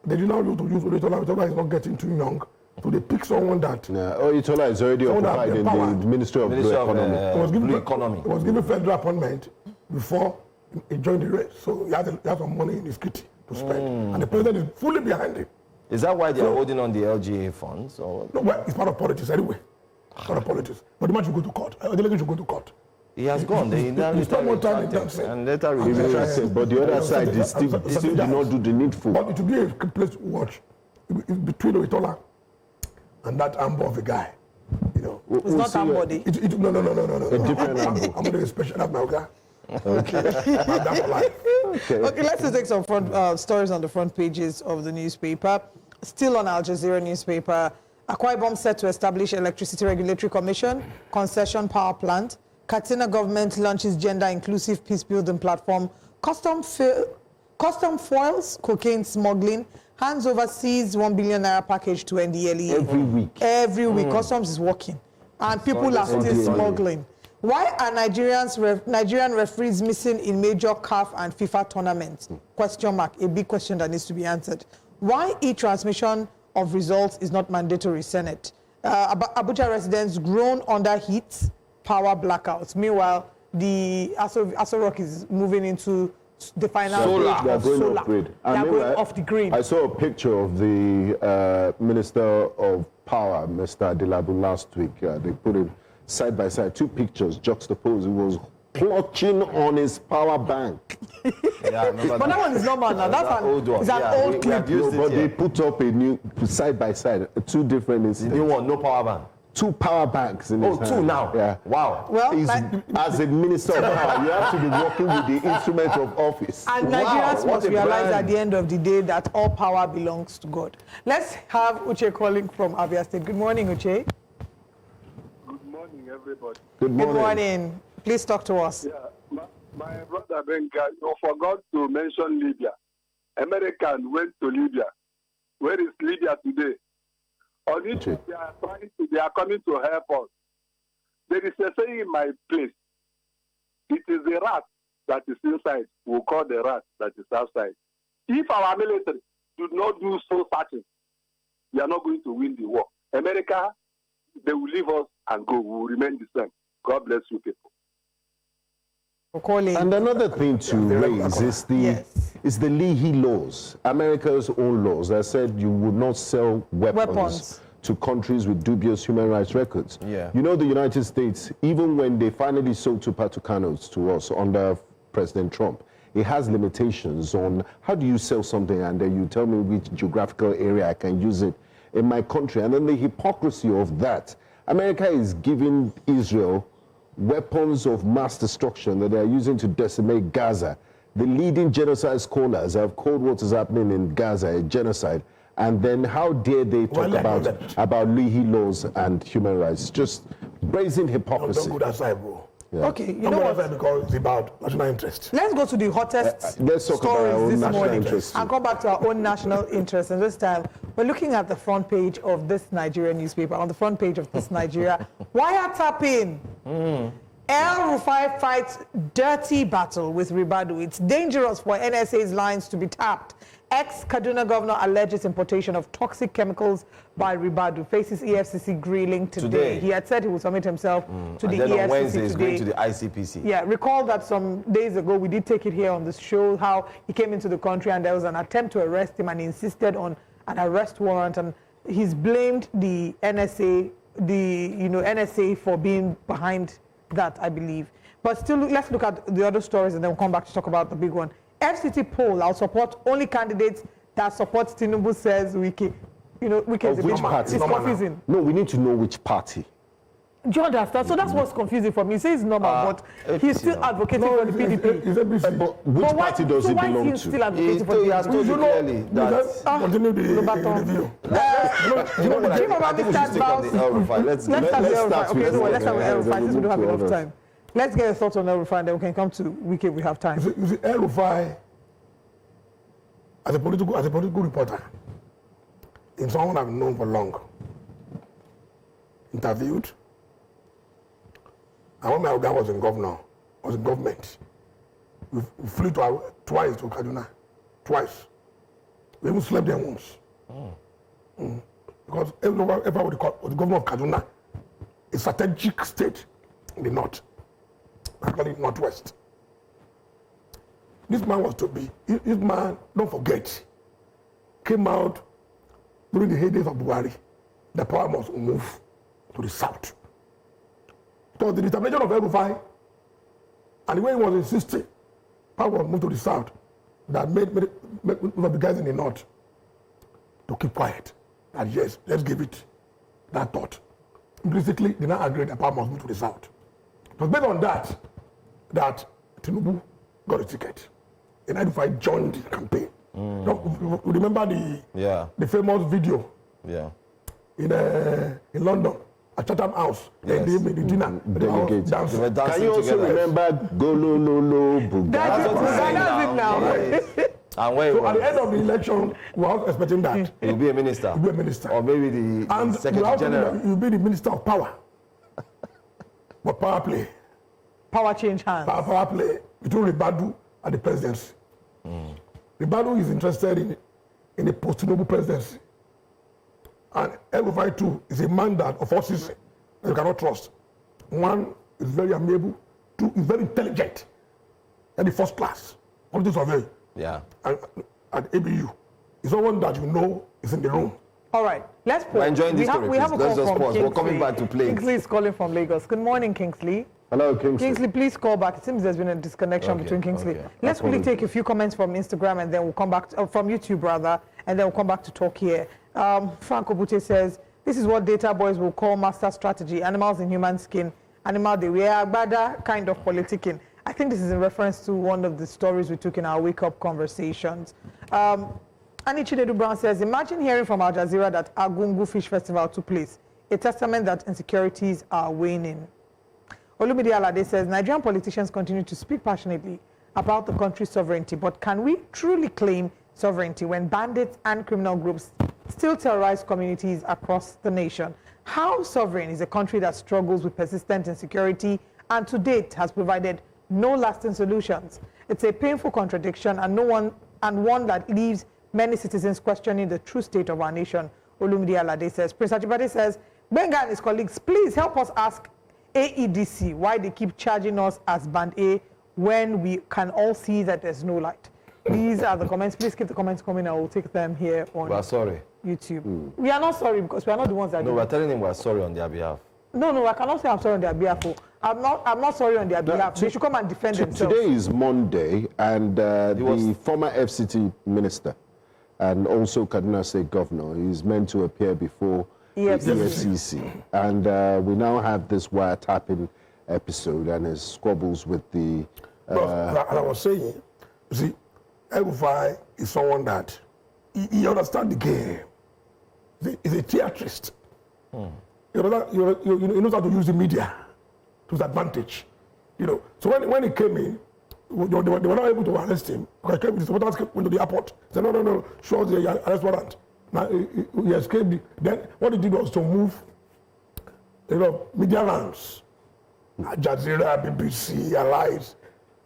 Speaker 18: They did not to use Oyetola. Oyetola is not getting too young. So they pick someone that...
Speaker 2: Oyetola is already occupied in the Ministry of Blue Economy.
Speaker 18: He was given federal appointment before he joined the race. So he has some money in his kitty to spend. And the president is fully behind him.
Speaker 1: Is that why they are holding on the LGA funds? Or?
Speaker 18: No, well, it's part of politics anyway. Part of politics. But the man should go to court. The delegate should go to court.
Speaker 1: He has gone. He
Speaker 18: spent more time in dancing.
Speaker 1: And later
Speaker 2: but the other side is still did not do the needful.
Speaker 18: But it will be a place to watch between Oyetola and that Ambo of a guy. You know.
Speaker 3: It's not somebody.
Speaker 18: No.
Speaker 2: A different Ambo.
Speaker 18: I'm going to special. That's my guy.
Speaker 2: Okay.
Speaker 18: That's life.
Speaker 3: Okay, let's just take some stories on the front pages of the newspaper. Still on Al Jazeera newspaper, Akwa Ibom set to establish Electricity Regulatory Commission, concession power plant. Kaduna government launches gender-inclusive peace-building platform. Custom foils, cocaine smuggling. Hands over seized 1 billion naira package to NDLEA.
Speaker 2: Every week.
Speaker 3: Every week. Customs is working. And people are still smuggling. Why are Nigerian referees missing in major CAF and FIFA tournaments? Question mark, a big question that needs to be answered. Why e-transmission of results is not mandatory, Senate? Abuja residents groan under heat, power blackouts. Meanwhile, the Aso Rock is moving into the final
Speaker 2: solar.
Speaker 3: They are going off the grid.
Speaker 2: I saw a picture of the Minister of Power, Mr. Adilabu, last week. They put it side by side, two pictures juxtaposed. It was clutching on his power bank.
Speaker 3: But that one is normal now. That's an old one. It's an old clip.
Speaker 2: No, but they put up a new side by side, two different incidents.
Speaker 1: The new one, no power bank.
Speaker 2: Two power banks in his hand.
Speaker 1: Two now.
Speaker 2: Yeah.
Speaker 1: Wow.
Speaker 3: Well,
Speaker 2: as a minister of power, you have to be working with the instrument of office.
Speaker 3: And Nigerians must realize at the end of the day that all power belongs to God. Let's have Uche calling from Abia State. Good morning, Uche.
Speaker 19: Good morning, everybody.
Speaker 2: Good morning.
Speaker 3: Good morning. Please talk to us.
Speaker 19: Yeah, my brother Benga, you forgot to mention Libya. Americans went to Libya. Where is Libya today? On it, they are coming to help us. There is a saying in my place. It is the rat that is inside we call the rat that is outside. If our military do not do so certain, we are not going to win the war. America, they will leave us and go. We will remain the same. God bless you people.
Speaker 2: And another thing to raise is the Leahy laws, America's own laws that said you would not sell weapons to countries with dubious human rights records.
Speaker 1: Yeah.
Speaker 2: You know, the United States, even when they finally sold Tupac to us under President Trump, it has limitations on how do you sell something and then you tell me which geographical area I can use it in my country. And then the hypocrisy of that. America is giving Israel weapons of mass destruction that they are using to decimate Gaza. The leading genocide scholars have called what is happening in Gaza a genocide. And then how dare they talk about Leahy laws and human rights? Just brazen hypocrisy.
Speaker 18: Don't go that side, bro.
Speaker 2: Yeah.
Speaker 3: Okay, you know what?
Speaker 18: Because it's about national interest.
Speaker 3: Let's go to the hottest
Speaker 2: let's talk about our own
Speaker 3: stories this
Speaker 2: national
Speaker 3: morning
Speaker 2: interest.
Speaker 3: and come back to our own national interest. And this time, we're looking at the front page of this Nigerian newspaper. On the front page of this Nigeria, wiretapping. El-Rufai fights dirty battle with Ribadu. It's dangerous for NSA's lines to be tapped. Ex-Kaduna governor alleges importation of toxic chemicals by Ribadu. Faces EFCC grilling today. He had said he would submit himself to the
Speaker 1: then
Speaker 3: EFCC
Speaker 1: on Wednesday, he's
Speaker 3: today.
Speaker 1: going to the ICPC.
Speaker 3: Yeah, recall that some days ago we did take it here on the show how he came into the country and there was an attempt to arrest him and he insisted on an arrest warrant, and he's blamed the NSA, NSA for being behind that, I believe. But still, let's look at the other stories and then we'll come back to talk about the big one. FCT poll, I'll support only candidates that support Tinubu, says Wiki. Wiki is a bit confusing.
Speaker 2: No, we need to know which party.
Speaker 3: Do you understand? So that's what's confusing for me. He says normal, but he's still advocating for the PDP.
Speaker 2: But which party does he belong to?
Speaker 3: Why is he still advocating for the
Speaker 1: He has told you clearly that...
Speaker 18: Continue the review.
Speaker 3: Let's start with El-Rufai since we don't have enough time. Let's get your thoughts on El-Rufai and then we can come to Wiki if we have time.
Speaker 18: You see, El-Rufai, as a political reporter, in someone I've known for long, interviewed, and when my guy was in government, we flew twice to Kaduna, twice. We even slept there once. Because ever was the governor of Kaduna, a strategic state in the north, actually northwest. This man was to be, this man, don't forget, came out during the heydays of Buhari. The power must move to the south. So the determination of El-Rufai and the way he was insisting, power was moved to the south, that made the guys in the north to keep quiet. And yes, let's give it that thought. Implicitly, they now agreed that power must move to the south. It was based on that Tinubu got a ticket. And El-Rufai joined the campaign. Remember the famous video in London at Chatham House, the dinner,
Speaker 2: Delegates.
Speaker 18: dancing.
Speaker 2: Can you also remember Golololo Buga?
Speaker 3: That's it now.
Speaker 18: So at the end of the election, we are expecting that.
Speaker 1: He'll be a minister.
Speaker 18: He'll be a minister.
Speaker 1: Or maybe the Secretary General.
Speaker 18: He'll be the minister of power. But power play.
Speaker 3: Power change hands.
Speaker 18: Power play between Ribadu and the presidency. Ribadu is interested in the post-Tinubu presidency. And El-Rufai too is a man that of forces that you cannot trust. One is very amiable, two is very intelligent, and the first class. All these are very.
Speaker 1: Yeah.
Speaker 18: And ABU is someone that you know is in the room.
Speaker 3: All right, let's pause.
Speaker 1: We're enjoying this story,
Speaker 3: we have a
Speaker 1: please.
Speaker 3: call
Speaker 1: Let's just
Speaker 3: from
Speaker 1: pause.
Speaker 3: Kingsley.
Speaker 1: We're coming back to play.
Speaker 3: Kingsley is calling from Lagos. Good morning, Kingsley.
Speaker 2: Hello, Kingsley.
Speaker 3: Kingsley, please call back. It seems there's been a disconnection between Kingsley. Let's quickly take a few comments from Instagram and then we'll come back, from YouTube rather, and then we'll come back to talk here. Frank Obute says, this is what data boys will call master strategy, animals in human skin, animal they wear, agbada kind of politicking. I think this is in reference to one of the stories we took in our wake-up conversations. Annie Chinedu Brown says, imagine hearing from Al Jazeera that Agungu Fish Festival took place, a testament that insecurities are waning. Olumide Alade says, Nigerian politicians continue to speak passionately about the country's sovereignty, but can we truly claim sovereignty when bandits and criminal groups still terrorize communities across the nation? How sovereign is a country that struggles with persistent insecurity and to date has provided no lasting solutions? It's a painful contradiction and one that leaves many citizens questioning the true state of our nation, Olumide Alade says. Prince Ajibade says, Benga and his colleagues, please help us ask AEDC why they keep charging us as Band A when we can all see that there's no light. These are the comments. Please keep the comments coming. I will take them here on.
Speaker 1: Well, sorry.
Speaker 3: YouTube. We are not sorry because we are not the ones that
Speaker 1: No,
Speaker 3: do
Speaker 1: we're
Speaker 3: it.
Speaker 1: telling them we're sorry on their behalf.
Speaker 3: No, I cannot say I'm sorry on their behalf. I'm not sorry on their behalf. They should come and defend themselves.
Speaker 2: Today is Monday, and the former FCT minister and also Kaduna State governor is meant to appear before the EFCC. And we now have this wiretapping episode and his squabbles with the...
Speaker 18: As I was saying, you see, El-Rufai is someone that he understands the game. He's a theatrist. He knows how to use the media to his advantage. So when he came in, they were not able to arrest him. Because his supporters went to the airport. Said, no, show us the arrest warrant. Now he escaped. Then what he did was to move media rounds. Al Jazeera, BBC, Allies,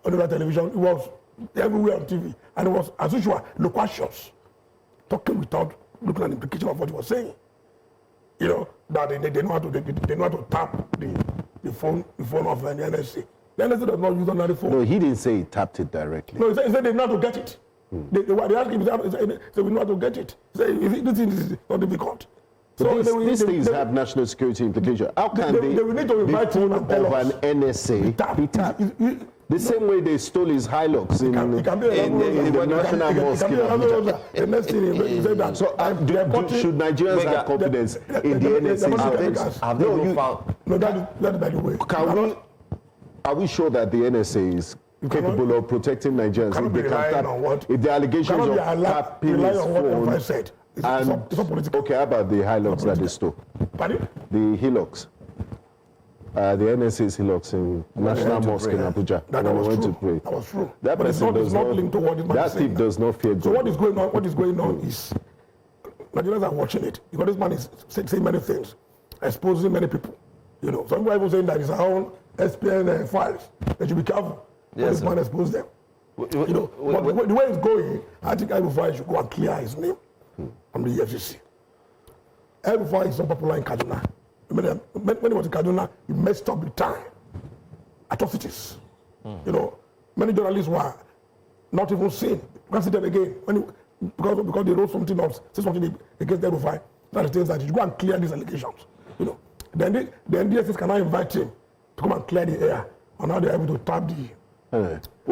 Speaker 18: on the television. It was everywhere on TV. And it was, as usual, loquacious. Talking without looking at the implication of what he was saying. That they know how to tap the phone of the NSC. The NSC does not use ordinary phone.
Speaker 2: No, he didn't say he tapped it directly.
Speaker 18: No, he said they know how to get it. They asked him, he said we know how to get it. He said this is not difficult.
Speaker 2: But these things have national security implications. How can
Speaker 18: they will need to invite
Speaker 2: the phone
Speaker 18: him and tell
Speaker 2: of an
Speaker 18: us.
Speaker 2: NSA be tapped? The same way they stole his Hilux in the National Mosque in Abuja.
Speaker 18: The next thing he said that.
Speaker 2: So should Nigerians have confidence in the NSA?
Speaker 1: Have they been found?
Speaker 18: No, that is by the way.
Speaker 2: Are we sure that the NSA is capable of protecting Nigerians if the allegations of tapping his phone? Okay, how about the Hilux that they stole?
Speaker 18: Pardon?
Speaker 2: The Hilux. The NSA's Hilux in National Mosque in Abuja.
Speaker 18: That was true. That was true.
Speaker 2: That
Speaker 18: but
Speaker 2: person
Speaker 18: it's not linked to what this man
Speaker 2: that
Speaker 18: is saying.
Speaker 2: thief does not fear God.
Speaker 18: So what is going on is Nigerians are watching it because this man is saying many things, exposing many people. Some people saying that it's our own SPN files. They should be careful when this man exposes them. But the way it's going, I think El-Rufai should go and clear his name from the EFCC. El-Rufai is so popular in Kaduna. When he was in Kaduna, he messed up the time. Atrocities. Many journalists were not even seen. Can't see them again. Because they wrote something else, said something against El-Rufai. That is things that you should go and clear these allegations. Then the NDSS can now invite him to come and clear the air on how they're able to tap the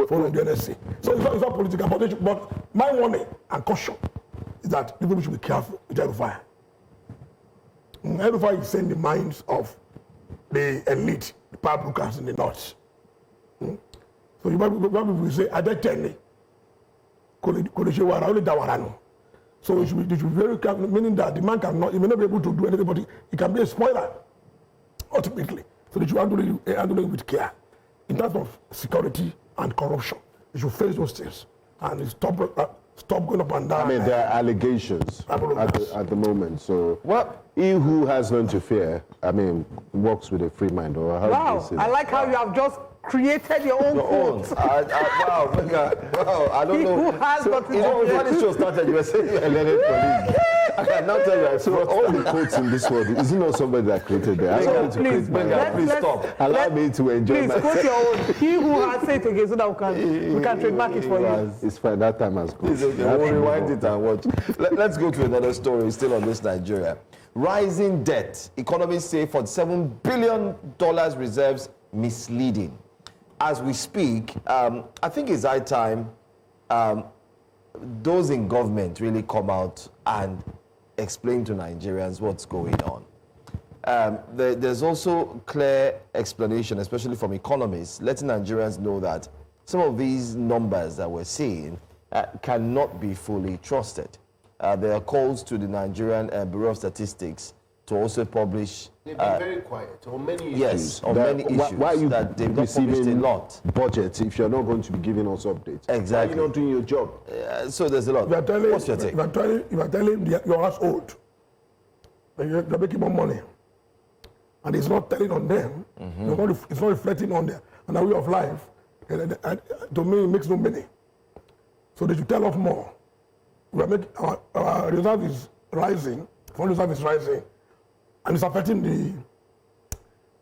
Speaker 18: phone of the NSC. So it's not political, but my warning and caution is that people should be careful with El-Rufai. El-Rufai is in the minds of the elite, the power brokers in the north. So you will say, Adetene, Kodeshewara, only Dawarano. So they should be very careful, meaning that the man he may not be able to do anything, but he can be a spoiler, ultimately. So they should handle it with care. In terms of security and corruption, they should face those things and stop going up and down.
Speaker 2: I mean, there are allegations at the moment. So he who has none to fear, works with a free mind. Or how
Speaker 3: wow, I like how you have just created your own quote.
Speaker 1: Wow, I don't know.
Speaker 3: Who has got to
Speaker 1: before the show started, you were saying you were learning colleague. I can now tell you.
Speaker 2: So all the quotes in this world, is it not somebody that created them?
Speaker 1: Please stop.
Speaker 2: Allow me to enjoy myself.
Speaker 3: Please quote your own. He who has said it again so that we can trademark it for you.
Speaker 2: It's fine. That time has gone.
Speaker 1: We'll rewind it and watch. Let's go to another story still on this Nigeria. Rising debt. Economists say $47 billion reserves misleading. As we speak, I think it's high time those in government really come out and explain to Nigerians what's going on. There's also clear explanation, especially from economists, letting Nigerians know that some of these numbers that we're seeing cannot be fully trusted. There are calls to the Nigerian Bureau of Statistics to also publish.
Speaker 2: They've been very quiet on many issues.
Speaker 1: Yes, on many issues.
Speaker 2: Why are you
Speaker 1: that they've not published a lot?
Speaker 2: Budget if you're not going to be giving us updates?
Speaker 1: Exactly.
Speaker 2: Why are you not doing your job?
Speaker 1: So there's a lot. What's your take?
Speaker 18: If you're telling your household that you're making more money, and it's not telling on them, it's not reflecting on them, and their way of life, to me, it makes no meaning. So they should tell us more. Our reserve is rising, foreign reserve is rising, and it's affecting the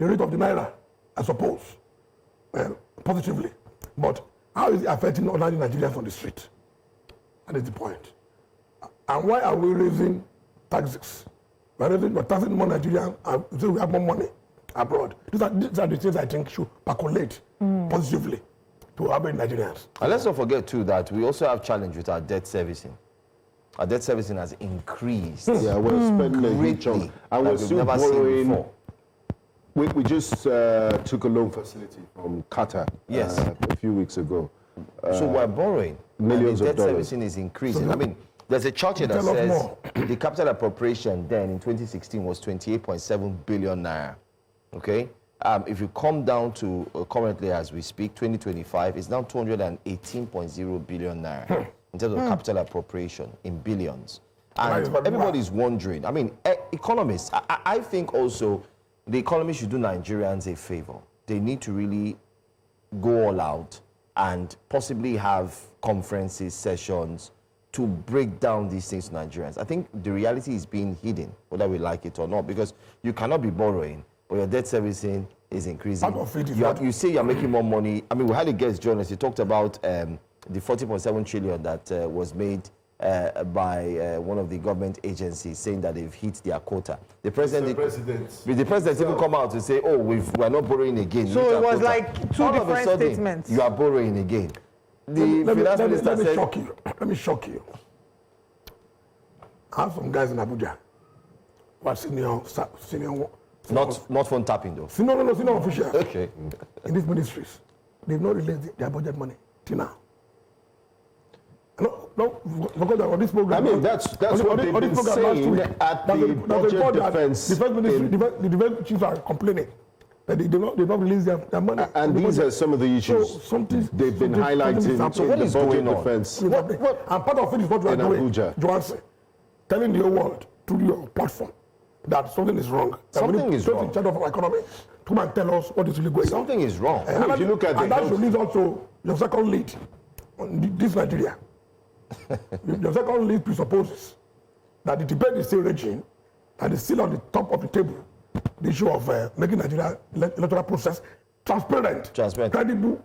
Speaker 18: rate of the naira, I suppose, positively. But how is it affecting ordinary Nigerians on the street? That is the point. And why are we raising taxes. We're taxing more Nigerians, so we have more money abroad. These are the things I think should percolate positively to urban Nigerians.
Speaker 1: And let's not forget, too, that we also have challenge with our debt servicing. Our debt servicing has increased.
Speaker 2: Yeah, we're spending a huge chunk. And we're still borrowing. We just took a loan facility from Qatar a few weeks ago.
Speaker 1: So we're borrowing.
Speaker 2: Millions
Speaker 1: and
Speaker 2: of
Speaker 1: the debt
Speaker 2: dollars.
Speaker 1: servicing is increasing. I mean, there's a chart here that says the capital appropriation then in 2016 was 28.7 billion naira. Okay? If you come down to currently as we speak, 2025, it's now 218.0 billion naira in terms of capital appropriation in billions. And everybody's wondering, I mean, economists, I think also the economists should do Nigerians a favor. They need to really go all out and possibly have conferences, sessions to break down these things to Nigerians. I think the reality is being hidden, whether we like it or not, because you cannot be borrowing, but your debt servicing is increasing. You say you're making more money. I mean, we had a guest journalist. He talked about the 40.7 trillion that was made by one of the government agencies, saying that they've hit their quota. The president even come out to say, oh, we're not borrowing again.
Speaker 3: So it was like two different statements.
Speaker 1: You are borrowing again.
Speaker 18: Let me shock you. I have some guys in Abuja who are senior.
Speaker 1: Not phone tapping though.
Speaker 18: No, senior officials.
Speaker 1: Okay.
Speaker 18: In these ministries, they've not released their budget money till now. No, because on this program.
Speaker 2: I mean, that's what they've been saying at the budget defense.
Speaker 18: The defense chiefs are complaining that they do not release their money.
Speaker 2: And these are some of the issues they've been highlighting
Speaker 1: so what is
Speaker 2: the budget
Speaker 1: going on?
Speaker 2: defense.
Speaker 18: And part of it is what we are doing, Johnson, telling the whole world through your platform that something is wrong.
Speaker 1: Something is wrong.
Speaker 18: In charge of our economy to come and tell us what is really going on.
Speaker 1: Something is wrong.
Speaker 18: And
Speaker 2: if you look at
Speaker 18: and that should lead also your second lead on this Nigeria. Your second lead presupposes that the debate is still raging, and is still on the top of the table. The issue of making Nigeria electoral process transparent, credible,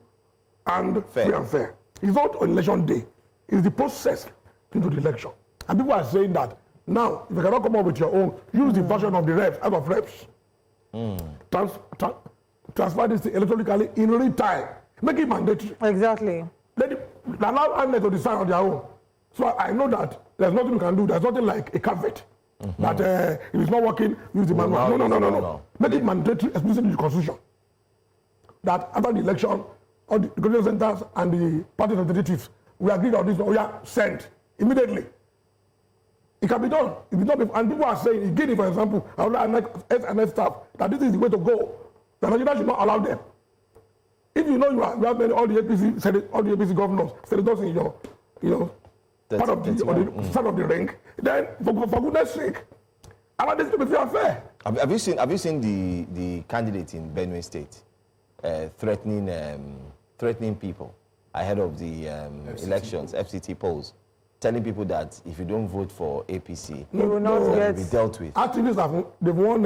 Speaker 18: and free and fair. It's not on election day. It's the process into the election. And people are saying that now, if you cannot come up with your own, use the version of the reps, out of reps. Transfer this electronically in real time. Make it mandatory.
Speaker 3: Exactly.
Speaker 18: Allow INEC to decide on their own. So I know that there's nothing you can do. There's nothing like a caveat. That if it's not working, use the manual. No. Make it mandatory, explicitly in the Constitution. That after the election, all the control centers and the party representatives, we agreed on this, we are sent immediately. It can be done. If it's not, and people are saying, again, for example, SNF staff, that this is the way to go. That Nigeria should not allow them. If you know you have all the APC governors, senators in your part of the side of the ring, then for goodness sake, allow this to be fair and fair.
Speaker 1: Have you seen the candidate in Benue State threatening people ahead of the elections, FCT polls, telling people that if you don't vote for APC,
Speaker 3: you will not
Speaker 1: be dealt with.
Speaker 18: Activists they've won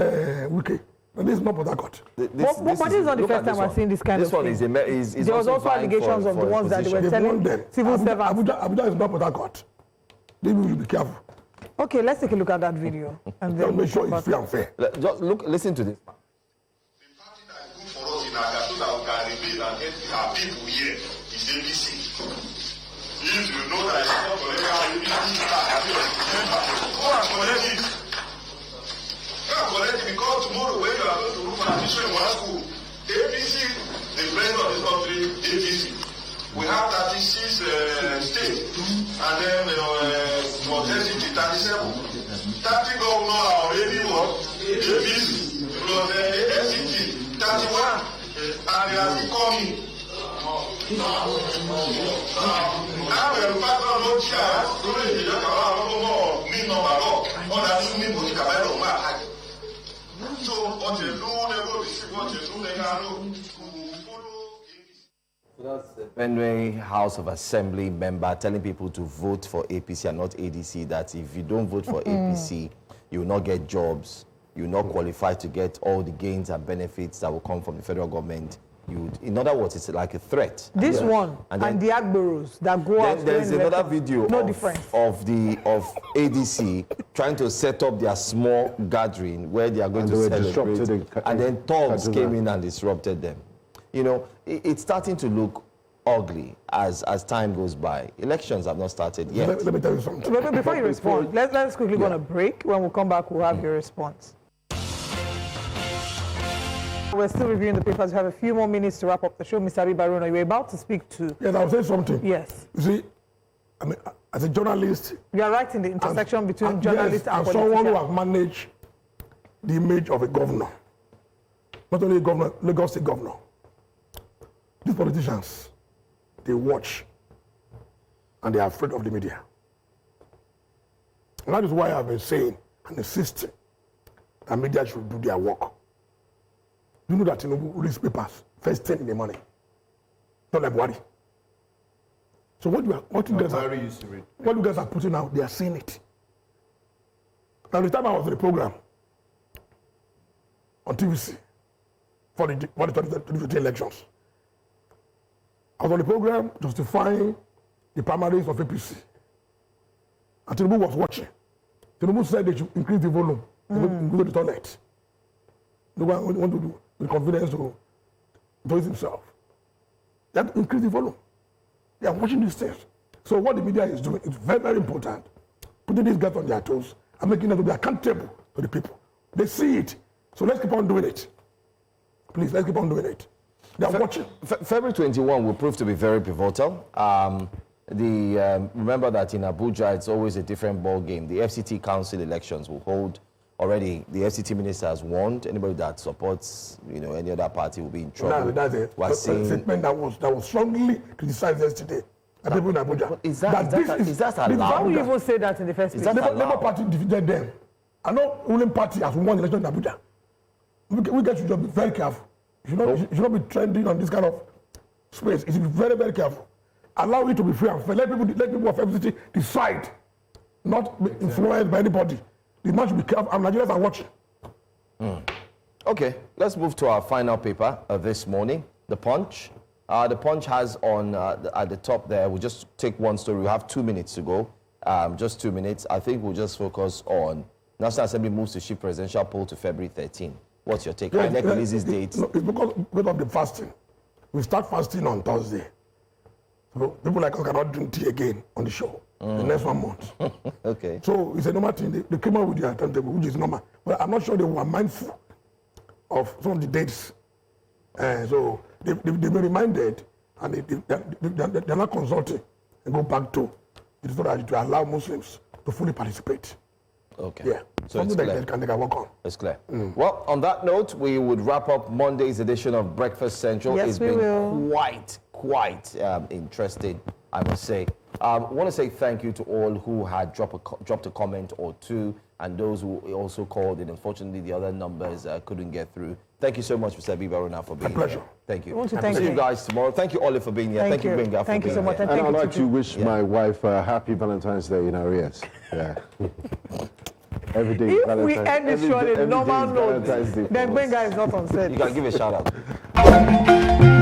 Speaker 18: Wiki. And this is not Port Harcourt.
Speaker 3: But this is not the first time I've seen this kind of thing. There was also allegations of the ones that they were telling civil servants.
Speaker 18: Abuja is not Port Harcourt. They will be careful.
Speaker 3: Okay, let's take a look at that video. And then
Speaker 18: make sure it's fair and fair.
Speaker 1: Just listen to this.
Speaker 8: For us in Kaduna, we can remain and get our people here is APC. If you know that it's not for every APC card, go and collect it. Because tomorrow when you are going to look for admission in one school, APC, the president of this country, APC. We have 36 states, and then for FCT 37. 30 governors are already what? APC. Plus FCT 31. And they are still coming. Now we are back on no chair. Only the more mean number of other people in Kabelo.
Speaker 1: So that's the Benue House of Assembly member telling people to vote for APC and not ADC, that if you don't vote for APC, you will not get jobs, you will not qualify to get all the gains and benefits that will come from the federal government in other words, it's like a threat.
Speaker 3: This one and the Agboros that go out.
Speaker 1: There's another video of ADC trying to set up their small gathering where they are going to celebrate, and then thugs came in and disrupted them. You know, it's starting to look ugly as time goes by. Elections have not started yet.
Speaker 18: Let me tell you something.
Speaker 3: Before you respond, let's quickly go on a break. When we come back, we'll have your response. We're still reviewing the papers. We have a few more minutes to wrap up the show. Mr. Abibaruna, you were about to speak to...
Speaker 18: Yes, I'll say something.
Speaker 3: Yes.
Speaker 18: You see, I mean, as a journalist...
Speaker 3: You are right in the intersection between journalists and politicians.
Speaker 18: Someone who has managed the image of a governor. Not only a governor, Lagos State governor. These politicians, they watch and they are afraid of the media. And that is why I've been saying and insisting that media should do their work. You know that Tinubu reads papers first thing in the morning. Not like Buhari. So what you guys are putting out, they are seeing it. Now the time I was in the program on TVC for the 2015 elections, I was on the program justifying the primaries of APC. And Tinubu was watching. Tinubu said they should increase the volume, go to the toilet. No one want to do with confidence to voice himself. They have to increase the volume. They are watching these things. So what the media is doing is very, very important. Putting these guys on their toes and making them to be accountable to the people. They see it. So let's keep on doing it. Please, let's keep on doing it. They are watching.
Speaker 1: February 21 will prove to be very pivotal. Remember that in Abuja, it's always a different ball game. The FCT council elections will hold. Already, the FCT minister has warned anybody that supports, any other party will be in trouble.
Speaker 18: That's a statement that was strongly criticized yesterday. People in Abuja.
Speaker 1: Is that allowed?
Speaker 3: Why would you even say that in the first place?
Speaker 18: Labour Party defeated them. I know ruling party has won the election in Abuja. We guys should just be very careful. You should not be trending on this kind of space. You should be very, very careful. Allow it to be free and fair. Let people of FCT decide, not be influenced by anybody. The man should be careful, and Nigerians are watching.
Speaker 1: Okay, let's move to our final paper this morning, The Punch. The Punch has at the top there, we'll just take one story. We have 2 minutes to go, just 2 minutes. I think we'll just focus on National Assembly moves to shift presidential poll to February 13. What's your take? INEC releases dates.
Speaker 18: No, it's because of the fasting. We start fasting on Thursday. So people like us cannot drink tea again on the show. The next 1 month.
Speaker 1: Okay.
Speaker 18: So it's a normal thing. They came out with their timetable, which is normal. But I'm not sure they were mindful of some of the dates. So they've been reminded, and they're not consulting and go back to it so that to allow Muslims to fully participate.
Speaker 1: Okay.
Speaker 18: Yeah.
Speaker 1: So
Speaker 18: something
Speaker 1: it's
Speaker 18: that they can work on.
Speaker 1: It's clear. Well, on that note, we would wrap up Monday's edition of Breakfast Central.
Speaker 3: Yes,
Speaker 1: it's
Speaker 3: we
Speaker 1: been
Speaker 3: will.
Speaker 1: quite interesting, I must say. I want to say thank you to all who had dropped a comment or two, and those who also called in. Unfortunately, the other numbers couldn't get through. Thank you so much, Mr. Abibaruna, for being here. Thank you. See you guys tomorrow. Thank you, Olive, for being here. Thank you, Benga, for being here.
Speaker 3: Thank you so much.
Speaker 2: And I'd like to wish my wife a happy Valentine's Day in arrears. Yeah. Every day.
Speaker 3: If we end this show on a normal note, then Benga is not on set.
Speaker 1: You can give a shout out.